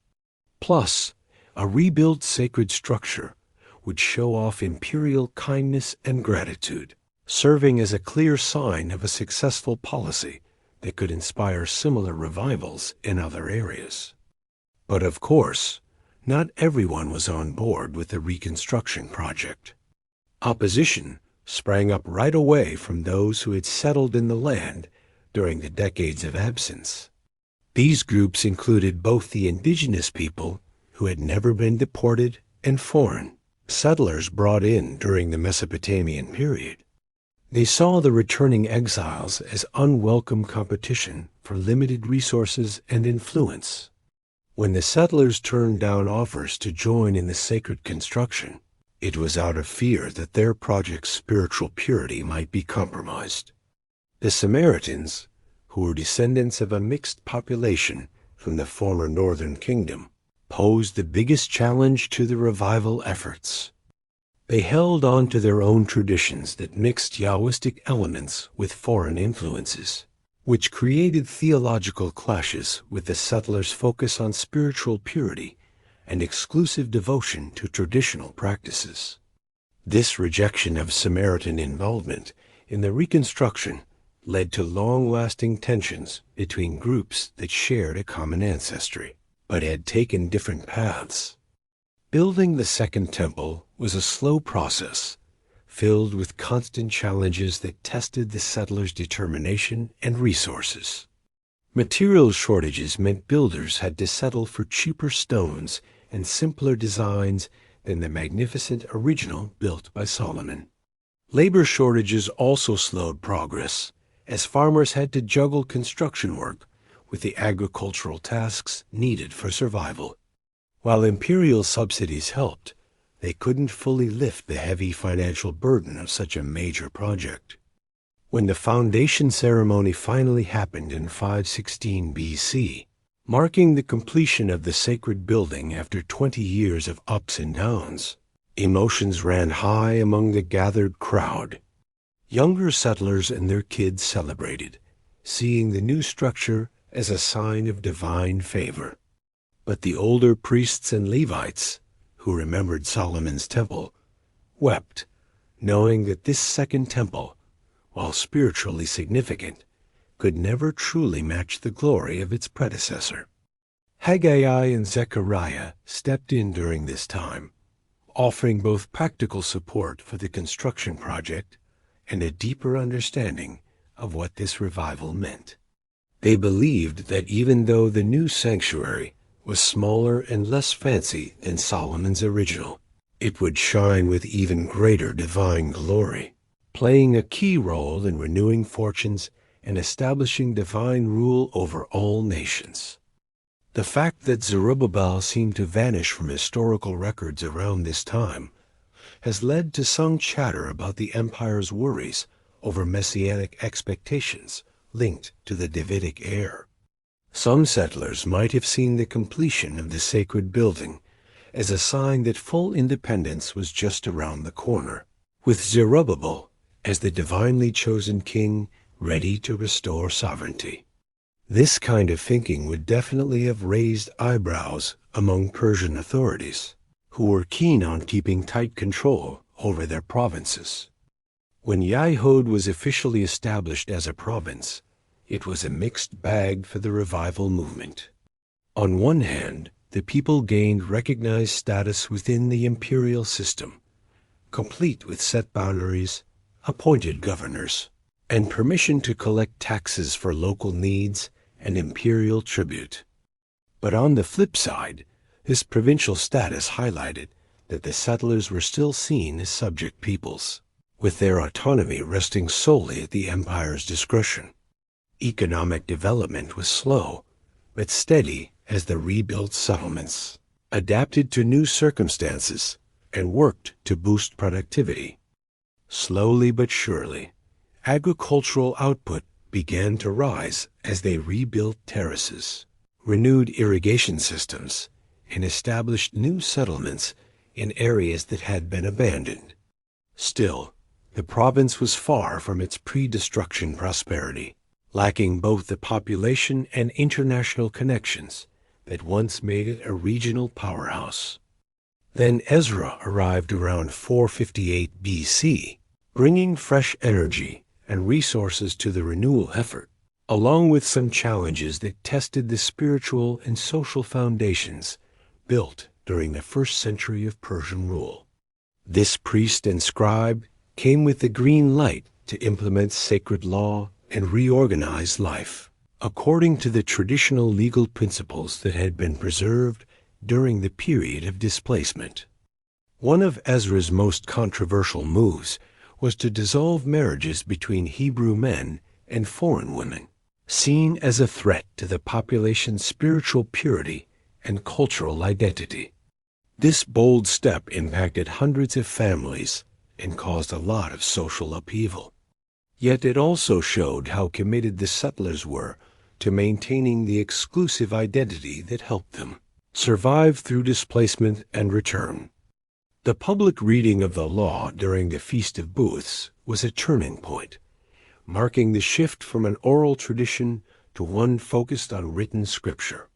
Plus, a rebuilt sacred structure would show off imperial kindness and gratitude, serving as a clear sign of a successful policy that could inspire similar revivals in other areas. But of course, not everyone was on board with the reconstruction project. Opposition sprang up right away from those who had settled in the land during the decades of absence. These groups included both the indigenous people who had never been deported and foreign settlers brought in during the Mesopotamian period. They saw the returning exiles as unwelcome competition for limited resources and influence. When the settlers turned down offers to join in the sacred construction, it was out of fear that their project's spiritual purity might be compromised. The Samaritans, who were descendants of a mixed population, from the former northern kingdom, posed the biggest challenge to the revival efforts. They held on to their own traditions that mixed Yahwistic elements with foreign influences, which created theological clashes with the settlers' focus on spiritual purity and exclusive devotion to traditional practices. This rejection of Samaritan involvement in the reconstruction led to long-lasting tensions between groups that shared a common ancestry, but had taken different paths. Building the Second Temple was a slow process, filled with constant challenges that tested the settlers' determination and resources. Material shortages meant builders had to settle for cheaper stones and simpler designs than the magnificent original built by Solomon. Labor shortages also slowed progress, as farmers had to juggle construction work with the agricultural tasks needed for survival. While imperial subsidies helped, they couldn't fully lift the heavy financial burden of such a major project. When the foundation ceremony finally happened in 516 BC, marking the completion of the sacred building after 20 years of ups and downs, emotions ran high among the gathered crowd. Younger settlers and their kids celebrated, seeing the new structure as a sign of divine favor. But the older priests and Levites, who remembered Solomon's temple, wept, knowing that this second temple, while spiritually significant, could never truly match the glory of its predecessor. Haggai and Zechariah stepped in during this time, offering both practical support for the construction project and a deeper understanding of what this revival meant. They believed that even though the new sanctuary was smaller and less fancy than Solomon's original, it would shine with even greater divine glory, playing a key role in renewing fortunes and establishing divine rule over all nations. The fact that Zerubbabel seemed to vanish from historical records around this time has led to some chatter about the empire's worries over messianic expectations linked to the Davidic heir. Some settlers might have seen the completion of the sacred building as a sign that full independence was just around the corner, with Zerubbabel as the divinely chosen king ready to restore sovereignty. This kind of thinking would definitely have raised eyebrows among Persian authorities, who were keen on keeping tight control over their provinces. When Yahud was officially established as a province, it was a mixed bag for the revival movement. On one hand, the people gained recognized status within the imperial system, complete with set boundaries, appointed governors, and permission to collect taxes for local needs and imperial tribute. But on the flip side, this provincial status highlighted that the settlers were still seen as subject peoples, with their autonomy resting solely at the empire's discretion. Economic development was slow, but steady as the rebuilt settlements adapted to new circumstances and worked to boost productivity. Slowly but surely, agricultural output began to rise as they rebuilt terraces, renewed irrigation systems, and established new settlements in areas that had been abandoned. Still, the province was far from its pre-destruction prosperity, lacking both the population and international connections that once made it a regional powerhouse. Then Ezra arrived around 458 BC, bringing fresh energy and resources to the renewal effort, along with some challenges that tested the spiritual and social foundations built during the first century of Persian rule. This priest and scribe came with the green light to implement sacred law and reorganize life, according to the traditional legal principles that had been preserved during the period of displacement. One of Ezra's most controversial moves was to dissolve marriages between Hebrew men and foreign women, seen as a threat to the population's spiritual purity and cultural identity. This bold step impacted hundreds of families and caused a lot of social upheaval. Yet it also showed how committed the settlers were to maintaining the exclusive identity that helped them survive through displacement and return. The public reading of the law during the Feast of Booths was a turning point, marking the shift from an oral tradition to one focused on written scripture.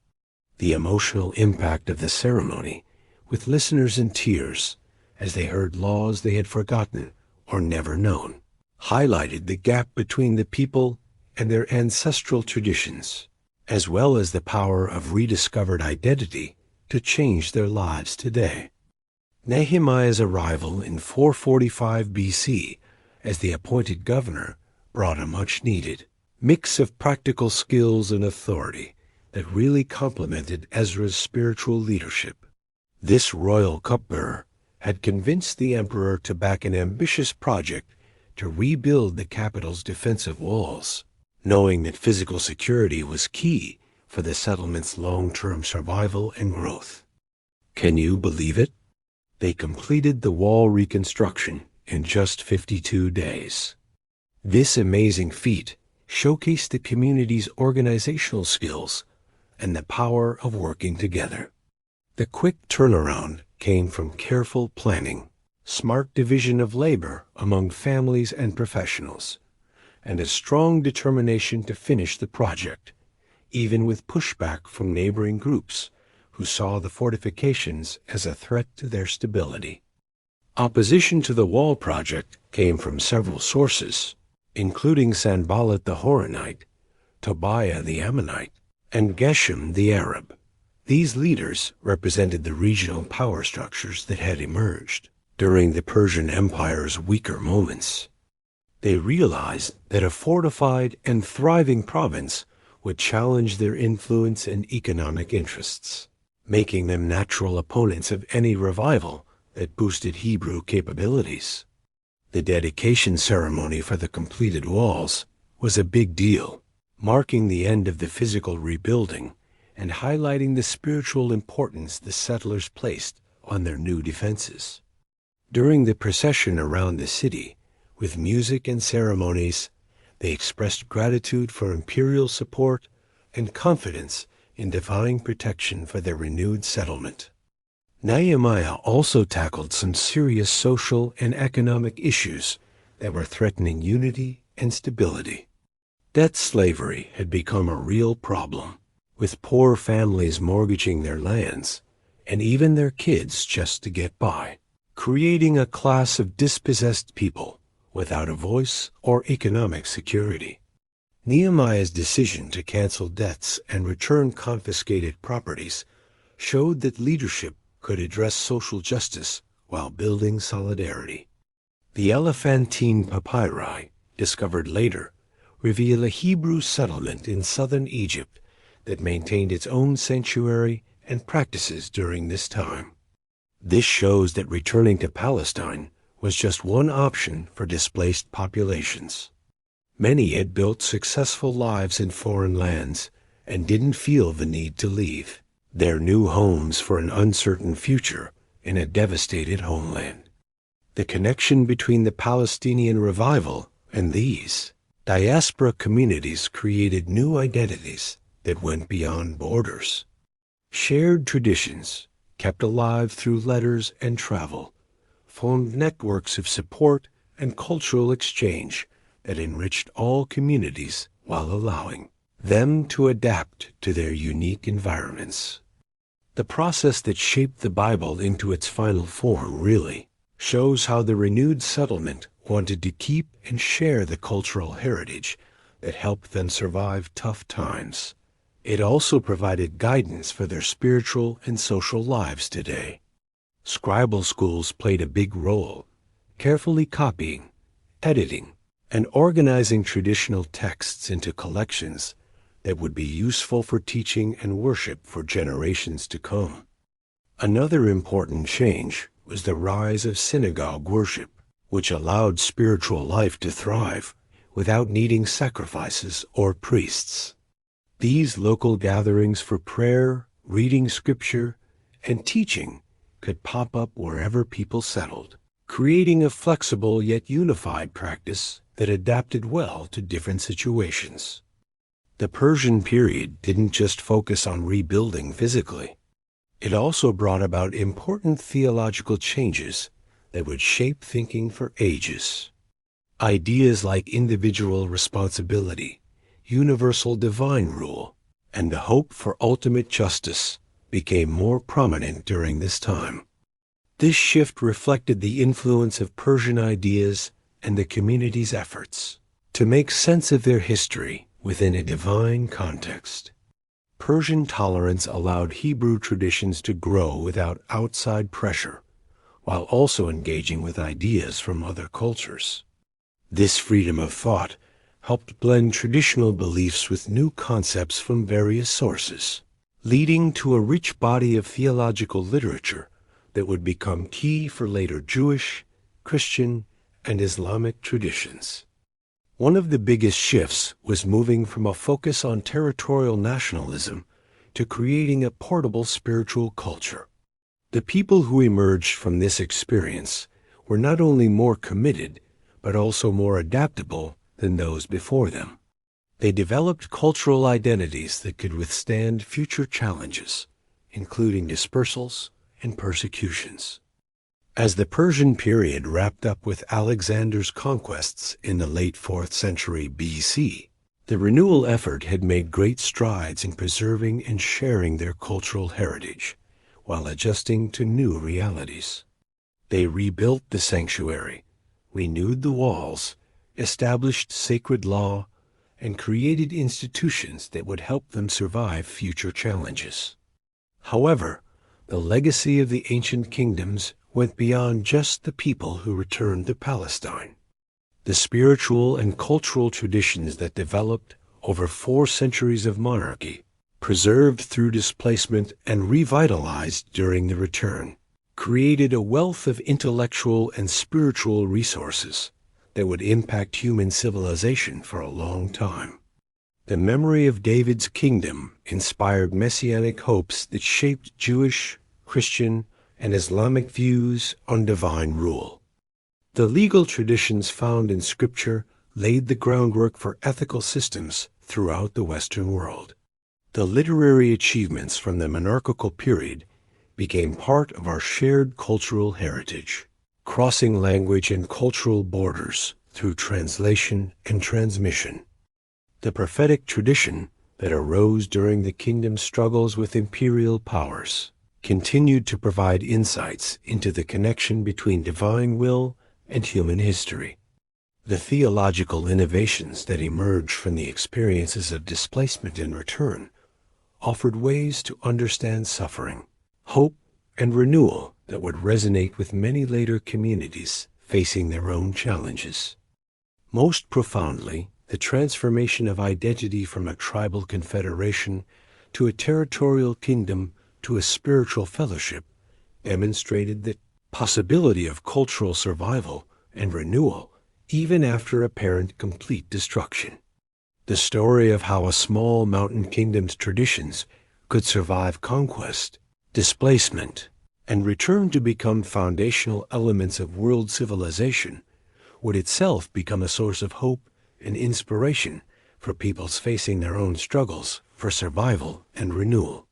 The emotional impact of the ceremony, with listeners in tears as they heard laws they had forgotten or never known, highlighted the gap between the people and their ancestral traditions, as well as the power of rediscovered identity to change their lives today. Nehemiah's arrival in 445 BC as the appointed governor brought a much-needed mix of practical skills and authority that really complemented Ezra's spiritual leadership. This royal cupbearer had convinced the emperor to back an ambitious project to rebuild the capital's defensive walls, knowing that physical security was key for the settlement's long-term survival and growth. Can you believe it? They completed the wall reconstruction in just 52 days. This amazing feat showcased the community's organizational skills and the power of working together. The quick turnaround came from careful planning, smart division of labor among families and professionals, and a strong determination to finish the project, even with pushback from neighboring groups who saw the fortifications as a threat to their stability. Opposition to the wall project came from several sources, including Sanballat the Horonite, Tobiah the Ammonite, and Geshem the Arab. These leaders represented the regional power structures that had emerged during the Persian Empire's weaker moments. They realized that a fortified and thriving province would challenge their influence and economic interests, making them natural opponents of any revival that boosted Hebrew capabilities. The dedication ceremony for the completed walls was a big deal, marking the end of the physical rebuilding and highlighting the spiritual importance the settlers placed on their new defenses. During the procession around the city, with music and ceremonies, they expressed gratitude for imperial support and confidence in divine protection for their renewed settlement. Nehemiah also tackled some serious social and economic issues that were threatening unity and stability. Debt slavery had become a real problem, with poor families mortgaging their lands and even their kids just to get by, creating a class of dispossessed people without a voice or economic security. Nehemiah's decision to cancel debts and return confiscated properties showed that leadership could address social justice while building solidarity. The Elephantine papyri, discovered later, reveal a Hebrew settlement in southern Egypt that maintained its own sanctuary and practices during this time. This shows that returning to Palestine was just one option for displaced populations. Many had built successful lives in foreign lands and didn't feel the need to leave their new homes for an uncertain future in a devastated homeland. The connection between the Palestinian revival and these diaspora communities created new identities that went beyond borders. Shared traditions, kept alive through letters and travel, formed networks of support and cultural exchange that enriched all communities while allowing them to adapt to their unique environments. The process that shaped the Bible into its final form really shows how the renewed settlement wanted to keep and share the cultural heritage that helped them survive tough times. It also provided guidance for their spiritual and social lives today. Scribal schools played a big role, carefully copying, editing, and organizing traditional texts into collections that would be useful for teaching and worship for generations to come. Another important change was the rise of synagogue worship, which allowed spiritual life to thrive without needing sacrifices or priests. These local gatherings for prayer, reading scripture, and teaching could pop up wherever people settled, creating a flexible yet unified practice that adapted well to different situations. The Persian period didn't just focus on rebuilding physically. It also brought about important theological changes that would shape thinking for ages. Ideas like individual responsibility, universal divine rule, and the hope for ultimate justice became more prominent during this time. This shift reflected the influence of Persian ideas and the community's efforts to make sense of their history within a divine context. Persian tolerance allowed Hebrew traditions to grow without outside pressure, while also engaging with ideas from other cultures. This freedom of thought helped blend traditional beliefs with new concepts from various sources, leading to a rich body of theological literature that would become key for later Jewish, Christian, and Islamic traditions. One of the biggest shifts was moving from a focus on territorial nationalism to creating a portable spiritual culture. The people who emerged from this experience were not only more committed, but also more adaptable than those before them. They developed cultural identities that could withstand future challenges, including dispersals and persecutions. As the Persian period wrapped up with Alexander's conquests in the late 4th century BC, the renewal effort had made great strides in preserving and sharing their cultural heritage, while adjusting to new realities. They rebuilt the sanctuary, renewed the walls, established sacred law, and created institutions that would help them survive future challenges. However, the legacy of the ancient kingdoms went beyond just the people who returned to Palestine. The spiritual and cultural traditions that developed over 4 centuries of monarchy, preserved through displacement and revitalized during the return, created a wealth of intellectual and spiritual resources that would impact human civilization for a long time. The memory of David's kingdom inspired messianic hopes that shaped Jewish, Christian, and Islamic views on divine rule. The legal traditions found in Scripture laid the groundwork for ethical systems throughout the Western world. The literary achievements from the monarchical period became part of our shared cultural heritage, crossing language and cultural borders through translation and transmission. The prophetic tradition that arose during the kingdom's struggles with imperial powers continued to provide insights into the connection between divine will and human history. The theological innovations that emerged from the experiences of displacement and return offered ways to understand suffering, hope, and renewal that would resonate with many later communities facing their own challenges. Most profoundly, the transformation of identity from a tribal confederation to a territorial kingdom to a spiritual fellowship demonstrated the possibility of cultural survival and renewal even after apparent complete destruction. The story of how a small mountain kingdom's traditions could survive conquest, displacement, and return to become foundational elements of world civilization would itself become a source of hope and inspiration for peoples facing their own struggles for survival and renewal.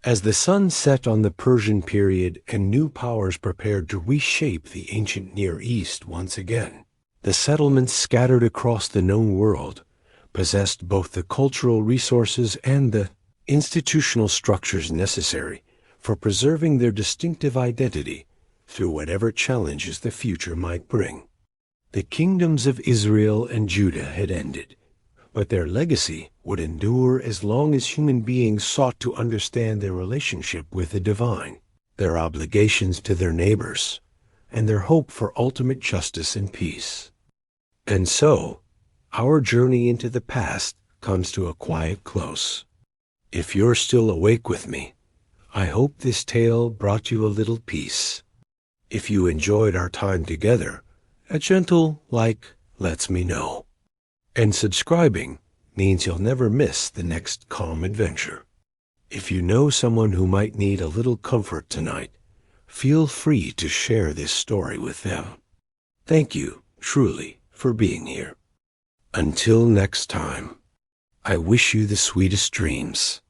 As the sun set on the Persian period and new powers prepared to reshape the ancient Near East once again, the settlements scattered across the known world possessed both the cultural resources and the institutional structures necessary for preserving their distinctive identity through whatever challenges the future might bring. The kingdoms of Israel and Judah had ended, but their legacy would endure as long as human beings sought to understand their relationship with the divine, their obligations to their neighbors, and their hope for ultimate justice and peace. And so, our journey into the past comes to a quiet close. If you're still awake with me, I hope this tale brought you a little peace. If you enjoyed our time together, a gentle like lets me know. And subscribing means you'll never miss the next calm adventure. If you know someone who might need a little comfort tonight, feel free to share this story with them. Thank you, truly, for being here. Until next time. I wish you the sweetest dreams.